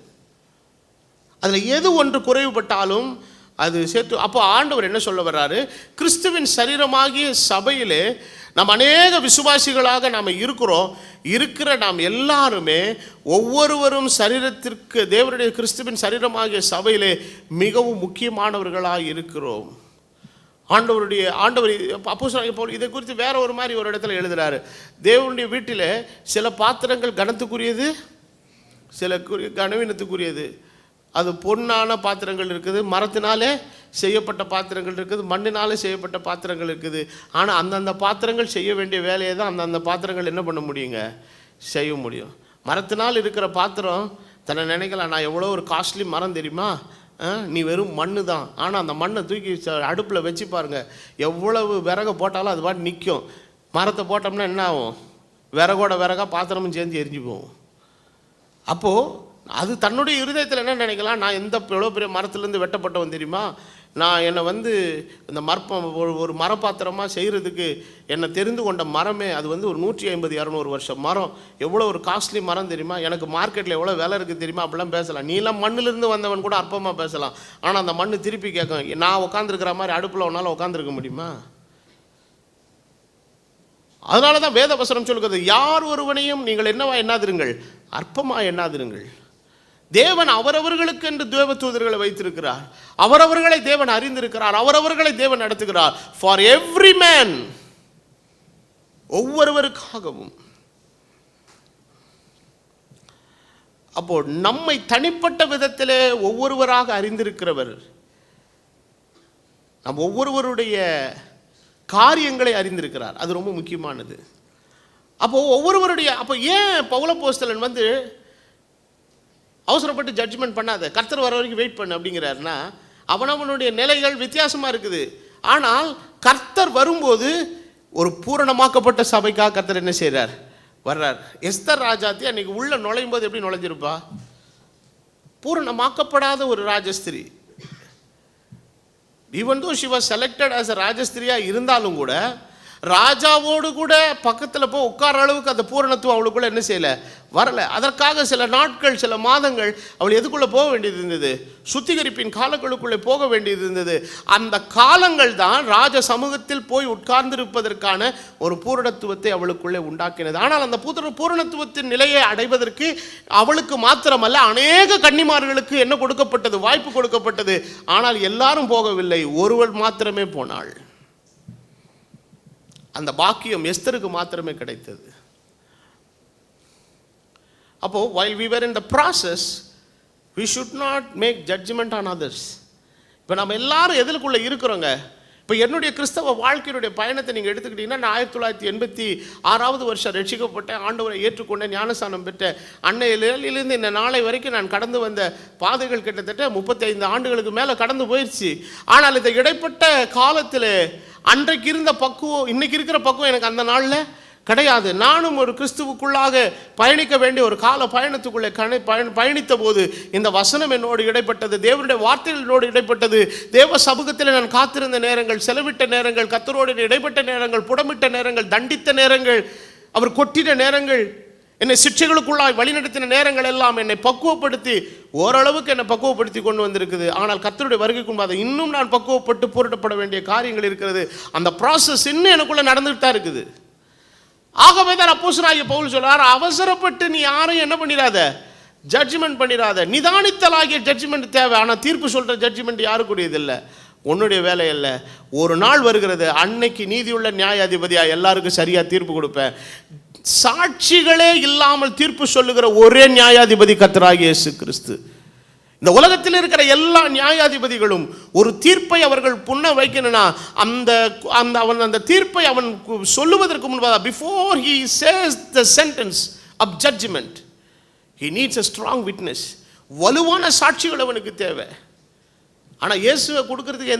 A: அதில் எது ஒன்று குறைவுபட்டாலும் அது சேர்த்து. அப்போ ஆண்டவர் என்ன சொல்ல வர்றாரு, கிறிஸ்துவின் சரீரமாகிய சபையிலே நாம் அநேக விசுவாசிகளாக நாம் இருக்கிற நாம் எல்லாருமே ஒவ்வொருவரும் சரீரத்திற்கு தேவனுடைய கிறிஸ்துவின் சரீரமாகிய சபையிலே மிகவும் முக்கியமானவர்களாக இருக்கிறோம். ஆண்டவர் அப்போஸ்தலனாகிய பவுல் இதை குறித்து வேற ஒரு மாதிரி ஒரு இடத்துல எழுதுறாரு. தேவனுடைய வீட்டில் சில பாத்திரங்கள் கனத்துக்குரியது, சில கனவீனத்துக்குரியது. அது பொன்னான பாத்திரங்கள் இருக்குது, மரத்தினாலே செய்யப்பட்ட பாத்திரங்கள் இருக்குது, மண்ணினாலே செய்யப்பட்ட பாத்திரங்கள் இருக்குது. ஆனால் அந்தந்த பாத்திரங்கள் செய்ய வேண்டிய வேலையை தான் அந்தந்த பாத்திரங்கள் என்ன பண்ண முடியுங்க, செய்ய முடியும். மரத்தினால் இருக்கிற பாத்திரம் தன்னை நினைக்கலாம், நான் எவ்வளோ ஒரு காஸ்ட்லி மரம் தெரியுமா, நீ வெறும் மண்ணு தான். ஆனால் அந்த மண்ணை தூக்கி அடுப்பில் வச்சு பாருங்கள், எவ்வளவு விறகு போட்டாலும் அது பாட்டு நிற்கும். மரத்தை போட்டோம்னா என்ன ஆகும், விறகா பாத்திரமும் சேர்ந்து எரிஞ்சு போகும். அப்போது அது தன்னுடைய இருதயத்தில் என்ன நினைக்கலாம், நான் எவ்வளோ பெரிய மரத்துலேருந்து வெட்டப்பட்டவன் தெரியுமா, நான் என்னை இந்த ஒரு மரப்பாத்திரமாக செய்கிறதுக்கு என்னை தெரிந்து கொண்ட மரமே அது ஒரு 150-200 வருஷம் மரம், எவ்வளோ ஒரு காஸ்ட்லி மரம் தெரியுமா, எனக்கு மார்க்கெட்டில் எவ்வளோ விலை இருக்குது தெரியுமா, அப்படிலாம் பேசலாம். நீலாம் மண்ணிலிருந்து வந்தவன் கூட அற்பமாக பேசலாம். ஆனால் அந்த மண் திருப்பி கேட்கும், நான் உட்காந்துருக்கிற மாதிரி அடுப்பில் உன்னால் உட்காந்துருக்க முடியுமா? அதனால தான் வேத வசனம் சொல்கிறது, யார் ஒருவனையும் நீங்கள் எண்ணாதிருங்கள், அற்பமாக எண்ணாதிருங்கள். தேவன் அவரவர்களுக்கு என்று தேவ தூதர்களை வைத்திருக்கிறார், அவரவர்களை தேவன் அறிந்திருக்கிறார், அவரவர்களை தேவன் நடத்துகிறார். ஃபார் எவ்ரி மேன், ஒவ்வொருவருக்காகவும். அப்போ நம்மை தனிப்பட்ட விதத்திலே ஒவ்வொருவராக அறிந்திருக்கிறவர், நம் ஒவ்வொருவருடைய காரியங்களை அறிந்திருக்கிறார். அது ரொம்ப முக்கியமானது. அப்போ ஒவ்வொருவருடைய அப்போ ஏன் பவுலப்போஸ்தலன் அவசரப்பட்டு ஜட்ஜ்மெண்ட் பண்ணாத, கர்த்தர் வர வரைக்கும் வெயிட் பண்ணு அப்படிங்கிறாருன்னா, அவனவனுடைய நிலைகள் வித்தியாசமாக இருக்குது. ஆனால் கர்த்தர் வரும்போது ஒரு பூரணமாக்கப்பட்ட சபைக்காக கர்த்தர் என்ன செய்கிறார், வர்றார். எஸ்தர் ராஜாத்தி அன்னைக்கு உள்ள நுழையும் போது எப்படி நுழைஞ்சிருப்பா, பூரணமாக்கப்படாத ஒரு ராஜஸ்திரி. Even though she was selected as a ராஜஸ்திரியா இருந்தாலும் கூட ராஜாவோடு கூட பக்கத்தில் போய் உட்கார அளவுக்கு அந்த பூரணத்துவம் அவளுக்குள்ள என்ன செய்யலை, வரலை. அதற்காக சில நாட்கள், சில மாதங்கள் அவள் எதுக்குள்ளே போக வேண்டியது இருந்தது, சுத்திகரிப்பின் காலங்களுக்குள்ளே போக வேண்டியது இருந்தது. அந்த காலங்கள் தான் ராஜ சமூகத்தில் போய் உட்கார்ந்திருப்பதற்கான ஒரு பூரணத்துவத்தை அவளுக்குள்ளே உண்டாக்கினது. ஆனால் அந்த பூரணத்துவத்தின் நிலையை அடைவதற்கு அவளுக்கு மாத்திரமல்ல, அநேக கன்னிமார்களுக்கு என்ன கொடுக்கப்பட்டது, வாய்ப்பு கொடுக்கப்பட்டது. ஆனால் எல்லாரும் போகவில்லை, ஒருவள் மாத்திரமே போனாள். அந்த பாக்கியம் எஸ்தருக்கு மாத்திரமே கிடைத்தது. அப்போ while we were in the process, we should not make judgment on others. இப்போ நம்ம எல்லாரும் எதுக்குள்ளே இருக்கிறோங்க. இப்போ என்னுடைய கிறிஸ்தவ வாழ்க்கையினுடைய பயணத்தை நீங்கள் எடுத்துக்கிட்டீங்கன்னா, நான் 1986 வருஷம் ரட்சிக்கப்பட்டேன், ஆண்டவரை ஏற்றுக்கொண்டேன், ஞானஸ்நானம் பெற்றேன். அன்னையிலிருந்து இந்த நாளை வரைக்கும் நான் கடந்து வந்த பாதைகள் கிட்டத்தட்ட 35 ஆண்டுகளுக்கு மேலே கடந்து போயிடுச்சு. ஆனால் இந்த இடைப்பட்ட காலத்தில் அன்றைக்கு இருந்த பக்குவம் இன்னைக்கு இருக்கிற பக்குவம் எனக்கு அந்த நாளில் கிடையாது. நானும் ஒரு கிறிஸ்துவுக்குள்ளாக பயணிக்க வேண்டிய ஒரு கால பயணத்துக்குள்ளே பயணித்த போது இந்த வசனம் என்னோடு இடைப்பட்டது, தேவனுடைய வார்த்தைகள் என்னோடு இடைப்பட்டது. தேவ சமூகத்தில் நான் காத்திருந்த நேரங்கள், செலவிட்ட நேரங்கள், கர்த்தரோடு இடைப்பட்ட நேரங்கள், புடமிட்ட நேரங்கள், தண்டித்த நேரங்கள், அவர் கொட்டின நேரங்கள், என்னை சிக்ஷைகளுக்குள்ளாய் வழிநடத்தின நேரங்கள் எல்லாம் என்னை பக்குவப்படுத்தி ஓரளவுக்கு என்னை பக்குவப்படுத்தி கொண்டு வந்திருக்குது. ஆனால் கர்த்தருடைய வருகைக்கு முன்பாக இன்னும் நான் பக்குவப்பட்டு பூரணப்பட வேண்டிய காரியங்கள் இருக்கிறது. அந்த ப்ராசஸ் இன்னும் எனக்குள்ளே நடந்துகிட்டு தான் இருக்குது. ஆகவே தான் அப்போஸ்தலனாகிய பவுல் சொல்றார், அவசரப்பட்டு நீ யாரையும் என்ன பண்ணிடாத, ஜட்ஜ்மெண்ட் பண்ணிடாத. நிதானித்தலாகிய ஜட்ஜ்மெண்ட் தேவை. ஆனால் தீர்ப்பு சொல்கிற ஜட்ஜ்மெண்ட் யாருக்குரியது இல்லை, உன்னுடைய வேலை இல்லை. ஒரு நாள் வருகிறது, அன்னைக்கு நீதியுள்ள நியாயாதிபதியாக எல்லாருக்கும் சரியாக தீர்ப்பு கொடுப்பேன். சாட்சிகளே இல்லாமல் தீர்ப்பு சொல்லுகிற ஒரே நியாயாதிபதி கர்த்தராகிய இயேசு கிறிஸ்து. இந்த உலகத்தில் இருக்கிற எல்லா நியாயாதிபதிகளும் ஒரு தீர்ப்பை அவர்கள் புண்ண வைக்கணும்னா அந்த தீர்ப்பை அவன் சொல்லுவதற்கு முன்பாக, before he says the sentence of judgment, he needs a strong witness. வலுவான சாட்சிகள் அவனுக்கு தேவை. ஆனால் இயேசுவை கொடுக்கறதுக்கு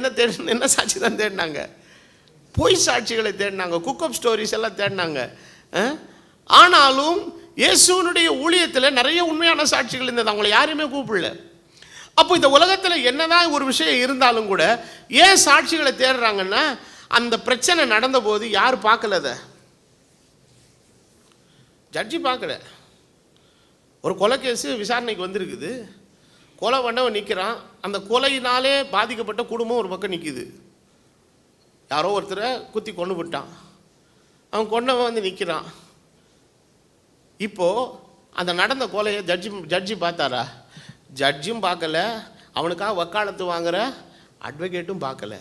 A: என்ன சாட்சி தான் தேடினாங்க? பொய் சாட்சிகளை தேடினாங்க, குக்கப் ஸ்டோரிஸ் எல்லாம் தேடினாங்க. ஆனாலும் இயேசுவனுடைய ஊழியத்தில் நிறைய உண்மையான சாட்சிகள் இருந்தது, அவங்களை யாரையுமே கூப்பிடல. அப்போ இந்த உலகத்தில் என்னதான் ஒரு விஷயம் இருந்தாலும் கூட ஏன் சாட்சிகளை தேடுறாங்கன்னா, அந்த பிரச்சனை நடந்தபோது யார் பார்க்கல, அதை ஜட்ஜி பார்க்கல. ஒரு கொலை கேஸு விசாரணைக்கு வந்திருக்குது, கொலை பண்ணவன் நிற்கிறான், அந்த கொலையினாலே பாதிக்கப்பட்ட குடும்பம் ஒரு பக்கம் நிற்கிது. யாரோ ஒருத்தரை குத்தி கொண்டு விட்டான், அவன் கொண்டவன் வந்து நிற்கிறான். இப்போது அந்த நடந்த கொலையை ஜட்ஜி பார்த்தாரா? ஜட்ஜும் பார்க்கல, அவனுக்காக வக்காலத்து வாங்குகிற அட்வொகேட்டும் பார்க்கல.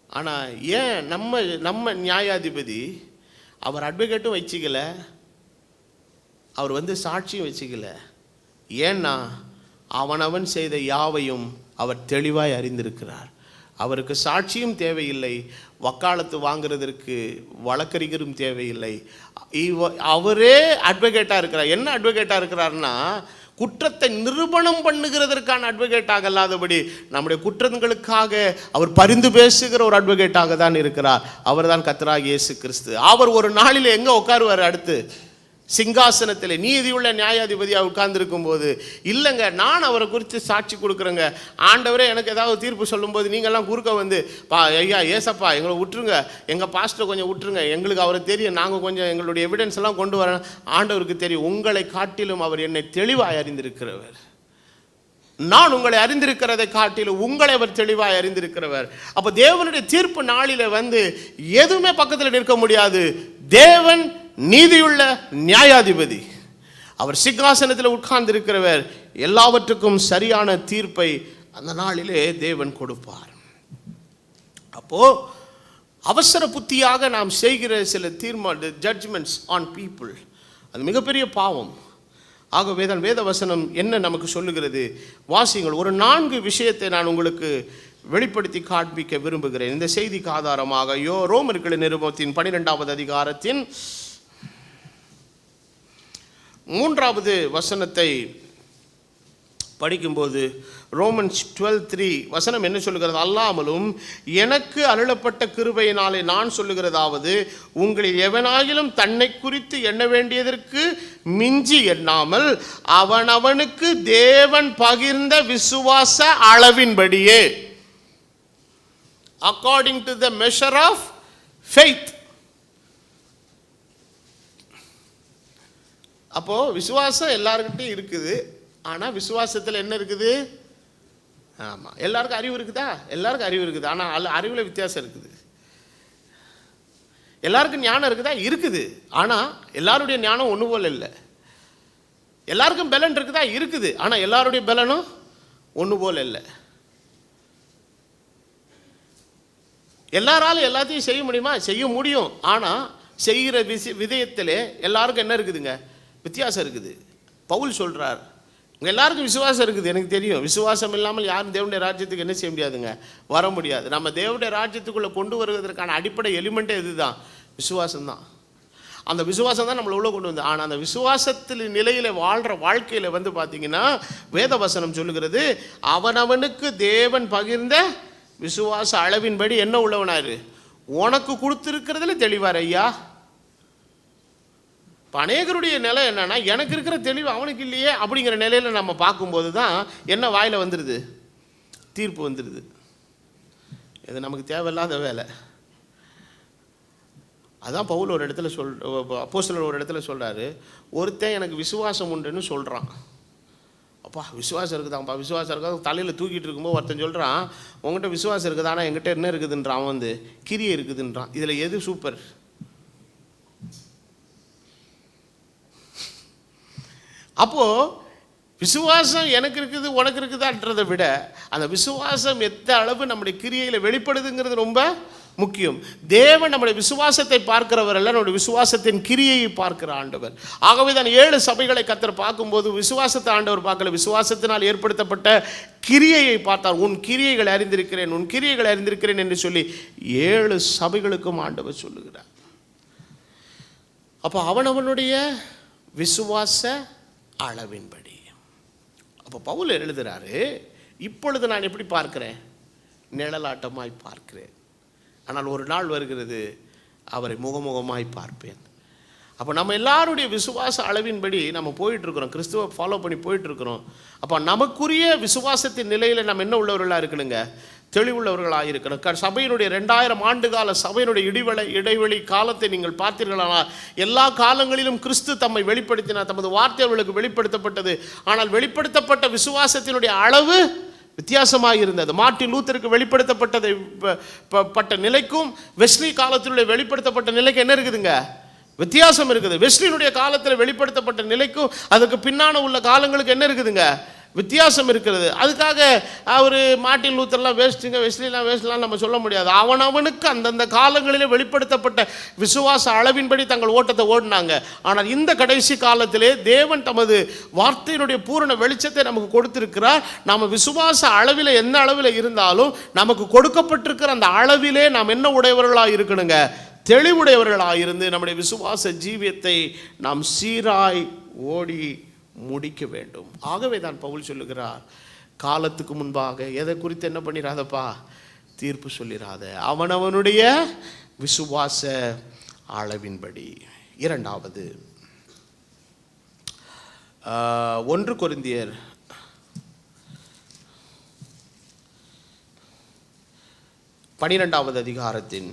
A: ஆனால் ஏன் நம்ம நியாயாதிபதி அவர் அட்வொகேட்டும் வச்சுக்கல, அவர் வந்து சாட்சியும் வச்சுக்கல? ஏன்னா அவனவன் செய்த யாவையும் அவர் தெளிவாய் அறிந்திருக்கிறார். அவருக்கு சாட்சியும் தேவையில்லை, வக்காலத்து வாங்கிறதற்கு வழக்கறிஞரும் தேவையில்லை. அவரே அட்வொகேட்டாக இருக்கிறார். என்ன அட்வொகேட்டாக இருக்கிறார்னா, குற்றத்தை நிரூபணம் பண்ணுகிறதற்கான அட்வொகேட்டாக அல்லாதபடி நம்முடைய குற்றங்களுக்காக அவர் பரிந்து பேசுகிற ஒரு அட்வொகேட்டாக தான் இருக்கிறார். அவர் தான் கர்த்தராகிய இயேசு கிறிஸ்து. அவர் ஒரு நாளில் எங்கே உட்காருவார்? அடுத்து சிங்காசனத்தில் நீதியுள்ள நியாயாதிபதியாக உட்கார்ந்துருக்கும் போது, இல்லைங்க நான் அவரை குறித்து சாட்சி கொடுக்குறேங்க, ஆண்டவரே எனக்கு ஏதாவது தீர்ப்பு சொல்லும்போது நீங்கள்லாம் குறுக்க வந்து ஐயா ஏசப்பா எங்களை விட்டுருங்க, எங்கள் பாஸ்டரை கொஞ்சம் விட்டுருங்க, எங்களுக்கு அவரை தெரியும், நாங்கள் கொஞ்சம் எங்களுடைய எவிடன்ஸ் எல்லாம் கொண்டு வர. ஆண்டவருக்கு தெரியும், உங்களை காட்டிலும் அவர் என்னை தெளிவாய் அறிந்திருக்கிறவர். நான் உங்களை அறிந்திருக்கிறதை காட்டிலும் உங்களை அவர் தெளிவாய் அறிந்திருக்கிறவர். அப்போ தேவனுடைய தீர்ப்பு நாளில் வந்து எதுவுமே பக்கத்தில் நிற்க முடியாது. தேவன் நீதியுள்ள நியாயாதிபதி, அவர் சிங்காசனத்தில் உட்கார்ந்து இருக்கிறவர். எல்லாவற்றுக்கும் சரியான தீர்ப்பை அந்த நாளிலே தேவன் கொடுப்பார். அப்போ அவசர புத்தியாக நாம் செய்கிற சில ஜட்ஜ்மெண்ட்ஸ் ஆன் பீப்புள், அது மிகப்பெரிய பாவம். ஆகவே தான் வேத வசனம் என்ன நமக்கு சொல்லுகிறது? வாசியுங்கள். ஒரு 4 விஷயத்தை நான் உங்களுக்கு வெளிப்படுத்தி காண்பிக்க விரும்புகிறேன் இந்த செய்திக்கு ஆதாரமாக. ரோமர்கள் நிருபத்தின் 12வது அதிகாரத்தின் 3வது வசனத்தை படிக்கும்போது, ரோமன்ஸ் 12:3 வசனம் என்ன சொல்லுகிறது? அல்லாமலும் எனக்கு அருளப்பட்ட கிருபையினாலே நான் சொல்லுகிறதாவது, உங்களில் எவனாயிலும் தன்னை குறித்து எண்ண வேண்டியதற்கு மிஞ்சி எண்ணாமல் அவனவனுக்கு தேவன் பகிர்ந்த விசுவாச அளவின்படியே, according to the measure of faith. அப்போ விசுவாசம் எல்லாருக்கிட்டையும் இருக்குது. ஆனால் விசுவாசத்தில் என்ன இருக்குது? ஆமாம், எல்லாருக்கும் அறிவு இருக்குதா? எல்லாருக்கும் அறிவு இருக்குது. ஆனால் அறிவில் வித்தியாசம் இருக்குது. எல்லாருக்கும் ஞானம் இருக்குதா? இருக்குது. ஆனால் எல்லாருடைய ஞானம் ஒன்று போல் இல்லை. எல்லாருக்கும் பலன் இருக்குதா? இருக்குது. ஆனால் எல்லாருடைய பலனும் ஒன்று போல் இல்லை. எல்லாராலும் எல்லாத்தையும் செய்ய முடியுமா? செய்ய முடியும். ஆனால் செய்கிற விதயத்திலே எல்லாருக்கும் என்ன இருக்குதுங்க? வித்தியாசம் இருக்குது. பவுல் சொல்கிறார், உங்கள் எல்லாருக்கும் விசுவாசம் இருக்குது, எனக்கு தெரியும். விசுவாசம் இல்லாமல் யாரும் தேவனுடைய ராஜ்யத்துக்கு என்ன செய்ய முடியாதுங்க? வர முடியாது. நம்ம தேவனுடைய ராஜ்யத்துக்குள்ளே கொண்டு வருவதற்கான அடிப்படை எலிமெண்ட்டே இதுதான், விசுவாசம்தான். அந்த விசுவாசம் தான் நம்மளை உள்ள கொண்டு வந்து. ஆனால் அந்த விசுவாசத்தில் நிலையில் வாழ்கிற வாழ்க்கையில் வந்து பார்த்தீங்கன்னா, வேத வசனம் சொல்லுகிறது, அவனவனுக்கு தேவன் பகிர்ந்த விசுவாச அளவின்படி என்ன உள்ளவனாரு? உனக்கு கொடுத்துருக்கிறதுல தெளிவார் ஐயா. அநேகருடைய நிலை என்னன்னா, எனக்கு இருக்கிற தெளிவு அவனுக்கு இல்லையே அப்படிங்கிற நிலையில் நம்ம பார்க்கும்போது தான் என்ன வாயில் வந்துடுது? தீர்ப்பு வந்துடுது. இது நமக்கு தேவையில்லாத வேலை. அதான் பவுல் ஒரு இடத்துல அப்போஸ்தலர் ஒரு இடத்துல சொல்கிறாரு, ஒருத்தன் எனக்கு விசுவாசம் உண்டுன்னு சொல்கிறான். அப்பா விசுவாசம் இருக்குதாப்பா, விசுவாசம் இருக்காது தலையில் தூக்கிட்டு இருக்கும்போது ஒருத்தன் சொல்கிறான், உங்கள்கிட்ட விசுவாசம் இருக்குது, ஆனால் என்கிட்ட என்ன இருக்குதுன்றான், அவன் வந்து கிரியை இருக்குதுன்றான். இதில் எது சூப்பர்? அப்போது விசுவாசம் எனக்கு இருக்குது உனக்கு இருக்குதான்றதை விட அந்த விசுவாசம் எந்த அளவு நம்முடைய கிரியையில் வெளிப்படுதுங்கிறது ரொம்ப முக்கியம். தேவன் நம்முடைய விசுவாசத்தை பார்க்கிறவர் அல்ல, நம்முடைய விசுவாசத்தின் கிரியையை பார்க்கிற ஆண்டவர். ஆகவே தான் 7 சபைகளை கர்த்தர் பார்க்கும்போது விசுவாசத்தை ஆண்டவர் பார்க்கல, விசுவாசத்தினால் ஏற்படுத்தப்பட்ட கிரியையை பார்த்தார். உன் கிரியைகளை அறிந்திருக்கிறேன், உன் கிரியைகளை அறிந்திருக்கிறேன் என்று சொல்லி 7 சபைகளுக்கும் ஆண்டவர் சொல்லுகிறார். அப்போ அவனவனுடைய விசுவாச அளவின்படி. அப்போ பவுல் எழுதுகிறாரு, இப்பொழுது நான் எப்படி பார்க்கிறேன்? நிழலாட்டமாய் பார்க்கிறேன், ஆனால் ஒரு நாள் வருகிறது அவரை முகமுகமாய் பார்ப்பேன். அப்போ நம்ம எல்லாருடைய விசுவாச அளவின்படி நம்ம போயிட்டுருக்குறோம், கிறிஸ்துவை ஃபாலோ பண்ணி போயிட்டுருக்குறோம். அப்போ நமக்குரிய விசுவாசத்தின் நிலையில் நம்ம என்ன உள்ளவர்களாக இருக்கணுங்க? தெளிவுள்ளவர்களாக இருக்கணும். சபையினுடைய 2000 ஆண்டு கால சபையினுடைய இடைவெளி காலத்தை நீங்கள் பார்த்தீர்களானால் எல்லா காலங்களிலும் கிறிஸ்து தம்மை வெளிப்படுத்தினார், தமது வார்த்தை அவர்களுக்கு வெளிப்படுத்தப்பட்டது. ஆனால் வெளிப்படுத்தப்பட்ட விசுவாசத்தினுடைய அளவு வித்தியாசமாக இருந்தது. மார்ட்டின் லூத்தருக்கு வெளிப்படுத்தப்பட்டதை பட்ட நிலைக்கும் வெஸ்லி காலத்தினுடைய வெளிப்படுத்தப்பட்ட நிலைக்கு என்ன இருக்குதுங்க? வித்தியாசம் இருக்குது. வெஸ்லியினுடைய காலத்தில் வெளிப்படுத்தப்பட்ட நிலைக்கும் அதுக்கு பின்னான உள்ள காலங்களுக்கு என்ன இருக்குதுங்க? வித்தியாசம் இருக்கிறது. அதுக்காக அவர் மார்ட்டின் லூத்தர்லாம் வேஸ்ட்டுங்க, வெஸ்லிலாம் வேஸ்ட்லாம் நம்ம சொல்ல முடியாது. அவனுக்கு அந்தந்த காலங்களிலே வெளிப்படுத்தப்பட்ட விசுவாச அளவின்படி தங்கள் ஓட்டத்தை ஓடினாங்க. ஆனால் இந்த கடைசி காலத்திலே தேவன் தமது வார்த்தையினுடைய பூரண வெளிச்சத்தை நமக்கு கொடுத்திருக்கிறார். நாம் விசுவாச அளவில் என்ன அளவில் இருந்தாலும் நமக்கு கொடுக்கப்பட்டிருக்கிற அந்த அளவிலே நாம் என்ன உடையவர்களாக இருக்கணுங்க? தெளிவுடையவர்களாக இருந்து நம்முடைய விசுவாச ஜீவியத்தை நாம் சீராய் ஓடி முடிக்க வேண்டும். ஆகவே தான் பவுல் சொல்லுகிறார், காலத்துக்கு முன்பாக எதை குறித்து என்ன பண்ணிடாதப்பா? தீர்ப்பு சொல்லிடாத, அவனவனுடைய விசுவாச அளவின்படி. இரண்டாவது 1 கொரிந்தியர் 12வது அதிகாரத்தின்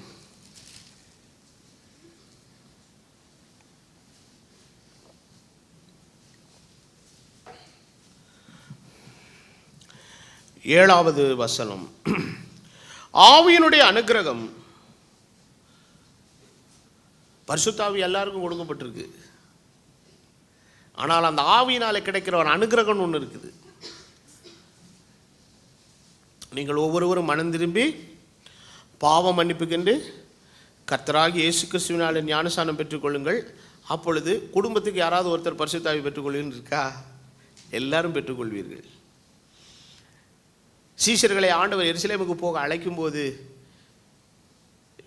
A: 7வது வசனம். ஆவியினுடைய அனுக்கிரகம், பரிசுத்த ஆவி எல்லாருக்கும் கொடுக்கப்பட்டிருக்கு. ஆனால் அந்த ஆவியினாலே கிடைக்கிற ஒரு அனுக்கிரகம் ஒன்று இருக்குது. நீங்கள் ஒவ்வொருவரும் மனம் திரும்பி பாவ மன்னிப்புக்கென்று கர்த்தராகிய இயேசு கிறிஸ்துவினாலே ஞானஸ்நானம் பெற்றுக்கொள்ளுங்கள், அப்பொழுது குடும்பத்துக்கு யாராவது ஒருத்தர் பரிசுத்த ஆவி பெற்றுக்கொள்ளுன்னு இருக்கா? எல்லாரும் பெற்றுக்கொள்வீர்கள். சீஷர்களை ஆண்டவர் எருசலேமுக்கு போக அழைக்கும் போது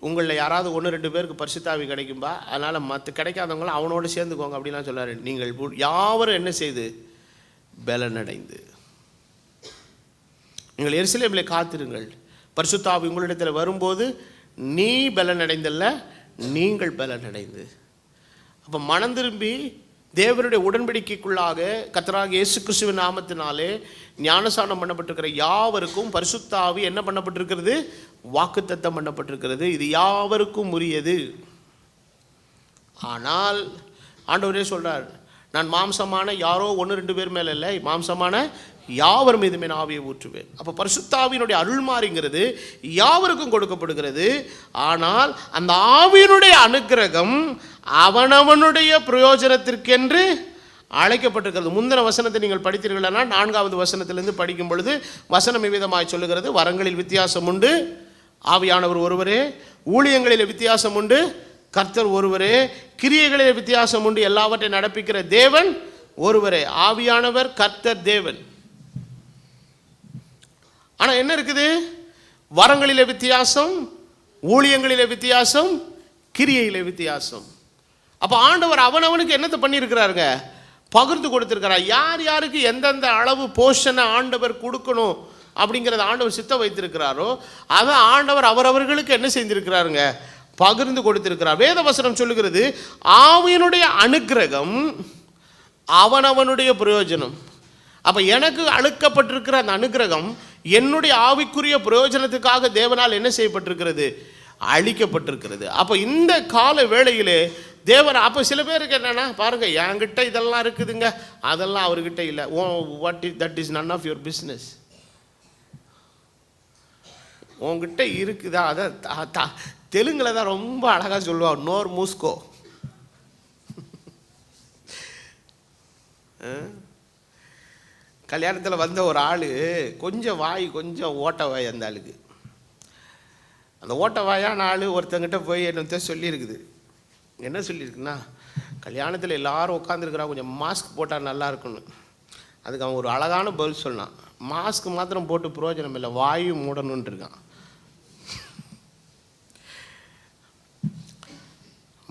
A: உங்களில் யாராவது 1-2 பேருக்கு பரிசுத்த ஆவி கிடைக்கும்பா, அதனால் மற்ற கிடைக்காதவங்களும் அவனோடு சேர்ந்துக்கோங்க அப்படின்லாம் சொல்லாரு. நீங்கள் யாவரும் என்ன செய்து பலனடைந்து நீங்கள் எருசலேமில் காத்திருங்கள், பரிசுத்த ஆவி உங்களிடத்தில் வரும்போது நீ பலனடைந்தல்ல, நீங்கள் பலனடைந்து. அப்போ மனம் திரும்பி தேவனுடைய உடன்படிக்கைக்குள்ளாக கர்த்தராகிய இயேசு கிறிஸ்துவின் நாமத்தினாலே ஞானஸ்நானம் பண்ணப்பட்டிருக்கிற யாவருக்கும் பரிசுத்த ஆவி என்ன பண்ணப்பட்டிருக்கிறது? வாக்குத்தத்தம் பண்ணப்பட்டிருக்கிறது. இது யாவருக்கும் உரியது. ஆனால் ஆண்டவரே சொல்றார், நான் மாம்சமான யாரோ 1-2 பேர் மேலே இல்லை, மாம்சமான யாவர் மீதுமே ஆவியை ஊற்றுவேன். அப்போ பரிசுத்த ஆவியினுடைய அருள்மாறிங்கிறது யாவருக்கும் கொடுக்கப்படுகிறது. ஆனால் அந்த ஆவியினுடைய அனுக்கிரகம் அவனவனுடைய பிரயோஜனத்திற்கென்று அழைக்கப்பட்டிருக்கிறது. முந்தின வசனத்தை நீங்கள் படித்தீர்களா? 4வது வசனத்திலிருந்து படிக்கும் பொழுது வசனம் விதமாய் சொல்லுகிறது, வரங்களில் வித்தியாசம் உண்டு, ஆவியானவர் ஒருவரே, ஊழியங்களில் வித்தியாசம் உண்டு, கர்த்தர் ஒருவரே, கிரியைகளில் வித்தியாசம் உண்டு, எல்லாவற்றையும் நடப்பிக்கிற தேவன் ஒருவரே. ஆவியானவர், கர்த்தர், தேவன். ஆனால் என்ன இருக்குது? வரங்களிலே வித்தியாசம், ஊழியங்களிலே வித்தியாசம், கிரியையிலே வித்தியாசம். அப்போ ஆண்டவர் அவனவனுக்கு என்னத்தை பண்ணியிருக்கிறாருங்க? பகிர்ந்து கொடுத்துருக்கிறார். யார் யாருக்கு எந்தெந்த அளவு போஷனை ஆண்டவர் கொடுக்கணும் அப்படிங்கிறத ஆண்டவர் சித்த வைத்திருக்கிறாரோ அதை ஆண்டவர் அவரவர்களுக்கு என்ன செஞ்சிருக்கிறாருங்க? பகிர்ந்து கொடுத்திருக்கிறார். வேத வசனம் சொல்லுகிறது, ஆவியினுடைய அனுக்கிரகம் அவனவனுடைய பிரயோஜனம். அப்போ எனக்கு அளிக்கப்பட்டிருக்கிற அந்த அனுக்கிரகம் என்னுடைய ஆவிக்குரிய பிரயோஜனத்துக்காக தேவனால் என்ன செய்யப்பட்டிருக்கிறது? அளிக்கப்பட்டிருக்கிறது. அப்போ இந்த கால வேளையிலே தேவன், அப்போ சில பேருக்கு என்னன்னா பாருங்க, என்கிட்ட இதெல்லாம் இருக்குதுங்க, அதெல்லாம் அவர்கிட்ட இல்லை. That is none of your business. உங்ககிட்ட இருக்குதா? அதை தெலுங்குல தான் ரொம்ப அழகாக சொல்லுவாங்க, நோர் மூஸ்கோ. கல்யாணத்தில் வந்த ஒரு ஆள் கொஞ்சம் வாய் கொஞ்சம் ஓட்ட வாய், அந்த ஆளுக்கு அந்த ஓட்டவாயான ஆள் ஒருத்தங்கிட்ட போய் என்னத்த சொல்லியிருக்குது. என்ன சொல்லியிருக்குன்னா, கல்யாணத்தில் எல்லாரும் உட்காந்துருக்குறா, கொஞ்சம் மாஸ்க் போட்டால் நல்லா இருக்குன்னு. அதுக்கு அவன் ஒரு அழகான பதில் சொன்னான். மாஸ்க் மாத்திரம் போட்டு பிரயோஜனம் இல்லை, வாயு மூடணுன்ட்டு இருக்கான்.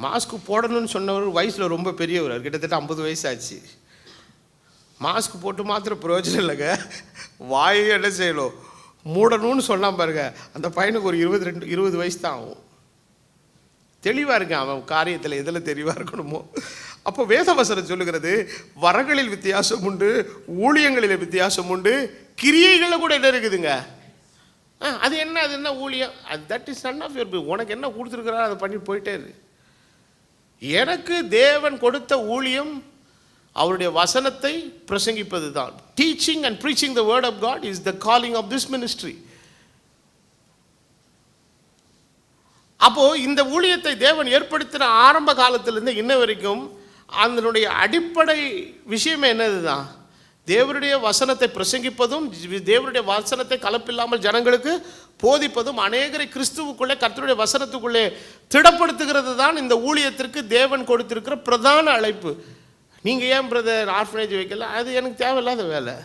A: மாஸ்க் போடணும்னு சொன்னவர் வயசில் ரொம்ப பெரியவர், கிட்டத்தட்ட 50 வயசு ஆச்சு. மாஸ்க் போட்டு மாத்திரம் பிரயோஜனம் இல்லைங்க, வாயை என்ன செய்யணும், மூடணும்னு சொன்னான் பாருங்க. அந்த பையனுக்கு ஒரு 20 வயசு தான் ஆகும். தெளிவாக இருக்கான் அவன் காரியத்தில், எதில் தெளிவாக இருக்கணுமோ. அப்போ வேதவசனம் சொல்லுகிறது, வரங்களில் வித்தியாசம் உண்டு, ஊழியங்களில் வித்தியாசம் உண்டு, கிரியைகளில் கூட என்ன இருக்குதுங்க. அது என்ன ஊழியம், that is none of your. உனக்கு என்ன கொடுத்துருக்குறா அதை பண்ணி போயிட்டே இரு. எனக்கு தேவன் கொடுத்த ஊழியம் அவருடைய வசனத்தை பிரசங்கிப்பது தான். Teaching and preaching the word of God is the calling of this ministry. அப்போ இந்த ஊழியத்தை தேவன் ஏற்படுத்தின ஆரம்ப காலத்திலிருந்து இன்ன வரைக்கும் அதனுடைய அடிப்படை விஷயமே என்னதுதான், தேவனுடைய வசனத்தை பிரசங்கிப்பதும், தேவனுடைய வசனத்தை கலப்பில்லாமல் ஜனங்களுக்கு போதிப்பதும், அநேகரை கிறிஸ்துவுக்குள்ளே கர்த்தருடைய வசனத்துக்குள்ளே திடப்படுத்துகிறது தான் இந்த ஊழியத்திற்கு தேவன் கொடுத்திருக்கிற பிரதான அழைப்பு. நீங்கள் ஏன் பிரதர் ஆர்ஃபனேஜ் வைக்கல, அது எனக்கு தேவையில்லாத வேலை.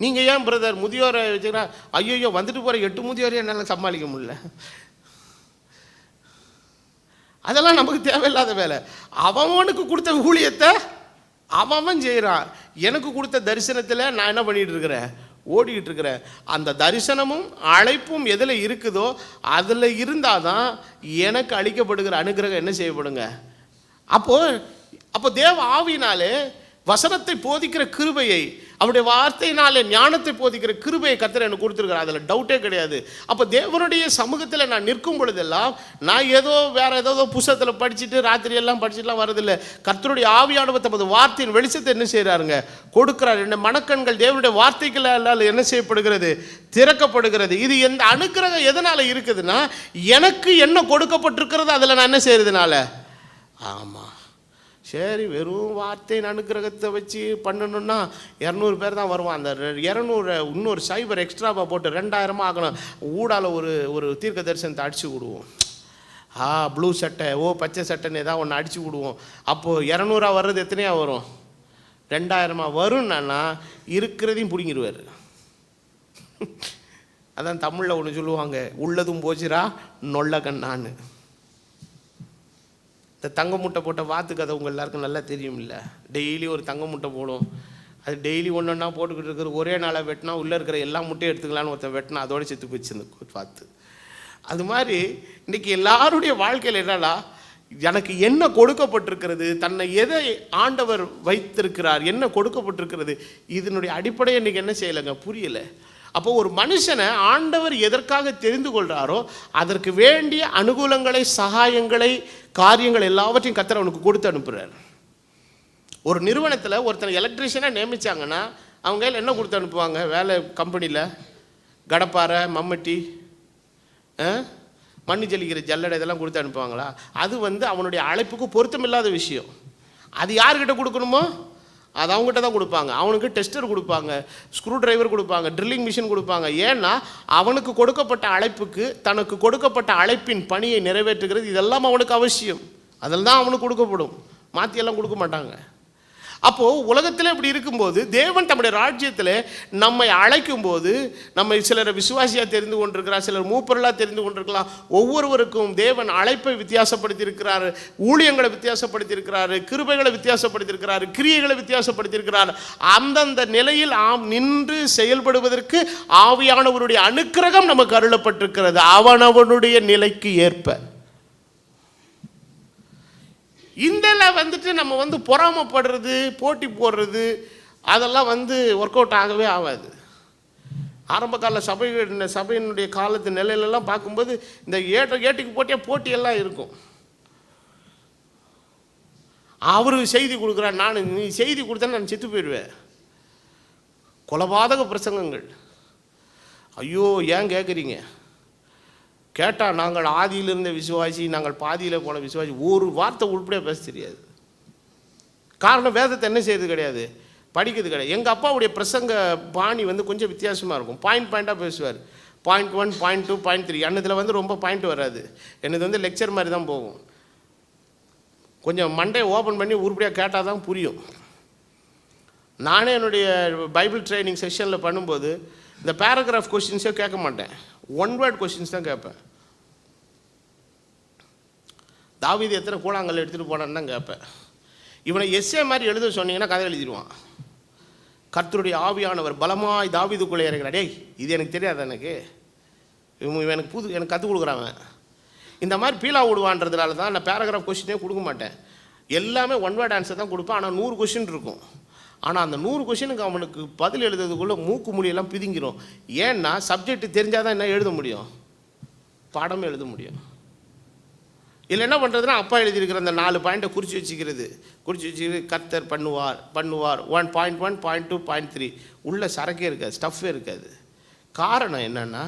A: நீங்கள் ஏன் பிரதர் முதியோரை வச்சுக்கிறா, ஐயோ வந்துட்டு போகிற 8 முதியோரையும் என்னால் சமாளிக்க முடியல, அதெல்லாம் நமக்கு தேவையில்லாத வேலை. அவனுக்கு கொடுத்த ஊழியத்தை அவன் செய்கிறான். எனக்கு கொடுத்த தரிசனத்தில் நான் என்ன பண்ணிகிட்டு இருக்கிறேன், ஓடிக்கிட்டு இருக்கிறேன். அந்த தரிசனமும் அழைப்பும் எதில் இருக்குதோ அதில் இருந்தால் தான் எனக்கு அளிக்கப்படுகிற அனுகிரகம் என்ன செய்யப்படுங்க. அப்போ தேவ ஆவியினாலே வசனத்தை போதிக்கிற கிருபையை, அவருடைய வார்த்தையினாலே ஞானத்தை போதிக்கிற கிருபையை கர்த்தர் எனக்கு கொடுத்துருக்கிறார், அதில் டவுட்டே கிடையாது. அப்போ தேவனுடைய சமூகத்தில் நான் நிற்கும் பொழுதெல்லாம் நான் வேறு ஏதோ புஸ்தகத்தில் படிச்சுட்டு ராத்திரியெல்லாம் படிச்சுட்டுலாம் வரதில்லை. கர்த்தருடைய ஆவியானவர் தமது வார்த்தையின் வெளிச்சத்தை என்ன செய்கிறாருங்க, கொடுக்குறாரு. என்ன மனக்கண்கள் தேவனுடைய வார்த்தைகளால் என்ன செய்யப்படுகிறது, திறக்கப்படுகிறது. இது எந்த அனுக்கிரகம் எதனால் இருக்குதுன்னா, எனக்கு என்ன கொடுக்கப்பட்டிருக்கிறது அதில் நான் என்ன செய்கிறதுனால. ஆமாம், சரி, வெறும் வார்த்தையின் அனுக்கிரகத்தை வச்சு பண்ணணுன்னா 200 பேர் தான் வருவான். அந்த 200 இன்னொரு சைபர் எக்ஸ்ட்ராவாக போட்டு 2000 ஆகணும். ஊடால ஒரு தீர்க்க தரிசனத்தை அடித்து விடுவோம். ப்ளூ சட்டை, பச்சை சட்டைன்னு ஏதாவது ஒன்று அடித்து விடுவோம். அப்போது 200 வர்றது எத்தனையா வரும், 2000 வரும்னா இருக்கிறதையும் பிடிங்கிடுவார். அதான் தமிழில் ஒன்று சொல்லுவாங்க, உள்ளதும் போச்சுரா நொல்ல கண்ணான்னு. இந்த தங்க முட்டை போட்ட வாத்து கதை உங்கள் எல்லாருக்கும் நல்லா தெரியும் இல்லை. டெய்லி ஒரு தங்க முட்டை போடும், அது டெய்லி ஒன்று ஒன்றா போட்டுக்கிட்டு இருக்கிற, ஒரே நாளாக வெட்டினா உள்ளே இருக்கிற எல்லா முட்டையும் எடுத்துக்கலான்னு ஒருத்தன் வெட்டினா அதோடு செத்து போச்சு இந்த வாத்து. அது மாதிரி இன்றைக்கி எல்லாருடைய வாழ்க்கையில் என்னன்னா, எனக்கு என்ன கொடுக்கப்பட்டிருக்கிறது, தன்னை எதை ஆண்டவர் வைத்திருக்கிறார், என்ன கொடுக்கப்பட்டிருக்கிறது, இதனுடைய அடிப்படையை இன்றைக்கி என்ன செய்யலைங்க, புரியலை. அப்போ ஒரு மனுஷனை ஆண்டவர் எதற்காக தெரிந்து கொள்கிறாரோ அதற்கு வேண்டிய அனுகூலங்களை, சகாயங்களை, காரியங்கள் எல்லாவற்றையும் கர்த்தர் அவனுக்கு கொடுத்து அனுப்புகிறார். ஒரு நிறுவனத்தில் ஒருத்தர் எலக்ட்ரிஷியனாக நியமித்தாங்கன்னா அவங்க கையில் என்ன கொடுத்து அனுப்புவாங்க, வேலை கம்பெனியில் கடப்பாரை, மம்மட்டி, மண்ணு ஜல்லிக்கிற ஜல்லடை இதெல்லாம் கொடுத்து அனுப்புவாங்களா? அது அவனுடைய அழைப்புக்கு பொருத்தமில்லாத விஷயம். அது யார்கிட்ட கொடுக்கணுமோ அது அவங்ககிட்ட தான் கொடுப்பாங்க. அவனுக்கு டெஸ்டர் கொடுப்பாங்க, ஸ்க்ரூ டிரைவர் கொடுப்பாங்க, ட்ரில்லிங் மிஷின் கொடுப்பாங்க. ஏன்னா அவனுக்கு கொடுக்கப்பட்ட அழைப்புக்கு, தனக்கு கொடுக்கப்பட்ட அழைப்பின் பணியை நிறைவேற்றுகிறது இதெல்லாம் அவனுக்கு அவசியம். அதில் தான் அவனுக்கு கொடுக்கப்படும், மாற்றியெல்லாம் கொடுக்க மாட்டாங்க. அப்போது உலகத்தில் இப்படி இருக்கும்போது தேவன் தம்முடைய ராஜ்யத்தில் நம்மை அழைக்கும் போது, நம்ம சிலரை விசுவாசியாக தெரிந்து கொண்டிருக்கிறார், சிலர் மூப்பர்களாக தெரிந்து கொண்டிருக்கலாம். ஒவ்வொருவருக்கும் தேவன் அழைப்பை வித்தியாசப்படுத்தியிருக்கிறார், ஊழியங்களை வித்தியாசப்படுத்தியிருக்கிறார், கிருபைகளை வித்தியாசப்படுத்தியிருக்கிறார், கிரியைகளை வித்தியாசப்படுத்தியிருக்கிறார். அந்தந்த நிலையில் நின்று செயல்படுவதற்கு ஆவியானவருடைய அனுக்கிரகம் நமக்கு அருளப்பட்டிருக்கிறது, அவனவனுடைய நிலைக்கு ஏற்ப. இதில் நம்ம பொறாமப்படுறது, போட்டி போடுறது, அதெல்லாம் ஒர்க் அவுட் ஆகவே ஆகாது. ஆரம்ப கால சபையினுடைய காலத்து நிலையிலெல்லாம் பார்க்கும்போது இந்த ஏட்டுக்கு போட்டியெல்லாம் இருக்கும். அவரு செய்தி கொடுக்குறார், நீ செய்தி கொடுத்தேன்னு நான் செத்து போயிடுவேன். கொலபாதக பிரசங்கங்கள். ஐயோ ஏன் கேட்குறீங்க, கேட்டால் நாங்கள் ஆதியில் இருந்த விசுவாசி, நாங்கள் பாதியில் போன விசுவாசி, ஒரு வார்த்தை உள்படியாக பேச தெரியாது. காரணம் வேதத்தை என்ன செய்யறது கிடையாது, படிக்கிறது கிடையாது. எங்கள் அப்பாவுடைய பிரசங்க பாணி கொஞ்சம் வித்தியாசமாக இருக்கும். பாயிண்டாக பேசுவார். 0.1, 0.2, 0.3. என்னதில் வந்து ரொம்ப பாயிண்ட் வராது. என்னது வந்து லெக்சர் மாதிரி தான் போகும். கொஞ்சம் மண்டையை ஓப்பன் பண்ணி உருப்படியாக கேட்டால் தான் புரியும். நானே என்னுடைய பைபிள் ட்ரைனிங் செஷனில் பண்ணும்போது இந்த பேராகிராஃப் கொஸ்டின்ஸே கேட்க மாட்டேன், ஒன் வேர்ட் கொஸ்டின்ஸ் தான் கேட்பேன். தாவீது எத்தனை கூழாங்கல் எடுத்துகிட்டு போனான்னு தான் கேட்பேன். இவனை எஸ்ஏ மாதிரி எழுத சொன்னீங்கன்னா கதை எழுதிடுவான். கர்த்தருடைய ஆவியானவர் பலமாய் தாவீதுக்குள்ளே இறங்கினார். டேய், இது எனக்கு தெரியாது, இவன் எனக்கு கற்றுக் கொடுக்குறாங்க. இந்த மாதிரி பீலா விடுவான்றதுனால தான் நான் பேராகிராஃப் கொஸ்டினே கொடுக்க மாட்டேன். எல்லாமே ஒன் வேர்ட் ஆன்சர் தான் கொடுப்பேன். ஆனால் 100 கொஸ்டின் இருக்கும். ஆனால் அந்த 100 கொஸ்டினுக்கு அவனுக்கு பதில் எழுதுறதுக்குள்ளே மூக்கு முடியெல்லாம் பிதிங்கிடும். ஏன்னா சப்ஜெக்ட் தெரிஞ்சால் தான் என்ன எழுத முடியும், பாடமே எழுத முடியும். இல்லை என்ன பண்ணுறதுன்னா, அப்பா எழுதியிருக்கிற அந்த 4 பாயிண்ட்டை குறித்து வச்சுக்கிறது கர்த்தர் பண்ணுவார் 1.1, 0.2, 0.3 உள்ள சரக்கே இருக்காது, ஸ்டஃப்பே இருக்காது. காரணம் என்னென்னா,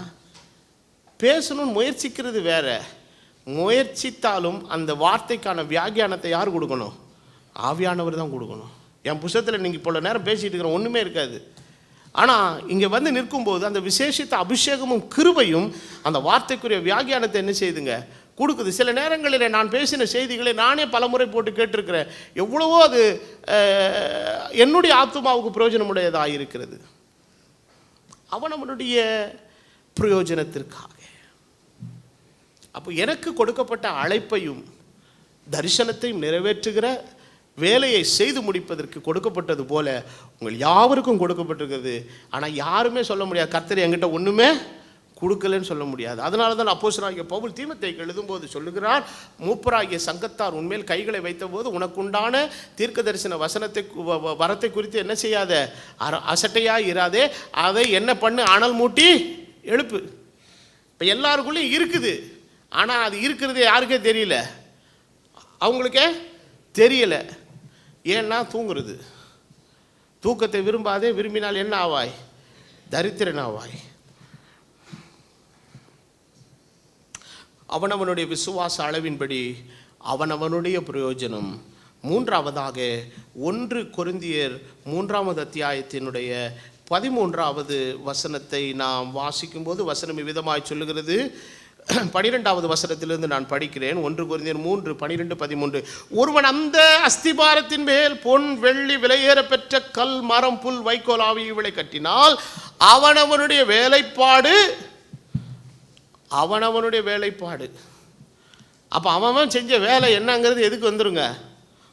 A: பேசணும்னு முயற்சிக்கிறது வேற, முயற்சித்தாலும் அந்த வார்த்தைக்கான வியாக்கியானத்தை யார் கொடுக்கணும், ஆவியானவர் தான் கொடுக்கணும். என் புத்தகத்தில் நீங்கள் இப்போ நேரம் பேசிகிட்டு இருக்கிற ஒன்றுமே இருக்காது. ஆனால் இங்கே வந்து நிற்கும்போது அந்த விசேஷித்த அபிஷேகமும் கிருபையும் அந்த வார்த்தைக்குரிய வியாக்கியானத்தை என்ன செய்யுதுங்க, கொடுக்குது. சில நேரங்களில் நான் பேசின செய்திகளை நானே பலமுறை போட்டு கேட்டிருக்கிறேன். எவ்வளவோ அது என்னுடைய ஆத்துமாவுக்கு பிரயோஜனமுடையதாக இருக்கிறது. அவனுடைய பிரயோஜனத்திற்காக. அப்போ எனக்கு கொடுக்கப்பட்ட அழைப்பையும் தரிசனத்தையும் நிறைவேற்றுகிற வேலையை செய்து முடிப்பதற்கு கொடுக்கப்பட்டது போல உங்கள் யாவருக்கும் கொடுக்கப்பட்டிருக்கிறது. ஆனால் யாருமே சொல்ல முடியாது, கர்த்தர் என்கிட்ட ஒன்றுமே கொடுக்கலன்னு சொல்ல முடியாது. அதனால தான் அப்போஸ்தலனாகிய பவுல் தீமோத்தேயுக்கு எழுதும்போது சொல்லுகிறார், மூப்பராகிய சங்கத்தார் உன்மேல் கைகளை வைத்தபோது உனக்குண்டான தீர்க்க தரிசன வரத்தை குறித்து என்ன செய்யாத, அசட்டையாக இராதே, அதை என்ன பண்ணு, அனல் மூட்டி எழுப்பு. இப்போ எல்லாருக்குள்ளேயும் இருக்குது, ஆனால் அது இருக்கிறது யாருக்கே தெரியல, அவங்களுக்கே தெரியலை. ஏன்னா தூங்குறது. தூக்கத்தை விரும்பாதே, விரும்பினால் என்ன ஆவாய், தரித்திரன் ஆவாய். அவனவனுடைய விசுவாச அளவின்படி அவனவனுடைய பிரயோஜனம். மூன்றாவதாக 1 கொரிந்தியர் 3ஆம் அத்தியாயத்தினுடைய 13வது வசனத்தை நாம் வாசிக்கும்போது வசனம் விதமாய் சொல்லுகிறது. 12வது வசனத்திலிருந்து நான் படிக்கிறேன். 1 கொரிந்தியர் 3, 12, 13. ஒருவன் அந்த அஸ்திபாரத்தின் மேல் பொன் வெள்ளி விலையேற பெற்ற கல் மரம் புல் வைக்கோல் ஆகியவைகளை கட்டினால் அவனவனுடைய வேலைப்பாடு. அப்போ அவன் செஞ்ச வேலை என்னங்கிறது எதுக்கு வந்துருங்க,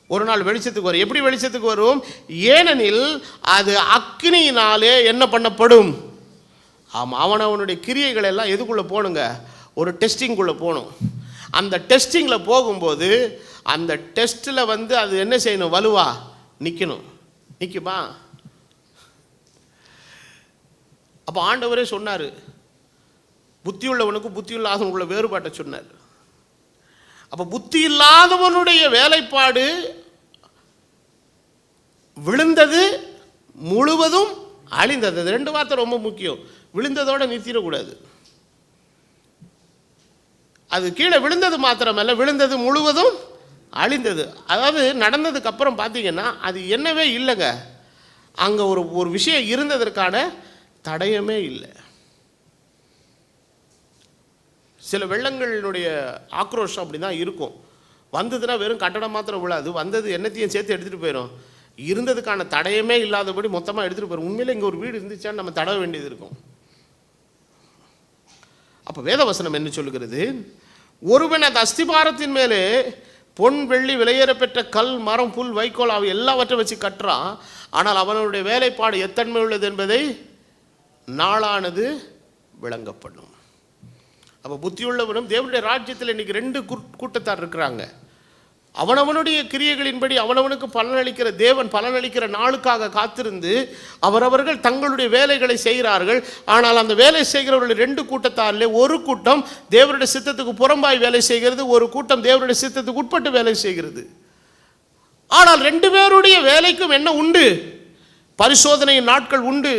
A: ஒரு நாள் வெளிச்சத்துக்கு வரும். எப்படி வெளிச்சத்துக்கு வரும்? ஏனெனில் அது அக்னியினாலே என்ன பண்ணப்படும். ஆமாம், அவனவனுடைய கிரியைகள் எல்லாம் எதுக்குள்ளே போகணுங்க, ஒரு டெஸ்டிங்குள்ளே போகணும். அந்த டெஸ்டிங்கில் போகும்போது அந்த டெஸ்ட்டில் வந்து அது என்ன செய்யணும், வலுவா நிற்கணும். நிற்குமா? அப்போ ஆண்டவரே சொன்னார், புத்தி உள்ளவனுக்கும் புத்தி இல்லாதவனுக்குள்ள வேறுபாட்டை சொன்னார். அப்போ புத்தி இல்லாதவனுடைய வேலைப்பாடு விழுந்தது முழுவதும் அழிந்தது. 2 வார்த்தை ரொம்ப முக்கியம். விழுந்ததோடு நிறுத்திடக்கூடாது. அது கீழே விழுந்தது மாத்திரமல்ல, விழுந்தது முழுவதும் அழிந்தது. அதாவது நடந்ததுக்கு அப்புறம் பார்த்தீங்கன்னா அது என்னவே இல்லைங்க, அங்கே ஒரு விஷயம் இருந்ததற்கான தடயமே இல்லை. சில வெள்ளங்களினுடைய ஆக்ரோஷம் அப்படி தான் இருக்கும். வந்ததுன்னா வெறும் கட்டடம் மாத்திரம் விழாது, வந்தது என்னத்தையும் சேர்த்து எடுத்துகிட்டு போயிடும். இருந்ததுக்கான தடயமே இல்லாதபடி மொத்தமாக எடுத்துகிட்டு போயிடும். உண்மையிலே இங்கே ஒரு வீடு இருந்துச்சான்னு நம்ம தடவ வேண்டியது இருக்கும். அப்போ வேதவசனம் என்ன சொல்லுகிறது, ஒருவன் அந்த அஸ்திபாரத்தின் மேலே பொன் வெள்ளி விலையேற பெற்ற கல் மரம் புல் வைக்கோல் அவை எல்லாவற்றை வச்சு கட்டுறான். ஆனால் அவனுடைய வேலைப்பாடு எத்தன்மை உள்ளது என்பதை நாளானது விளங்கப்படும். அப்போ புத்தியுள்ளவனும் தேவனுடைய ராஜ்யத்தில் இன்றைக்கி 2 கூட்டத்தார் இருக்கிறாங்க. அவனவனுடைய கிரியைகளின்படி அவனவனுக்கு பலனளிக்கிற தேவன் பலனளிக்கிற நாளுக்காக காத்திருந்து அவரவர்கள் தங்களுடைய வேலைகளை செய்கிறார்கள். ஆனால் அந்த வேலை செய்கிறவர்கள் 2 கூட்டத்தாரில் ஒரு கூட்டம் தேவனுடைய சித்தத்துக்கு புறம்பாய் வேலை செய்கிறது, ஒரு கூட்டம் தேவனுடைய சித்தத்துக்கு உட்பட்டு வேலை செய்கிறது. ஆனால் 2 பேருடைய வேலைக்கும் என்ன உண்டு, பரிசோதனையின் நாட்கள் உண்டு,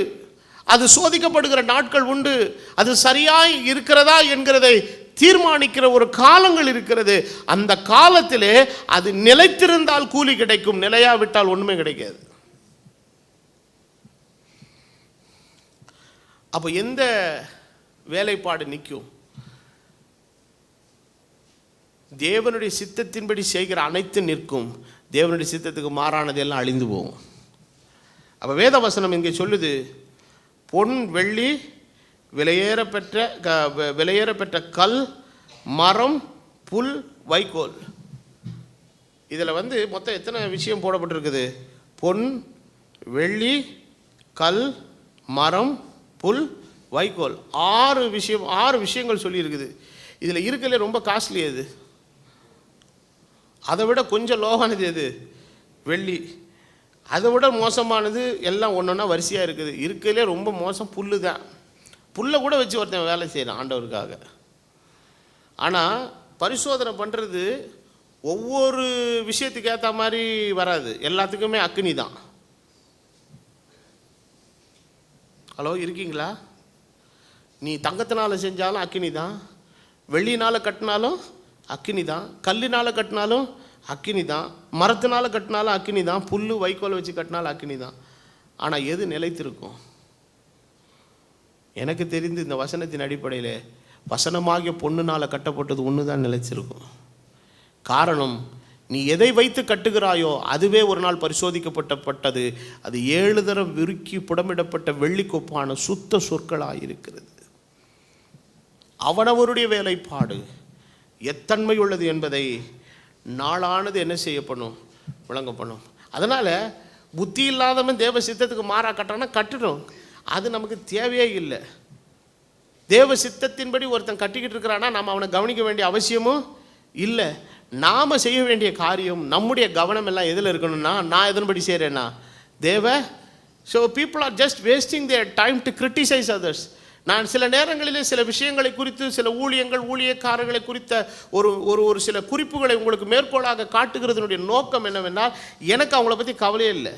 A: அது சோதிக்கப்படுகிற நாட்கள் உண்டு, அது சரியாய் இருக்கிறதா என்கிறதை தீர்மானிக்கிற ஒரு காலங்கள் இருக்கிறது. அந்த காலத்திலே அது நிலைத்திருந்தால் கூலி கிடைக்கும், நிலையாவிட்டால் ஒன்றுமே கிடைக்காது. அப்போ எந்த வேலைப்பாடு நிற்கும். தேவனுடைய சித்தத்தின்படி செய்கிற அனைத்து நிற்கும். தேவனுடைய சித்தத்துக்கு மாறானது எல்லாம் அழிந்து போகும். அப்போ வேத வசனம் இங்கே சொல்லுது, பொன் வெள்ளி விலையேறப்பெற்ற கல் மரம் புல் வைக்கோல். இதில் மொத்தம் எத்தனை விஷயம் போடப்பட்டிருக்குது? பொன் வெள்ளி கல் மரம் புல் வைக்கோல். 6 விஷயங்கள் சொல்லியிருக்குது. இதில் இருக்கல ரொம்ப காஸ்ட்லி எது? அதை விட கொஞ்சம் லோகானது எது? வெள்ளி. அதை விட மோசமானது எல்லாம் ஒன்றா வரிசையாக இருக்குது. இருக்கலே ரொம்ப மோசம் புல்லு தான். புல்லை கூட வச்சு ஒருத்தன் வேலை செய்கிறான் ஆண்டவருக்காக. ஆனால் பரிசோதனை பண்ணுறது ஒவ்வொரு விஷயத்துக்கு ஏற்ற மாதிரி வராது. எல்லாத்துக்குமே அக்னி தான். ஹலோ, இருக்கீங்களா? நீ தங்கத்தினால் செஞ்சாலும் அக்னி தான், வெள்ளினால் கட்டினாலும் அக்னி தான், கல்லினால் கட்டினாலும் அக்னி தான், மரத்தினால் கட்டினாலும் அக்னி தான், புல் வைக்கோல் வச்சு கட்டினாலும் அக்னி தான். ஆனால் எது நிலைத்திருக்கும்? எனக்கு தெரிந்து இந்த வசனத்தின் அடிப்படையில் வசனமாகிய பொண்ணுனால் கட்டப்பட்டது ஒன்று தான் நிலைச்சிருக்கும். காரணம், நீ எதை வைத்து கட்டுகிறாயோ அதுவே ஒரு நாள் பரிசோதிக்கப்பட்டது. அது 7 தரம் விருக்கி புடமிடப்பட்ட வெள்ளிக்கொப்பான சுத்த சொற்களாக இருக்கிறது. அவனவருடைய வேலைப்பாடு எத்தன்மை உள்ளது என்பதை நாளானது என்ன செய்யப்படும்? விளங்கப்படும். அதனால் புத்தி இல்லாதவன் தேவ சித்தத்துக்கு மாறா கட்டானா கட்டணும். அது நமக்கு தேவையே இல்லை. தேவ சித்தத்தின்படி ஒருத்தன் கட்டிக்கிட்டு இருக்கிறான்னா நம்ம அவனை கவனிக்க வேண்டிய அவசியமும் இல்லை. நாம் செய்ய வேண்டிய காரியம், நம்முடைய கவனம் எல்லாம் எதில் இருக்கணும்னா, நான் எதன்படி செய்கிறேன்னா தேவ. So people are just wasting their time to criticise others. நான் சில நேரங்களிலே சில விஷயங்களை குறித்து, சில ஊழியக்காரர்களை குறித்த ஒரு சில குறிப்புகளை உங்களுக்கு மேற்கோளாக காட்டுகிறதுனுடைய நோக்கம் என்னவென்றால், எனக்கு அவங்கள பற்றி கவலையே இல்லை.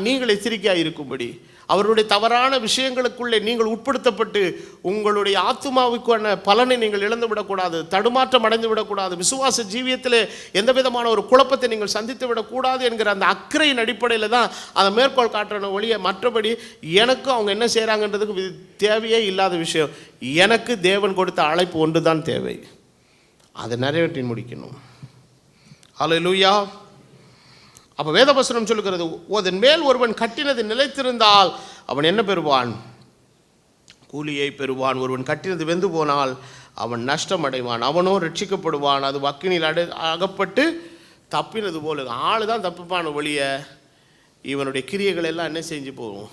A: நீங்கள் எச்சரிக்கையாக இருக்கும்படி, அவருடைய தவறான விஷயங்களுக்குள்ளே நீங்கள் உட்படுத்தப்பட்டு உங்களுடைய ஆத்துமாவுக்கான பலனை நீங்கள் இழந்து விடக்கூடாது, தடுமாற்றம் அடைந்து விடக்கூடாது, விசுவாச ஜீவியத்தில் எந்த விதமான ஒரு குழப்பத்தை நீங்கள் சந்தித்து விடக்கூடாது என்கிற அந்த அக்கறையின் அடிப்படையில் தான் அதை மேற்கோள் காட்டுற ஒழிய, மற்றபடி எனக்கு அவங்க என்ன செய்கிறாங்கன்றதுக்கு தேவையே இல்லாத விஷயம். எனக்கு தேவன் கொடுத்த அழைப்பு ஒன்று தான் தேவை, அதை நிறைவேற்றி முடிக்கணும். ஹல்லேலூயா. அப்போ வேதவசனம் சொல்லுகிறது, அதன் மேல் ஒருவன் கட்டினது நிலைத்திருந்தால் அவன் என்ன பெறுவான்? கூலியை பெறுவான். ஒருவன் கட்டினது வெந்து போனால் அவன் நஷ்டம் அடைவான். அவனோ ரட்சிக்கப்படுவான். அது அக்கினியில் அகப்பட்டு தப்பினது போல. ஆள் தான் தப்பிப்பான ஒழிய இவனுடைய கிரியைகள் எல்லாம் என்ன செஞ்சு போகும்?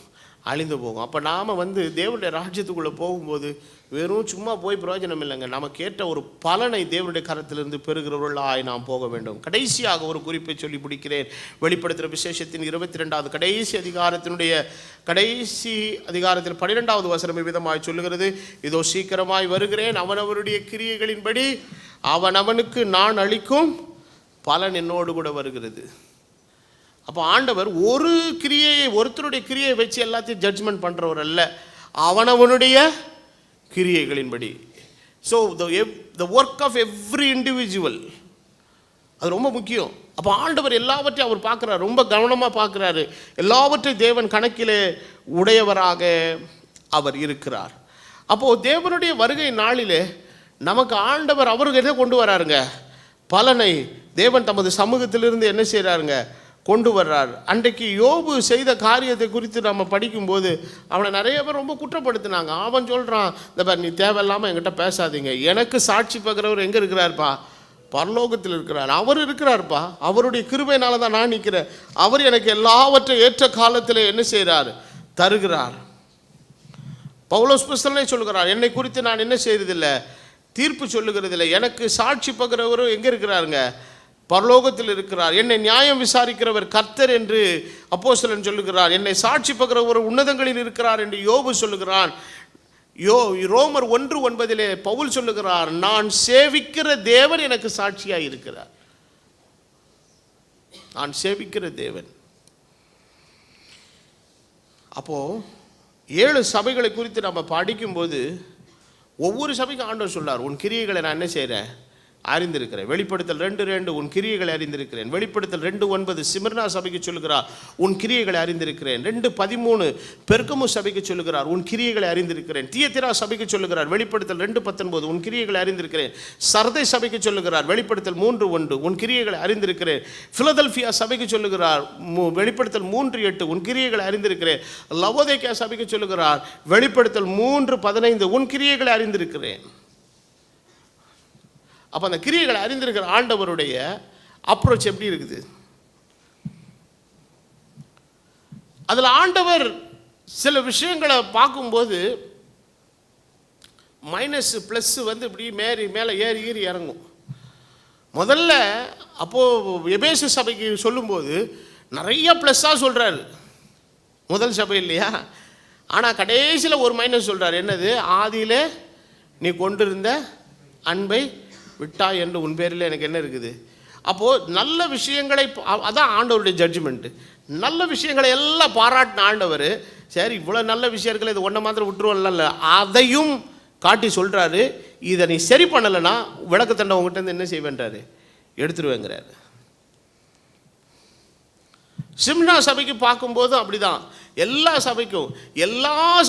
A: அழிந்து போகும். அப்போ நாம் தேவனுடைய ராஜ்யத்துக்குள்ளே போகும்போது வெறும் சும்மா போய் பிரயோஜனம் இல்லைங்க. நம்ம கேட்ட ஒரு பலனை தேவனுடைய கரத்திலிருந்து பெறுகிறவர்களாய் நாம் போக வேண்டும். கடைசியாக ஒரு குறிப்பை சொல்லி பிடிக்கிறேன். வெளிப்படுத்துகிற விசேஷத்தின் 22வது கடைசி அதிகாரத்தில் 12வது வசனம் விதமாய் சொல்லுகிறது, இதோ சீக்கிரமாய் வருகிறேன், அவனவருடைய கிரியைகளின்படி அவனுக்கு நான் அளிக்கும் பலன் என்னோடு கூட வருகிறது. அப்போ ஆண்டவர் ஒருத்தருடைய கிரியை வச்சு எல்லாத்தையும் ஜட்ஜ்மெண்ட் பண்ணுறவர் அல்ல, அவனவனுடைய கிரியைகளின்படி. So the work of every individual, அது ரொம்ப முக்கியம். அப்போ ஆண்டவர் எல்லாவற்றையும் அவர் பார்க்குறாரு, ரொம்ப கவனமாக பார்க்குறாரு. எல்லாவற்றையும் தேவன் கணக்கிலே உடையவராக அவர் இருக்கிறார். அப்போது தேவனுடைய வருகை நாளிலே நமக்கு ஆண்டவர் அவருக்கு எதை கொண்டு வராருங்க? பலனை தேவன் தமது சமூகத்திலிருந்து என்ன செய்கிறாருங்க? கொண்டு வர்றார். அன்றைக்கு யோபு செய்த காரியத்தை குறித்து நம்ம படிக்கும்போது அவனை நிறைய பேர் ரொம்ப குற்றப்படுத்தினாங்க. அவன் சொல்கிறான், இந்த பார், நீ தேவையில்லாமல் என்கிட்ட பேசாதீங்க, எனக்கு சாட்சி பார்க்குறவர் எங்கே இருக்கிறார்ப்பா? பரலோகத்தில் இருக்கிறார். அவர் இருக்கிறார்ப்பா, அவருடைய கிருபையினால தான் நான் நிற்கிறேன். அவர் எனக்கு எல்லாவற்றையும் ஏற்ற காலத்தில் என்ன செய்கிறார்? தருகிறார். பவுலோஸ் புஸ்தகத்திலே சொல்லுகிறார், என்னை குறித்து நான் என்ன செய்கிறதில்லை? தீர்ப்பு சொல்லுகிறதில்லை. எனக்கு சாட்சி பார்க்குறவரும் எங்கே இருக்கிறாருங்க? பரலோகத்தில் இருக்கிறார். என்னை நியாயம் விசாரிக்கிறவர் கர்த்தர் என்று அப்போஸ்தலன் சொல்லுகிறார். என்னை சாட்சி பார்க்கிறவர் உன்னதங்களில் இருக்கிறார் என்று யோபு சொல்லுகிறான். ரோமர் 1:9 பவுல் சொல்லுகிறார், நான் சேவிக்கிற தேவன் எனக்கு சாட்சியாக இருக்கிறார். நான் சேவிக்கிற தேவன். அப்போ 7 சபைகளை குறித்து நம்ம படிக்கும்போது ஒவ்வொரு சபைக்கும் ஆண்டவர் சொல்லார், உன் கிரியைகளை நான் என்ன செய்கிறேன்? அறிந்திருக்கிறேன். வெளிப்படுத்தல் 2:2 உன் கிரியைகளை அறிந்திருக்கிறேன். வெளிப்படுத்தல் 2:9 சிமிர்னா சபைக்கு சொல்லுகிறார் உன் கிரியைகளை அறிந்திருக்கிறேன். 2:13 பெர்கமு சபைக்கு சொல்லுகிறார் உன் கிரியைகளை அறிந்திருக்கிறேன். தியத்திரா சபைக்கு சொல்லுகிறார் வெளிப்படுத்தல் 2:19 உன் கிரியைகளை அறிந்திருக்கிறேன். சர்தை சபைக்கு சொல்லுகிறார் வெளிப்படுத்தல் 3:1 உன் கிரியைகளை அறிந்திருக்கிறேன். பிலதெல்பியா சபைக்கு சொல்லுகிறார் வெளிப்படுத்தல் 3:8 உன் கிரியைகளை அறிந்திருக்கிறேன். லவோதிக்கேயா சபைக்கு சொல்லுகிறார் வெளிப்படுத்தல் 3:15 உன் கிரியைகளை அறிந்திருக்கிறேன். அப்போ அந்த கிரியைகளை அறிந்திருக்கிற ஆண்டவருடைய அப்ரோச் எப்படி இருக்குது? அதில் ஆண்டவர் சில விஷயங்களை பார்க்கும்போது மைனஸ் ப்ளஸ் இப்படி மேலே ஏறி இறங்கும். முதல்ல அப்போது எபேசு சபைக்கு சொல்லும்போது நிறைய ப்ளஸ்ஸாக சொல்கிறாரு முதல் சபை இல்லையா. ஆனால் கடைசியில் ஒரு மைனஸ் சொல்கிறார். என்னது? ஆதியில் நீ கொண்டிருந்த அன்பை விட்டா என்று உன் பேரில் எனக்கு என்ன இருக்குது? அப்போது நல்ல விஷயங்களை, அதான் ஆண்டவருடைய ஜட்ஜ்மெண்ட்டு. நல்ல விஷயங்களை எல்லாம் பாராட்டின ஆண்டவர், சரி இவ்வளோ நல்ல விஷயம் இருக்குல்ல, இது ஒன்றை மாத்திரம் விட்டுருவோம்ல, அதையும் காட்டி சொல்கிறாரு, இதை நீ சரி பண்ணலைன்னா விளக்கத்தண்டை உங்கள்கிட்ட என்ன செய்வேன்றாரு? எடுத்துருவேங்கிறாரு. சிம்னா சபைக்கு பார்க்கும்போதும் அப்படிதான். எல்லா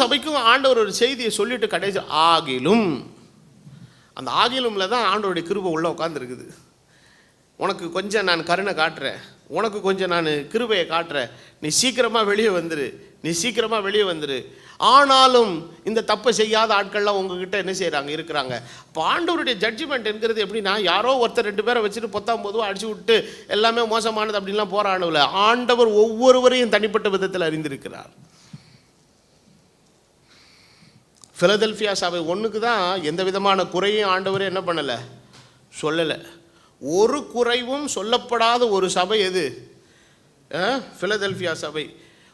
A: சபைக்கும் ஆண்டவர் ஒரு செய்தியை சொல்லிட்டு கடைசி ஆகிலும், அந்த ஆகிலும்ல தான் ஆண்டவருடைய கிருபை உள்ளே உட்காந்துருக்குது. உனக்கு கொஞ்சம் நான் கருணை காட்டுறேன், உனக்கு கொஞ்சம் நான் கிருபையை காட்டுறேன், நீ சீக்கிரமாக வெளியே வந்துரு. ஆனாலும் இந்த தப்பை செய்யாத ஆட்கள்லாம் உங்ககிட்ட என்ன செய்கிறாங்க? இருக்கிறாங்க. இப்போ ஆண்டவருடைய ஜட்ஜ்மெண்ட் என்கிறது எப்படின்னா, யாரோ ஒருத்தர் 2 பேரை வச்சுட்டு 19 அடிச்சு விட்டு எல்லாமே மோசமானது அப்படின்லாம் போகிற ஆண்டவில் ஆண்டவர் ஒவ்வொருவரையும் தனிப்பட்ட விதத்தில் அறிந்திருக்கிறார். பிலதெல்பியா சபை 1க்கு தான் எந்த விதமான குறையும் ஆண்டவரே என்ன பண்ணலை? சொல்லலை. ஒரு குறைவும் சொல்லப்படாத ஒரு சபை எது? பிலதெல்பியா சபை.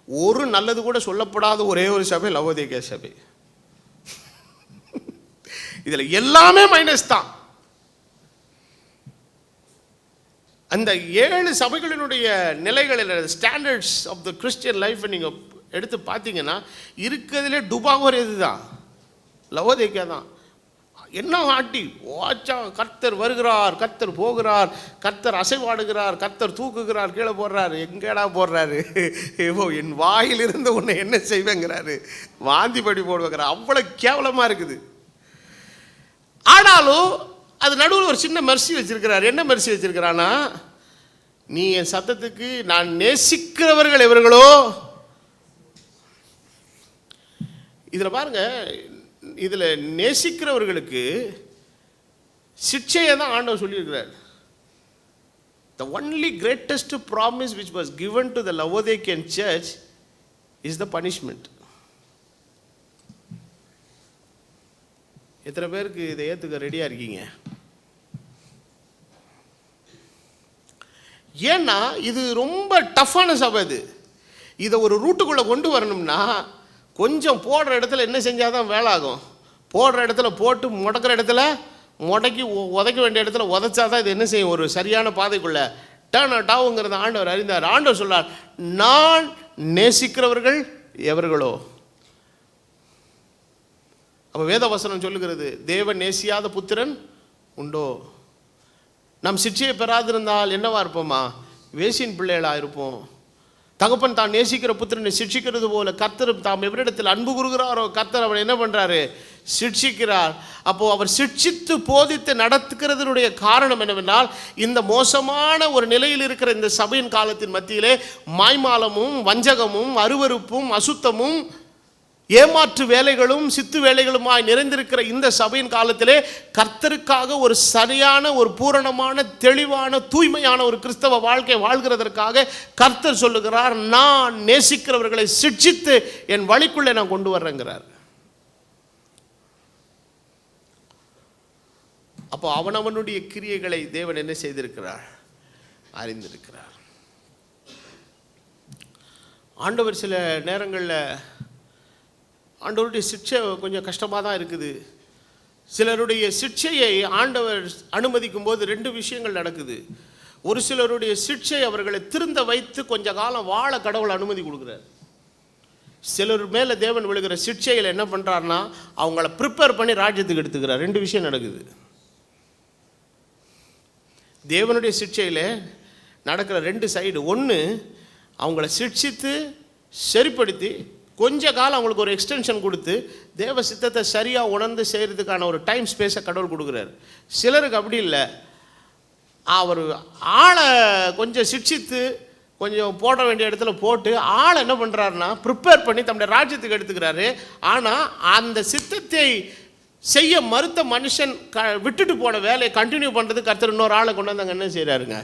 A: ஒரு நல்லது கூட சொல்லப்படாத ஒரே ஒரு சபை லவோதிக்கேயா சபை. இதில் எல்லாமே மைனஸ் தான். அந்த 7 சபைகளினுடைய நிலைகளில் standards of the Christian life நீங்கள் எடுத்து பார்த்தீங்கன்னா இருக்கிறதுலே டுபாகோர் எது தான்? லவோதிக்கேயா தான். என்ன ஆட்டி வாச்சா, கர்த்தர் வருகிறார், கர்த்தர் போகிறார், கர்த்தர் அசைவாடுகிறார், கர்த்தர் தூக்குகிறார், கீழே போடுறாரு. எங்கேடா போடுறாரு? என் வாயிலிருந்து உன்னை என்ன செய்வேங்கிறாரு, வாந்தி படி போடுவேங்கிறார். அவ்வளோ கேவலமாக இருக்குது. ஆனாலும் அது நடுவில் ஒரு சின்ன மெர்சி வச்சிருக்கிறார். என்ன மெர்சி வச்சிருக்கிறான்னா, நீ என் சத்தத்துக்கு நான் நேசிக்கிறவர்கள் எவர்களோ. இதில் பாருங்க, இதில் நேசிக்கிறவர்களுக்கு சிட்சையை தான் ஆண்டவர் சொல்லியிருக்கிறார். The only greatest promise which was given to the Laodicean church is the punishment. எத்தனை பேருக்கு இதை ஏற்றுக்க ரெடியாக இருக்கீங்க? ஏன்னா இது ரொம்ப டஃப்பான சபை. இதை ஒரு ரூட்டுக்குள்ளே கொண்டு வரணும்னா கொஞ்சம் போடுற இடத்துல என்ன செஞ்சால் தான் வேலை ஆகும். போடுற இடத்துல போட்டு முடக்கிற இடத்துல முடக்கி உதைக்க வேண்டிய இடத்துல உதைச்சா தான் இது என்ன செய்யும்? ஒரு சரியான பாதைக்குள்ளே டேர்ன் அவுட் ஆகுங்கிறத ஆண்டவர் அறிந்தார். ஆண்டவர் சொன்னார், நான் நேசிக்கிறவர்கள் எவர்களோ. அப்போ வேதவசனம் சொல்லுகிறது, தேவன் நேசியாத புத்திரன் உண்டோ? நம் சிட்சையை பெறாதிருந்தால் என்னவா இருப்போமா? வேசின் பிள்ளைகளாக இருப்போம். தகப்பன் தான் நேசிக்கிற புத்திரனை சிட்சிக்கிறது போல கர்த்தர் தாம் எவரிடத்தில் அன்பு கூறுகிறாரோ கர்த்தர் அவனை என்ன பண்ணுறாரு? சிட்சிக்கிறார். அப்போது அவர் சிட்சித்து போதித்து நடத்துகிறதுனுடைய காரணம் என்னவென்றால், இந்த மோசமான ஒரு நிலையில் இருக்கிற இந்த சபையின் காலத்தின் மத்தியிலே மாய்மாலமும் வஞ்சகமும் அருவருப்பும் அசுத்தமும் ஏமாற்று வேலைகளும் சித்து வேலைகளுமாய் நிறைந்திருக்கிற இந்த சபையின் காலத்திலே கர்த்தருக்காக ஒரு சரியான, ஒரு பூரணமான, தெளிவான, தூய்மையான ஒரு கிறிஸ்தவ வாழ்க்கை வாழ்கிறதற்காக கர்த்தர் சொல்லுகிறார், நான் நேசிக்கிறவர்களை சிட்சித்து என் வழிக்குள்ளே நான் கொண்டு வர்றேங்கிறார். அப்போ அவனவனுடைய கிரியைகளை தேவன் என்ன செய்திருக்கிறார்? அறிந்திருக்கிறார். ஆண்டவர் சில நேரங்களில் ஆண்டவருடைய சிட்சை கொஞ்சம் கஷ்டமாக தான் இருக்குது. சிலருடைய சிட்சையை ஆண்டவர் அனுமதிக்கும் போது 2 விஷயங்கள் நடக்குது. ஒரு சிலருடைய சிட்சை அவர்களை திருந்த வைத்து கொஞ்ச காலம் வாழ கடவுள் அனுமதி கொடுக்குறார். சிலர் மேலே தேவன் விழுகிற சிட்சையில் என்ன பண்ணுறாருன்னா, அவங்கள ப்ரிப்பேர் பண்ணி ராஜ்யத்துக்கு எடுத்துக்கிறார். 2 விஷயம் நடக்குது. தேவனுடைய சிக்ஷையில் நடக்கிற 2 சைடு. ஒன்று, அவங்கள சிக்ஷித்து சரிப்படுத்தி கொஞ்ச காலம் அவங்களுக்கு ஒரு எக்ஸ்டென்ஷன் கொடுத்து தேவ சித்தத்தை சரியாக உணர்ந்து செய்கிறதுக்கான ஒரு டைம் ஸ்பேஸை கடவுள் கொடுக்குறாரு. சிலருக்கு அப்படி இல்லை, அவர் ஆளை கொஞ்சம் சிக்ஷித்து கொஞ்சம் போட வேண்டிய இடத்துல போட்டு ஆளை என்ன பண்ணுறாருன்னா ப்ரிப்பேர் பண்ணி தம்முடைய ராஜ்யத்துக்கு எடுத்துக்கிறாரு. ஆனால் அந்த சித்தத்தை செய்ய மறுத்த மனுஷன் விட்டுட்டு போன வேலையை கண்டினியூ பண்ணுறது கர்த்தர் இன்னொரு ஆளை கொண்டு வந்து அங்கே என்ன செய்கிறாருங்க,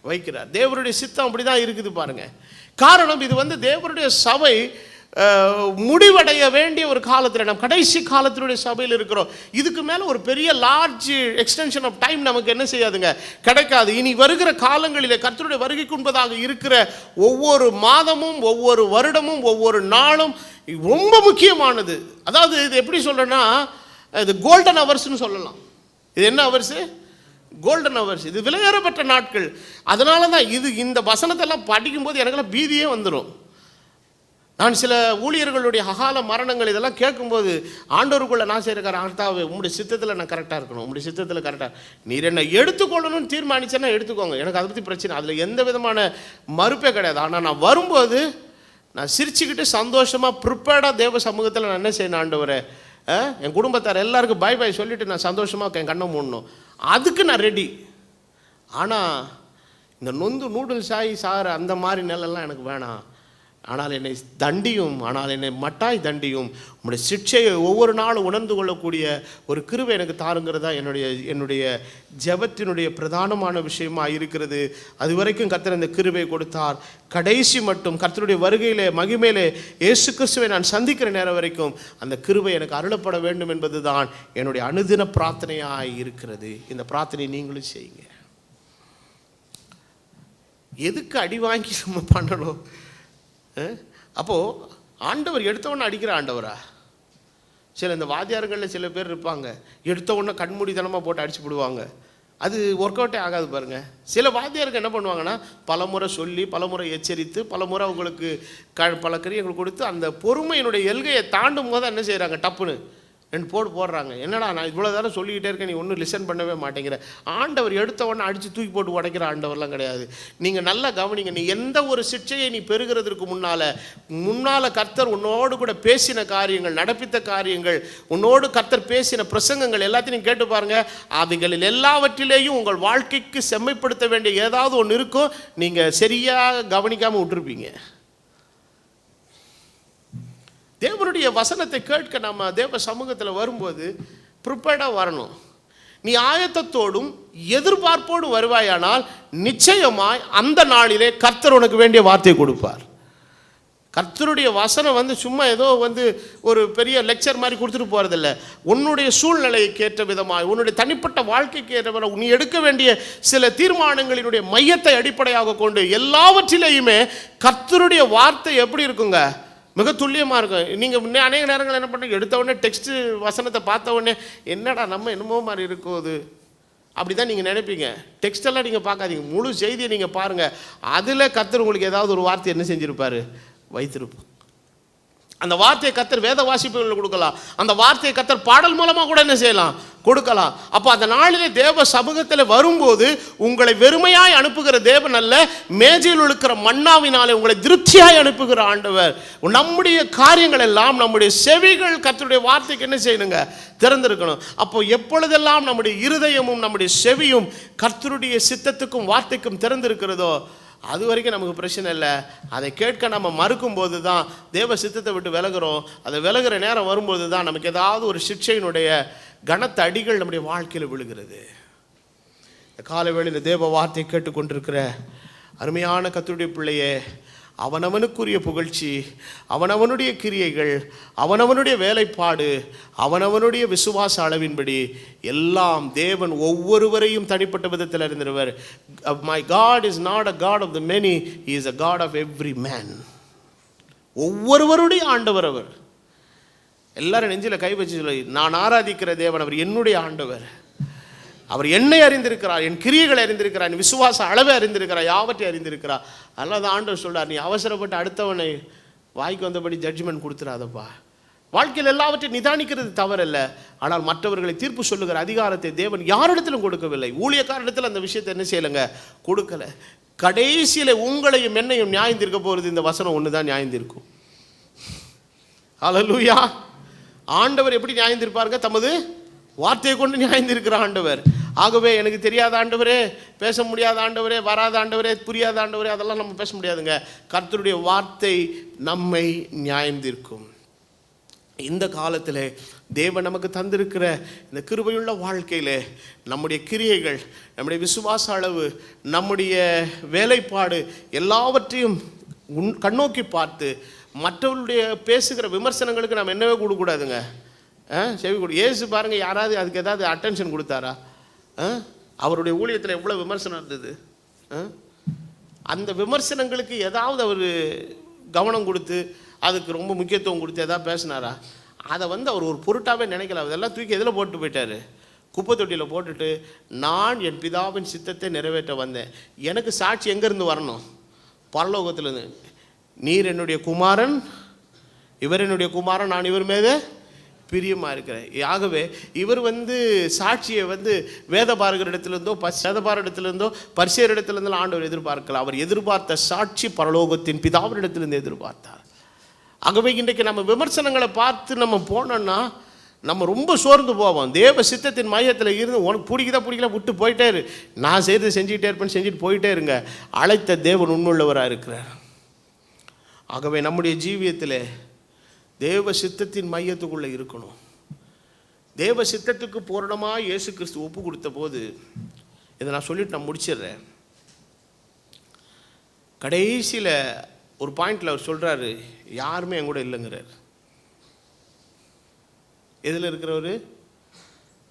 A: வைக்கிறார். தேவனுடைய சித்தம் அப்படி தான் இருக்குது பாருங்கள். காரணம், இது வந்து தேவனுடைய சபை முடிவடைய வேண்டிய ஒரு காலத்தில், நம்ம கடைசி காலத்தினுடைய சபையில் இருக்கிறோம். இதுக்கு மேலே ஒரு பெரிய லார்ஜ் எக்ஸ்டென்ஷன் ஆஃப் டைம் நமக்கு என்ன செய்யாதுங்க, கிடைக்காது. இனி வருகிற காலங்களிலே கர்த்தருடைய வருகைக்கு முன்பதாக இருக்கிற ஒவ்வொரு மாதமும் ஒவ்வொரு வருடமும் ஒவ்வொரு நாளும் ரொம்ப முக்கியமானது. அதாவது இது எப்படி சொல்கிறேன்னா, இது கோல்டன் ஹவர்ஸ்னு சொல்லலாம். இது என்ன ஹவர்ஸு? Golden hours. இது விலையேறப்பட்ட நாட்கள். அதனால தான் இந்த வசனத்தெல்லாம் படிக்கும்போது எனக்கெல்லாம் பீதியே வந்துடும். நான் சில ஊழியர்களுடைய அகால மரணங்கள் இதெல்லாம் கேட்கும்போது ஆண்டவருக்குள்ளே நான் செய்கிறக்கார ஆர்த்தாவே, உங்களுடைய சித்தத்தில் நான் கரெக்டாக இருக்கணும், உங்களுடைய சித்தத்தில் கரெக்டாக நீர் என்னை எடுத்துக்கொள்ளணும்னு தீர்மானிச்சேன்னா எடுத்துக்கோங்க, எனக்கு அதை பற்றி பிரச்சனை, அதில் எந்த விதமான மறுப்பே கிடையாது. ஆனால் நான் வரும்போது நான் சிரிச்சுக்கிட்டு சந்தோஷமாக ப்ரிப்பேர்டாக தேவ சமூகத்தில் நான் என்ன செய்யணும், ஆண்டவரே என் குடும்பத்தார் எல்லாருக்கும் பாய் பாய் சொல்லிவிட்டு நான் சந்தோஷமாக என் கண்ணை மூடணும், அதுக்கு நான் ரெடி. ஆனால் இந்த நொந்து நூடுல்ஸ் ஆகி சாகிற அந்த மாதிரி நிலைலாம் எனக்கு வேணாம். ஆனால் என்னை தண்டியும், ஆனால் என்னை மட்டாய் தண்டியும், உங்களுடைய சிக்ஷையை ஒவ்வொரு நாளும் உணர்ந்து கொள்ளக்கூடிய ஒரு கிருபை எனக்கு தாருங்கிறதா என்னுடைய ஜெபத்தினுடைய பிரதானமான விஷயமாக இருக்கிறது. அது வரைக்கும் கர்த்தர் இந்த கிருபை கொடுத்தார். கடைசி மட்டும் கர்த்தருடைய வருகையிலே மகிமையிலே இயேசு கிறிஸ்துவை நான் சந்திக்கிற நேரம் வரைக்கும் அந்த கிருபை எனக்கு அருளப்பட வேண்டும் என்பது தான் என்னுடைய அனுதின பிரார்த்தனையாக இருக்கிறது. இந்த பிரார்த்தனை நீங்களும் செய்யுங்க. எதுக்கு அடி வாங்கி நம்ம பண்ணணும்? அப்போது ஆண்டவர் எடுத்தவொன்னே அடிக்கிற ஆண்டவரா? சில இந்த வாத்தியார்களில் சில பேர் இருப்பாங்க, எடுத்தவொன்னே கண்மூடித்தனமாக போட்டு அடிச்சு விடுவாங்க. அது ஒர்க் அவுட்டே ஆகாது பாருங்கள். சில வாத்தியாருக்கு என்ன பண்ணுவாங்கன்னா, பலமுறை சொல்லி பலமுறை எச்சரித்து பலமுறை அவங்களுக்கு பல கிரியைகள் கொடுத்து அந்த பொறுமையினுடைய எல்கையை தாண்டும் போது என்ன செய்கிறாங்க, டப்புன்னு 2 போடுறாங்க. என்னடா நான் இவ்வளோ தானே சொல்லிக்கிட்டே இருக்கேன், நீ ஒன்றும் லிசன் பண்ணவே மாட்டேங்கிற. ஆண்டவர் எடுத்தவொன்னே அடித்து தூக்கி போட்டு உடைக்கிற ஆண்டவர்லாம் கிடையாது. நீங்கள் நல்லா கவனிங்க. நீ எந்த ஒரு சிக்ஷையை நீ பெறுகிறதுக்கு முன்னால் கர்த்தர் உன்னோடு கூட பேசின காரியங்கள், நடப்பித்த காரியங்கள், உன்னோடு கர்த்தர் பேசின பிரசங்கங்கள் எல்லாத்தையும் நீங்கள் கேட்டு பாருங்கள். அவைகளில் எல்லாவற்றிலேயும் உங்கள் வாழ்க்கைக்கு செம்மைப்படுத்த வேண்டிய ஏதாவது ஒன்று இருக்கும். நீங்கள் சரியாக கவனிக்காமல் விட்டுருப்பீங்க. தேவனுடைய வசனத்தை கேட்க நம்ம தேவ சமூகத்தில் வரும்போது ப்ரிப்பேர்டாக வரணும். நீ ஆயத்தத்தோடும் எதிர்பார்ப்போடும் வருவாயானால் நிச்சயமாய் அந்த நாளிலே கர்த்தர் உனக்கு வேண்டிய வார்த்தையை கொடுப்பார். கர்த்தருடைய வசனம் சும்மா ஏதோ ஒரு பெரிய லெக்சர் மாதிரி கொடுத்துட்டு போகிறதில்ல. உன்னுடைய சூழ்நிலைக்கு ஏற்ற விதமாக, உன்னுடைய தனிப்பட்ட வாழ்க்கைக்கு ஏற்ற விதமாக நீ எடுக்க வேண்டிய சில தீர்மானங்களினுடைய மையத்தை அடிப்படையாக கொண்டு எல்லாவற்றிலேயுமே கர்த்தருடைய வார்த்தை எப்படி இருக்குங்க, மிக துல்லியமாக இருக்கும். நீங்கள் அநேக நேரங்கள் என்ன பண்ணுறீங்க, எடுத்த உடனே டெக்ஸ்ட்டு வசனத்தை பார்த்த உடனே என்னடா நம்ம என்னமோ மாதிரி இருக்குது அப்படி தான் நீங்கள் நினைப்பீங்க. டெக்ஸ்டெல்லாம் நீங்கள் பார்க்காதீங்க, முழு செய்தியை நீங்கள் பாருங்கள். அதில் கர்த்தர் உங்களுக்கு ஏதாவது ஒரு வார்த்தை என்ன செஞ்சுருப்பார், வைத்திருப்போம். அந்த வார்த்தையை கர்த்தர் வேத வாசிப்புகளில் கொடுக்கலாம். அந்த வார்த்தையை கர்த்தர் பாடல் மூலமாக கூட என்ன செய்யலாம், கொடுக்கலாம். அப்போ அந்த நாளிலே தேவ சமூகத்தில் வரும்போது உங்களை வெறுமையாய் அனுப்புகிற தேவன் அல்ல, மேஜையில் இருக்கிற மன்னாவினாலே உங்களை திருப்தியாய் அனுப்புகிற ஆண்டவர். நம்முடைய காரியங்கள் எல்லாம், நம்முடைய செவிகள் கர்த்தருடைய வார்த்தைக்கு என்ன செய்யணுங்க, திறந்திருக்கணும். அப்போ எப்பொழுதெல்லாம் நம்முடைய இருதயமும் நம்முடைய செவியும் கர்த்தருடைய சித்தத்துக்கும் வார்த்தைக்கும் திறந்திருக்கிறதோ அது வரைக்கும் நமக்கு பிரச்சனை இல்லை. அதை கேட்க நம்ம மறுக்கும்போது தான் தேவ சித்தத்தை விட்டு விலகிறோம். அதை விலகிற நேரம் வரும்போது தான் நமக்கு ஏதாவது ஒரு சிக்ஷையினுடைய கனத்த அடிகள் நம்முடைய வாழ்க்கையில் விழுகிறது. இந்த காலவேளையில் தேவ வார்த்தை கேட்டுக்கொண்டிருக்கிற அருமையான கர்த்தருடைய பிள்ளையே, அவனவனுக்குரிய புகழ்ச்சி, அவனவனுடைய கிரியைகள், அவனவனுடைய வேலைப்பாடு, அவனவனுடைய விசுவாச அளவின்படி எல்லாம் தேவன் ஒவ்வொருவரையும் தனிப்பட்ட விதத்தில் அறிந்திருவர். My God is not a God of the many, He is a God of every man. ஒவ்வொருவருடைய ஆண்டவர் அவர். எல்லாரும் நெஞ்சில் கை வச்சு சொல்லி, நான் ஆராதிக்கிற தேவன் அவர் என்னுடைய ஆண்டவர். அவர் என்னை அறிந்திருக்கிறார், என் கிரியைகளை அறிந்திருக்கிறார், என் விசுவாச அளவை அறிந்திருக்கிறார், யாவற்றை அறிந்திருக்கிறார். அதனால தான் ஆண்டவர் சொல்றார், நீ அவசரப்பட்டு அடுத்தவனை வாய்க்கு வந்தபடி ஜட்ஜ்மெண்ட் கொடுத்துடாதப்பா. வாழ்க்கையில் எல்லாவற்றையும் நிதானிக்கிறது தவறல்ல. ஆனால் மற்றவர்களை தீர்ப்பு சொல்லுகிற அதிகாரத்தை தேவன் யாரிடத்திலும் கொடுக்கவில்லை. ஊழியக்காரிடத்தில் அந்த விஷயத்தை என்ன செய்யலைங்க, கொடுக்கல. கடைசியில் உங்களையும் என்னையும் நியாயந்திருக்க போகிறது இந்த வசனம் ஒன்று தான் நியாயந்திருக்கும். ஹல்லேலூயா. ஆண்டவர் எப்படி நியாயந்திருப்பாருங்க? தமது வார்த்தையை கொண்டு நியாயந்திருக்கிற ஆண்டவர். ஆகவே எனக்கு தெரியாத ஆண்டவரே, பேச முடியாத ஆண்டவரே, வராத ஆண்டவரே, புரியாத ஆண்டவரே, அதெல்லாம் நம்ம பேச முடியாதுங்க. கர்த்தருடைய வார்த்தை நம்மை நியாயந்திருக்கும். இந்த காலத்தில் தேவன் நமக்கு தந்திருக்கிற இந்த கிருபையுள்ள வாழ்க்கையில் நம்முடைய கிரியைகள், நம்முடைய விசுவாச அளவு, நம்முடைய வேலைப்பாடு எல்லாவற்றையும் கண்ணோக்கி பார்த்து மற்றவர்களுடைய பேசுகிற விமர்சனங்களுக்கு நம்ம என்னவே கொடுக்கூடாதுங்க. செவி கொடு. ஏசு பாருங்கள், யாராவது அதுக்கு ஏதாவது அட்டென்ஷன் கொடுத்தாரா? அவருடைய ஊழியத்தில் எவ்வளோ விமர்சனம் இருந்தது. அந்த விமர்சனங்களுக்கு ஏதாவது அவர் கவனம் கொடுத்து அதுக்கு ரொம்ப முக்கியத்துவம் கொடுத்து எதாவது பேசினாரா? அதை அவர் ஒரு பொருட்டாகவே நினைக்கல. அதெல்லாம் தூக்கி எதில் போட்டு போயிட்டார்? குப்பை தொட்டியில் போட்டுட்டு, நான் என் பிதாவின் சித்தத்தை நிறைவேற்ற வந்தேன். எனக்கு சாட்சி எங்கேருந்து வரணும்? பரலோகத்திலேருந்து. நீர் என்னுடைய குமாரன், இவர் என்னுடைய குமாரன், நான் இவர் மீது பிரியமாக இருக்கிறேன். ஆகவே இவர் சாட்சியை வேதபாரகர் இடத்துலேருந்தோ வேதபார இடத்துலேருந்தோ பரிசேயர் இடத்துலேருந்தோ ஆண்டவர் எதிர்பார்க்கல. அவர் எதிர்பார்த்த சாட்சி பரலோகத்தின் பிதாவின் இடத்துலேருந்து எதிர்பார்த்தார். ஆகவே இன்றைக்கு நம்ம விமர்சனங்களை பார்த்து நம்ம போனோம்னா நம்ம ரொம்ப சோர்ந்து போவோம். தேவ சித்தத்தின் மையத்தில் இருந்து உனக்கு பிடிக்கல விட்டு போயிட்டே இரு, நான் செய்து செஞ்சுக்கிட்டே இருப்பேன்னு செஞ்சுட்டு போயிட்டே இருங்க. அழைத்த தேவன் உண்மையுள்ளவராக இருக்கிறார். ஆகவே நம்முடைய ஜீவியத்தில் தேவ சித்தத்தின் மையத்துக்குள்ளே இருக்கணும். தேவ சித்தத்துக்கு பூரணமாக இயேசு கிறிஸ்து ஒப்பு கொடுத்த போது, இதை நான் சொல்லிட்டு நான் முடிச்சிடுறேன். கடைசியில் ஒரு பாயிண்டில் அவர் சொல்கிறாரு, யாருமே என் கூட இல்லைங்கிறார். எதில் இருக்கிறவர்?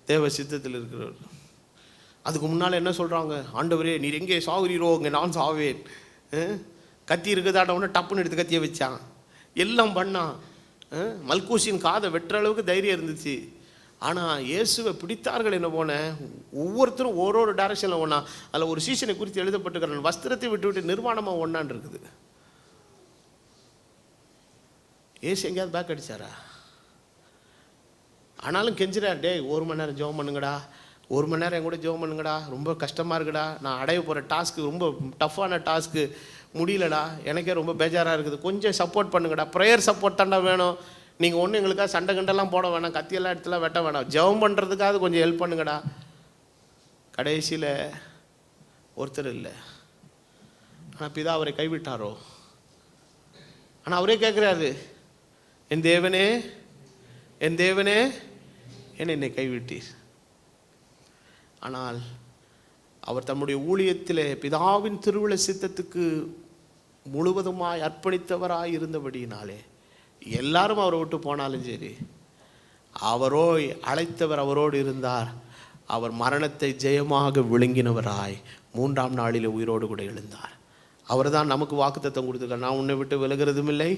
A: தேவ சித்தத்தில் இருக்கிறவர். அதுக்கு முன்னால் என்ன சொல்கிறாங்க? ஆண்டவரே நீர் எங்கே சாகுறீரோ இங்கே நான் சாவேன். கத்தி இருக்குதாட்டவொன்னே டப்புன்னு எடுத்து கத்தியை வச்சான், எல்லாம் பண்ணான். மல்கூசின் காதை வெட்டுற அளவுக்கு தைரியம் இருந்துச்சு. ஆனால் இயேசுவை பிடித்தார்கள் என்ன போன ஒவ்வொருத்தரும் ஒரு டைரக்ஷனில் ஒன்றா. அதில் ஒரு சீசனை குறித்து எழுதப்பட்டுக்கிறான், வஸ்திரத்தை விட்டு விட்டு நிர்வாணமாக ஒன்றான் இருக்குது. ஏசு எங்கேயாவது பேக் அடித்தாரா? ஆனாலும் கெஞ்சுறார், டே 1 மணி நேரம் ஜெபம் பண்ணுங்கடா, 1 மணி நேரம் என் கூட ஜெபம் பண்ணுங்கடா, ரொம்ப கஷ்டமாக இருக்குடா, நான் அடைய போகிற டாஸ்க்கு ரொம்ப டஃப்பான டாஸ்க்கு, முடியலடா, எனக்கே ரொம்ப பேஜாராக இருக்குது, கொஞ்சம் சப்போர்ட் பண்ணுங்கடா. ப்ரேயர் சப்போர்ட் தாண்டா வேணும். நீங்கள் ஒன்றும் எங்களுக்காக சண்டை கண்டெல்லாம் போட வேணாம், கத்தியெல்லாம் எடுத்துலாம் வெட்ட வேணாம், ஜெபம் பண்ணுறதுக்காக கொஞ்சம் ஹெல்ப் பண்ணுங்கடா. கடைசியில் ஒருத்தர் இல்லை. ஆனால் பிதா அவரை கைவிட்டாரோ? ஆனால் அவரே கேட்குறாரு, என் தேவனே என் தேவனே என்னை கைவிட்டீர். ஆனால் அவர் தம்முடைய ஊழியத்திலே பிதாவின் திருவிழ சித்தத்துக்கு முழுவதுமாய் அர்ப்பணித்தவராய் இருந்தபடியினாலே எல்லாரும் அவரை விட்டு போனாலும் சரி, அவரோ அழைத்தவர் அவரோடு இருந்தார். அவர் மரணத்தை ஜெயமாக விழுங்கினவராய் 3ஆம் நாளிலே உயிரோடு கூட எழுந்தார். அவர் தான் நமக்கு வாக்குத்தத்தம் கொடுத்துருக்கார், நான் உன்னை விட்டு விலகிறதும் இல்லை,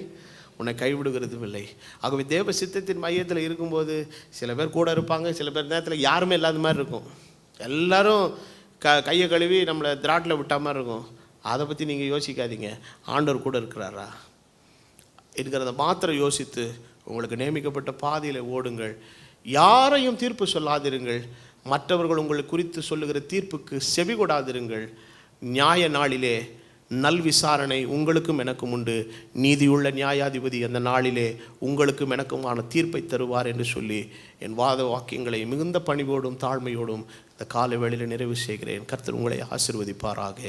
A: உன்னை கைவிடுகிறதும் இல்லை. ஆகவே தேவ சித்தத்தின் மையத்தில் இருக்கும்போது சில பேர் கூட இருப்பாங்க, சில பேர் நேரத்தில் யாருமே இல்லாத மாதிரி இருக்கும். எல்லாரும் கையை கழுவி நம்மளை திராட்டில் விட்ட மாதிரி இருக்கும். அதை பற்றி நீங்கள் யோசிக்காதீங்க. ஆண்டவர் கூட இருக்கிறாரா இருக்கிறத மாத்திரம் யோசித்து உங்களுக்கு நியமிக்கப்பட்ட பாதையில் ஓடுங்கள். யாரையும் தீர்ப்பு சொல்லாதிருங்கள். மற்றவர்கள் உங்களை குறித்து சொல்லுகிற தீர்ப்புக்கு செவி கொடாதிருங்கள். நியாய நாளிலே நல் விசாரணை உங்களுக்கும் எனக்கும் உண்டு. நீதியுள்ள நியாயாதிபதி அந்த நாளிலே உங்களுக்கும் எனக்குமான தீர்ப்பை தருவார் என்று சொல்லி என் வாத வாக்கியங்களை மிகுந்த பணிவோடும் தாழ்மையோடும் இந்த காலை வேளையில் நிறைவு செய்கிறேன். கர்த்தர் உங்களை ஆசீர்வதிப்பாராக.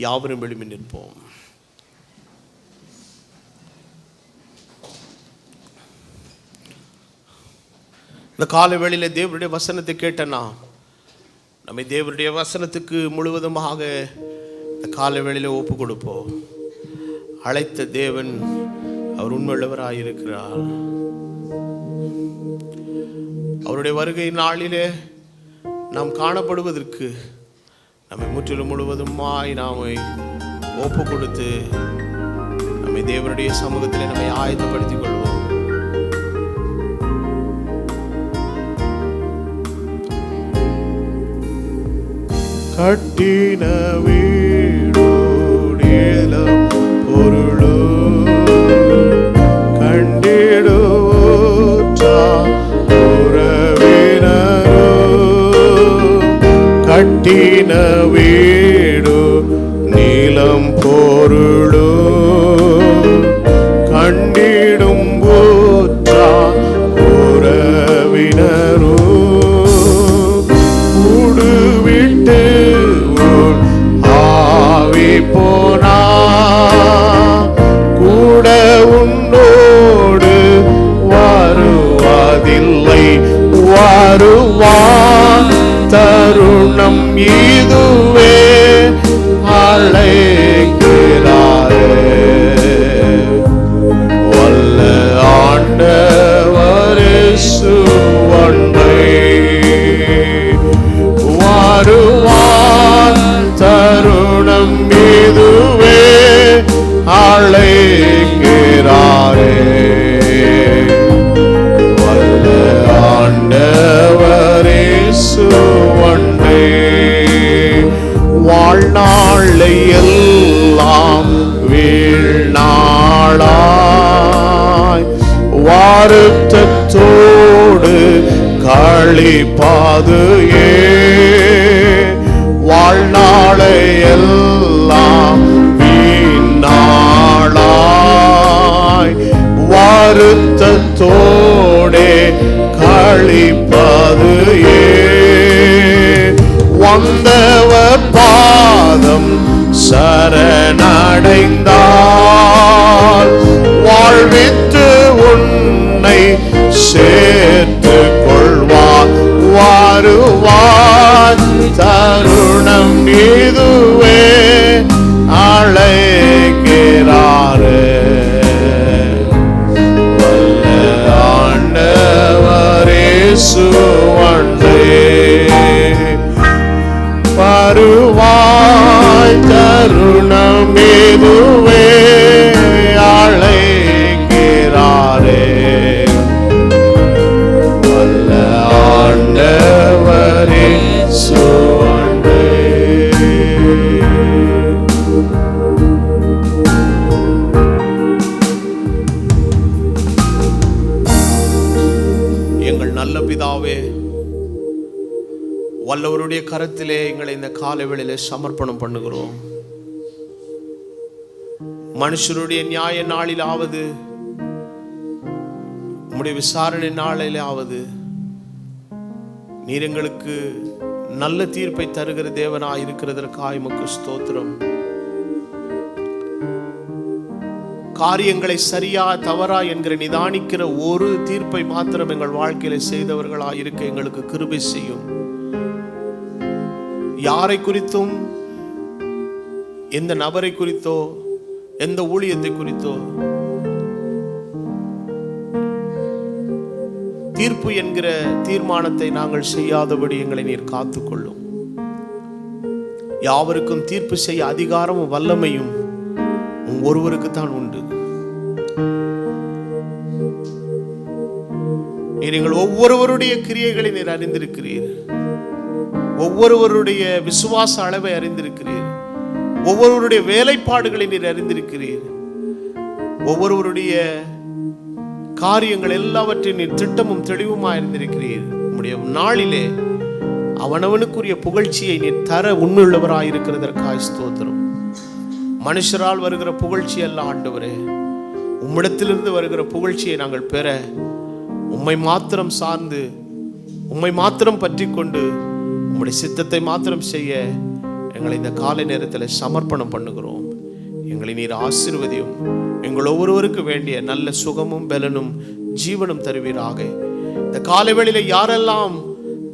A: யாவரும் எழும்பி நிற்போம். இந்த காலை வேளையிலே தேவனுடைய வசனத்தை கேட்டனா நம்மை தேவனுடைய வசனத்துக்கு முழுவதுமாக இந்த காலை வேளையிலே ஒப்பு கொடுப்போம். அழைத்த தேவன் அவர் உண்மையுள்ளவராயிருக்கிறார். அவருடைய வருகை நாளிலே நாம் காணப்படுவதற்கு நம்மை முற்றிலும் முழுவதுமாய் நாமை ஒப்பு கொடுத்து நம்மை தேவனுடைய சமூகத்திலே நம்மை ஆயத்தப்படுத்திக் கொள்வோம். கட்டின வீடோ பொருளோ கண்டிடுவோர் தருணம் இதுவே அழைக்கிறாரே. வல்ல ஆண்டவர் இயேசு ஒன்றை வருவார், தருணம் இதுவே அழைக்கிறாரே. வல்ல ஆண்டவர் இயேசு ஒன்றை வாழ்நாளை எல்லாம் வீழ்நாளாய் வருத்தத்தோடு கழிப்பது வாழ்நாளை எல்லாம் வீணாளாய் வருத்தத்தோடே கழிப்பது வந்தவர் பாதம் சரணடைந்தால் வாழ்வித்து உன்னை சேர்த்து கொள்வார். வருவார், தருணம் இதுவே அழைக்கிறாரே. வல்ல ஆண்டவர் இயேசு ஒன்றே வருவாய், தருணம் இதுவே அழைக்கிறாரே. வல்ல ஆண்டவர் இயேசு ஒன்றே. எங்கள் நல்ல பிதாவே, வல்லவருடைய கரத்திலே எங்களை இந்த காலவேளையிலே சமர்ப்பணம் பண்ணுகிறோம். மனுஷருடைய நியாய நாளிலாவது, உம்முடைய விசாரணை நாளிலாவது நீர் எங்களுக்கு நல்ல தீர்ப்பை தருகிற தேவனாய் இருக்கிறதற்காக உமக்கு ஸ்தோத்திரம். காரியங்களை சரியா தவறா என்கிற நிதானிக்கிற ஒரு தீர்ப்பை மாத்திரம் எங்கள் வாழ்க்கையில செய்தவர்களாய் இருக்க எங்களுக்கு கிருபை செய்யும். யாரை குறித்தும், எந்த நபரை குறித்தோ, எந்த ஊழியத்தை குறித்தோ தீர்ப்பு என்கிற தீர்மானத்தை நாங்கள் செய்யாதபடி எங்களை நீர் காத்துக்கொள்ளும். யாவருக்கும் தீர்ப்பு செய்ய அதிகாரமும் வல்லமையும் ஒருவருக்கு தான் உண்டு. நீர் எங்கள் ஒவ்வொருவருடைய கிரியைகளை நீர் அறிந்திருக்கிறீர். ஒவ்வொருவருடைய விசுவாச அளவை அறிந்திருக்கிறீர். ஒவ்வொருவருடைய வேலைப்பாடுகளை நீர் அறிந்திருக்கிறீர். ஒவ்வொருவருடைய காரியங்கள் எல்லாவற்றையும் நீர் திட்டமும் தெளிவுமாய் அறிந்திருக்கிறீர். உம்முடைய நாளிலே அவனவனுக்குரிய புகழ்ச்சியை நீர் தர உண்மையுள்ளவராயிருக்கிறதற்காக ஸ்தோத்திரம். மனுஷரால் வருகிற புகழ்ச்சி அல்ல ஆண்டவரே, உம்மிடத்திலிருந்து வருகிற புகழ்ச்சியை நாங்கள் பெற உம்மை மாத்திரம் சார்ந்து, உம்மை மாத்திரம் பற்றி கொண்டு, உம்முடைய சித்தத்தை மாத்திரம் செய்ய எங்களை இந்த காலை நேரத்தில் சமர்ப்பணம் பண்ணுகிறோம். எங்களை நீர் ஆசீர்வதியும். எங்கள் ஒவ்வொருவருக்கு வேண்டிய நல்ல சுகமும் பலனும் ஜீவனும் தருவீராக. இந்த காலை வேளையில யாரெல்லாம்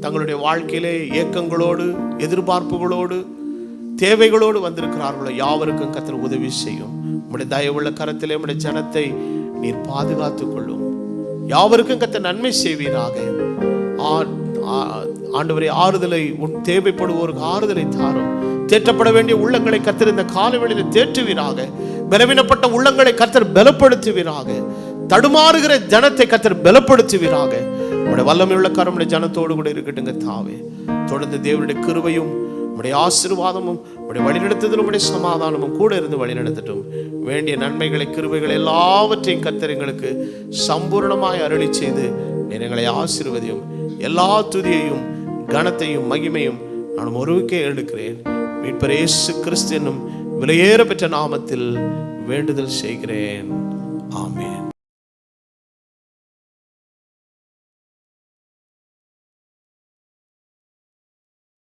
A: தங்களுடைய வாழ்க்கையிலே ஏக்கங்களோடு, எதிர்பார்ப்புகளோடு, தேவைகளோடு வந்திருக்கிறார்களோ யாவருக்கும் கர்த்தர் உதவி செய்யும். உம்முடைய தயவுள்ள கரத்திலே உம்முடைய ஜனத்தை நீர் பாதுகாத்துக் கொள்ளும். யாவருக்கும் கர்த்தர் நன்மை செய்வீராக. ஆண்டவரே, ஆறுதலை, தேவைப்படுவோருக்கு ஆறுதலை தாரும். தேற்றப்பட வேண்டிய உள்ளங்களை கர்த்தர் இந்த காலவெளியில தேற்றுவீராக. பலவீனப்பட்ட உள்ளங்களை கர்த்தர் பலப்படுத்துவீராக. தடுமாறுகிற ஜனத்தை கர்த்தர் பலப்படுத்துவீராக. உடைய வல்லமையுள்ள கரம் உடைய ஜனத்தோடு கூட இருக்கட்டுங்க தாவே. தொடர்ந்து தேவனுடைய கிருபையும் உடைய ஆசீர்வாதமும் உடைய வழிநடத்துதலும் உடைய சமாதானமும் கூட இருந்து வழிநடத்தட்டும். வேண்டிய நன்மைகளை, கிருபைகள் எல்லாவற்றையும் கர்த்தர் எங்களுக்கு சம்பூர்ணமாய் அருளி செய்து எங்களை ஆசீர்வதியும். எல்லா துதியையும் கனத்தையும் மகிமையும் நான் ஒருவருக்கே எடுக்கிறேன். மீட்பர் இயேசு கிறிஸ்து என்னும் விலையேற பெற்ற நாமத்தில் வேண்டுதல் செய்கிறேன்.